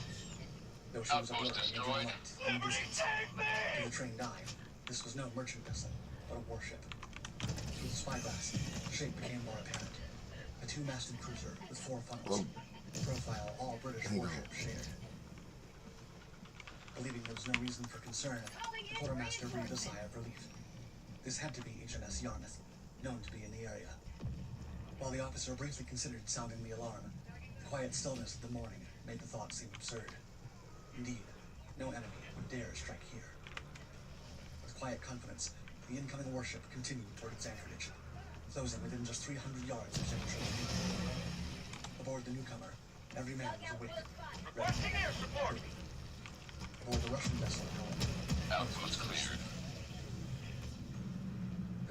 Though she was a blur in the dim light in the distance, to the trained eye, this was no merchant vessel, but a warship. Through the spyglass, the shape became more apparent. A 2-masted cruiser with 4 funnels, a profile all British warships shared. Believing there was no reason for concern, the quartermaster breathed a sigh of relief. This had to be HMS Yarmouth, known to be in the area. While the officer briefly considered sounding the alarm, the quiet stillness of the morning made the thought seem absurd. Indeed, no enemy would dare strike here. With quiet confidence, the incoming warship continued toward its anchorage, closing within just 300 yards of Central. Aboard the newcomer, every man was awake. Requesting air support. Aboard the Russian vessel, however, Outpost cleared.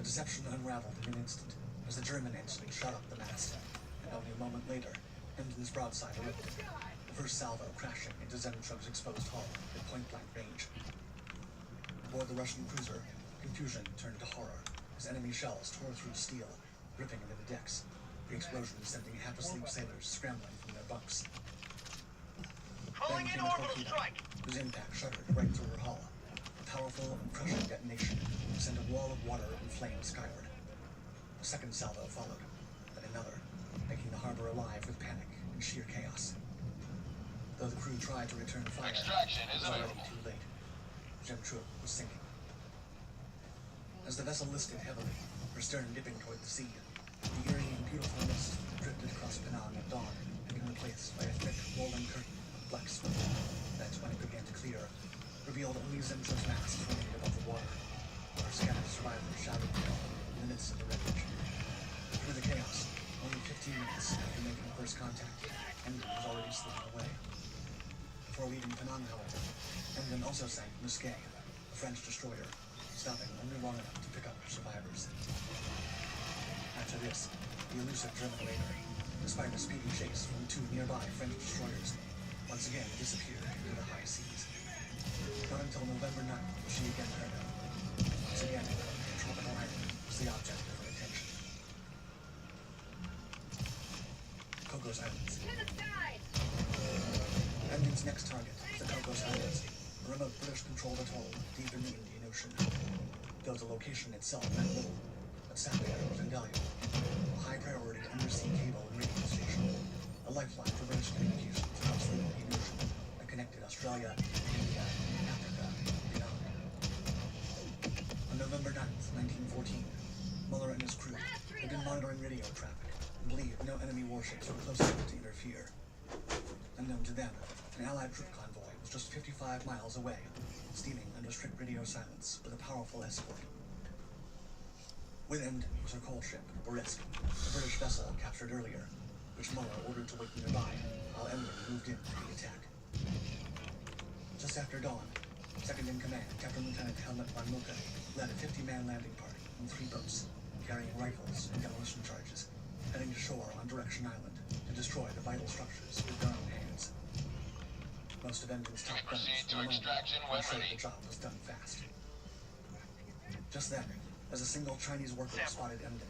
the deception unraveled in an instant as the German engine shot up the mast, and only a moment later, Emden's broadside erupted, the first salvo crashing into Zentrug's exposed hull at point-blank range. Aboard the Russian cruiser, confusion turned to horror as enemy shells tore through steel, ripping into the decks, the explosion sending half-asleep sailors scrambling from their bunks. Calling in orbital strike. Whose impact shuddered right through her hull. A powerful and crushing detonation sent a wall of water and flame skyward. A second salvo followed, then another, making the harbor alive with panic and sheer chaos. Though the crew tried to return fire, Extraction it is was already available. too late. Zemtrug was sinking. As the vessel listed heavily, her stern dipping toward the sea, the eerie and beautiful mist that drifted across Penang at dawn had been replaced by a thick, rolling curtain of black smoke that, when it began to clear, revealed only Zemtrug's mast floating above the water, while her scattered survivors shouted in the midst of the wreckage. Through the chaos, only 15 minutes after making first contact, Emden was already slipping away. Before leaving Penang, however, Emden also sank Musquet, a French destroyer, stopping only long enough to pick up her survivors. After this, the elusive German raider, despite a speedy chase from two nearby French destroyers, once again disappeared into the high seas. Not until November 9th was she again heard of. Once again, a tropical island was the object of her attention. Cocos Islands. Emden's next target was the Cocos Islands, a remote British-controlled atoll deep in the Indian Ocean. Though the location itself meant little, but sadly it was invaluable. A high-priority undersea cable and radio station, a lifeline for British communications across the Indian Ocean that connected Australia, India, Africa, and beyond. On November 9th, 1914, Muller and his crew had been monitoring radio traffic and believed no enemy warships were close enough to interfere. Unknown to them, an Allied troop convoy was just 55 miles away, steaming under strict radio silence with a powerful escort. With Emden was her coal ship, Borisk, a British vessel captured earlier, which Muller ordered to wait nearby, while Emden moved in for the attack. Just after dawn, second-in-command Captain Lieutenant Helmut von Moltke led a 50-man landing party in 3 boats, carrying rifles and demolition charges, heading to shore on Direction Island to destroy the vital structures with their own hands. Most of Emden's top gunners were alone, ensured the job was done fast. Just then, as a single Chinese worker spotted Emden,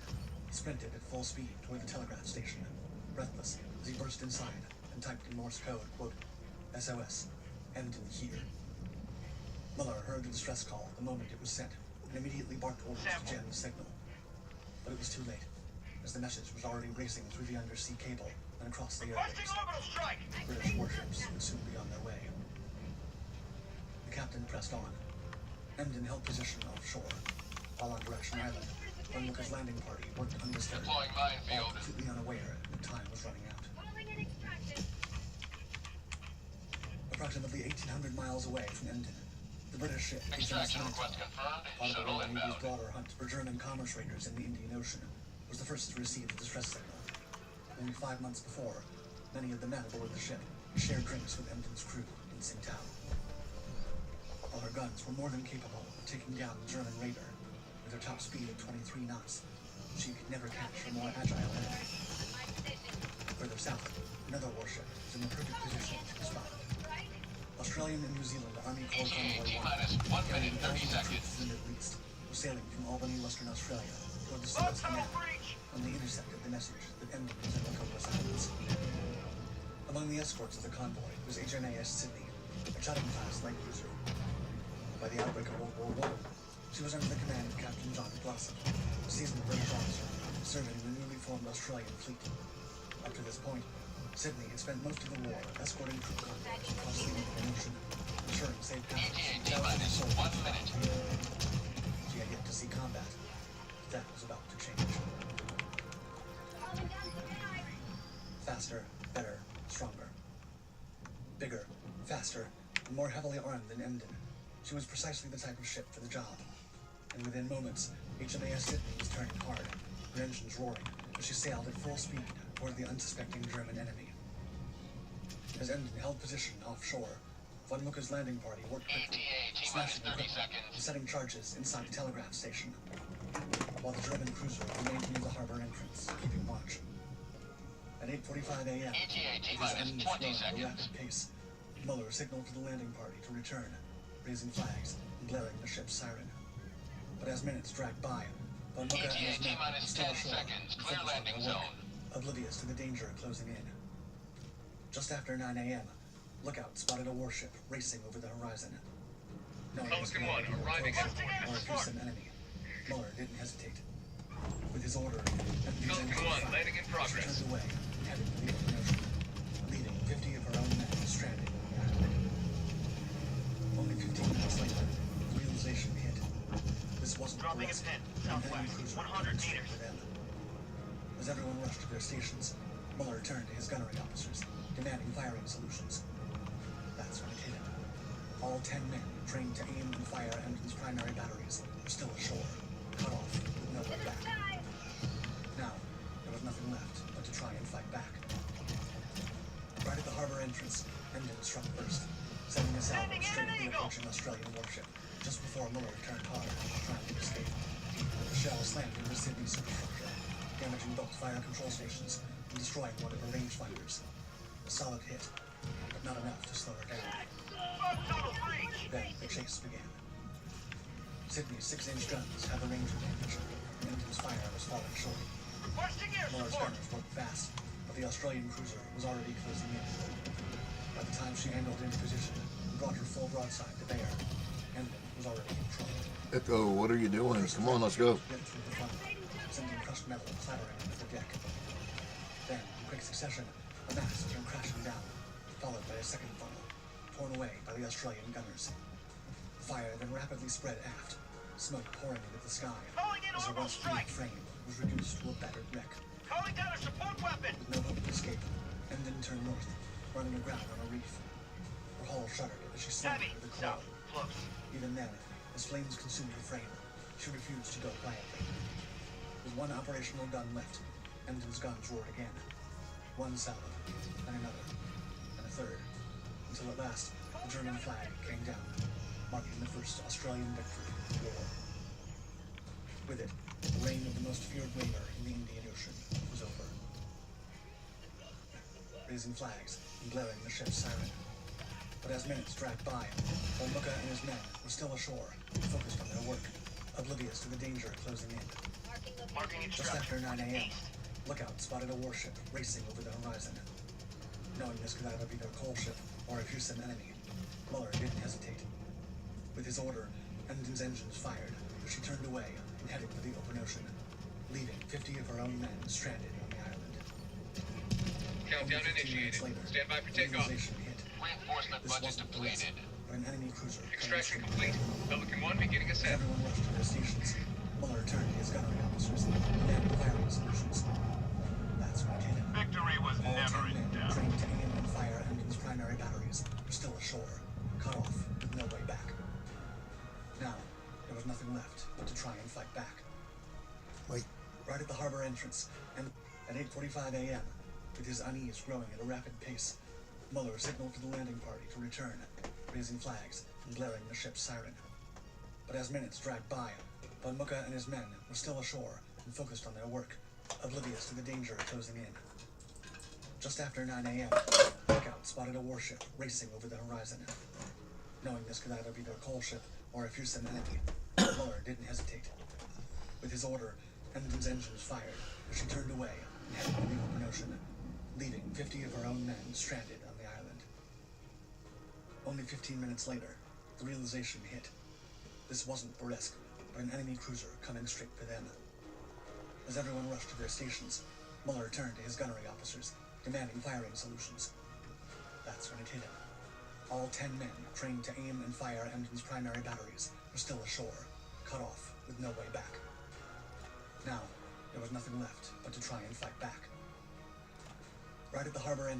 he sprinted at full speed toward the telegraph station, breathless as he burst inside and typed in Morse code, quote, SOS, Emden here. Muller heard the distress call the moment it was sent and immediately barked orders to jam the signal. But it was too late, as the message was already racing through the undersea cable and across the airwaves. British warships would soon be on their way. The captain pressed on. Emden held position offshore, while on Direction Island, von Moltke's landing party worked undisturbed, all completely unaware that time was running out. Approximately 1,800 miles away from Emden, the British ship Extraction request confirmed. part of the Shuttle Royal Navy's inbound. broader hunt for German commerce raiders in the Indian Ocean, was the first to receive the distress signal. Only 5 months before, many of the men aboard the ship shared drinks with Emden's crew in Tsingtao. While her guns were more than capable of taking down the German raider, with her top speed of 23 knots, she could never catch a more agile enemy. Further south, another warship was in the perfect position to respond. Australian and New Zealand Army Corps Convoy 1, carrying thousands of troops from the Middle East, was sailing from Albany, Western Australia, toward the Suez Canal, when they intercepted the message that Emden was in the Cocos Islands. Among the escorts of the convoy was HMAS Sydney, a Chatham-class light cruiser. By the outbreak of World War I, she was under the command of Captain John Glossop, a seasoned British officer serving in the newly formed Australian fleet. Up to this point, Sydney had spent most of the war escorting troop convoys across the Indian Ocean, ensuring safe passage to thousands of soldiers. She had yet to see combat. That was about to change. Faster, better, stronger. Bigger, faster, more heavily armed than Emden, she was precisely the type of ship for the job. And within moments, HMAS Sydney was turning hard, her engines roaring, as she sailed at full speed toward the unsuspecting German enemy. As Emden held position offshore, von Mucke's landing party worked quickly, smashing equipment and setting charges inside the telegraph station, while the German cruiser remained near the harbor entrance, keeping watch. At 8:45 a.m., with his engines growing at a rapid pace, Muller signaled for the landing party to return, raising flags and blaring the ship's siren. But as minutes dragged by, von Mucke and his men were still ashore and focused on their work, oblivious to the danger closing in. Just after 9 a.m., Lookout spotted a warship racing over the horizon. Knowing this could not be a patrol ship or a fearsome enemy, Muller didn't hesitate. With his order, Falcon 1, landing in progress. She turned away and headed for the open ocean, leaving 50 of her own men stranded on the island. Only 15 minutes later, the realization hit. This wasn't a risk. An enemy cruiser coming straight for them. As everyone rushed to their stations, Muller turned to his gunnery officers, demanding firing solutions. That's when it hit him. All 10 men trained to aim and fire Emden's primary batteries were still ashore, cut off with no way back. Now, there was nothing left but to try and fight back. Right at the harbor entrance, Emden struck first, sending a salvo straight at the approaching Australian warship, just before Muller turned hard, trying to escape. The shell slammed into Sydney's superstructure, damaging both fire control stations and destroying one of her rangefinders. A solid hit, but not enough to slow her down. Then the chase began. Sydney's 6-inch guns had the range advantage, and Emden's fire was falling short. Muller's gunners worked fast, but the Australian cruiser was already closing in. By the time she angled into position and brought her full broadside to bear, Emden was already in trouble. Echo, what are you doing? Come on, let's go. Ripped through the funnel, sending crushed metal clattering onto the deck. Then, in quick succession, a mast came crashing down, followed by a second funnel, torn away by the Australian gunners. The fire then rapidly spread aft, smoke pouring into the sky as the once free frame was reduced to a battered wreck. Calling down a support weapon! With no hope of escape, Emden turned north, running aground on a reef. Her hull shuddered as she slammed into the coral. Close. Even then, as flames consumed her frame, she refused to go quietly. With one operational gun left, Emden's guns roared again. One salvo, and another, and a third, until at last the German flag came down, marking the first Australian victory of the war. With it, the reign of the most feared whaler in the Indian Ocean was over. Raising flags and blaring the ship's siren. But as minutes dragged by, von Mucke and his men were still ashore, focused on their work, oblivious to the danger closing in. Just after 9 a.m., Lookout spotted a warship racing over the horizon. Knowing this could either be their coal ship or a fearsome enemy, Muller didn't hesitate. With his order, Emden's engines fired, but she turned away and headed for the open ocean, leaving 50 of her own men stranded on the island. Countdown initiated. Stand by for takeoff. Reinforcement budget depleted. But an enemy cruiser. Extraction complete. Pelican 1 beginning ascent. Everyone rushed to their stations. Muller turned to his gunnery officers, demanding firing solutions. That's when it hit him. Victory was All never 10 in men doubt. trained to aim and fire Emden's primary batteries were still ashore, cut off with no way back. Now, there was nothing left but to try and fight back. Wait. Right at the harbor entrance, and at 8:45 a.m., with his unease growing at a rapid pace, Muller signaled for the landing party to return, raising flags and blaring the ship's siren. But as minutes dragged by, von Mucke and his men were still ashore and focused on their work, oblivious to the danger closing in. Just after 9 a.m., Lookout spotted a warship racing over the horizon. Knowing this could either be their coal ship or a fearsome enemy, Muller didn't hesitate. With his order, Emden's engines fired as she turned away and headed for the open ocean, leaving 50 of her own men stranded on the island. Only 15 minutes later, the realization hit. This wasn't Boresk, but an enemy cruiser coming straight for them. As everyone rushed to their stations, Muller turned to his gunnery officers, demanding firing solutions. That's when it hit him. All 10 men trained to aim and fire Emden's primary batteries were still ashore, cut off with no way back. Now, there was nothing left but to try and fight back. Right at the harbor entrance,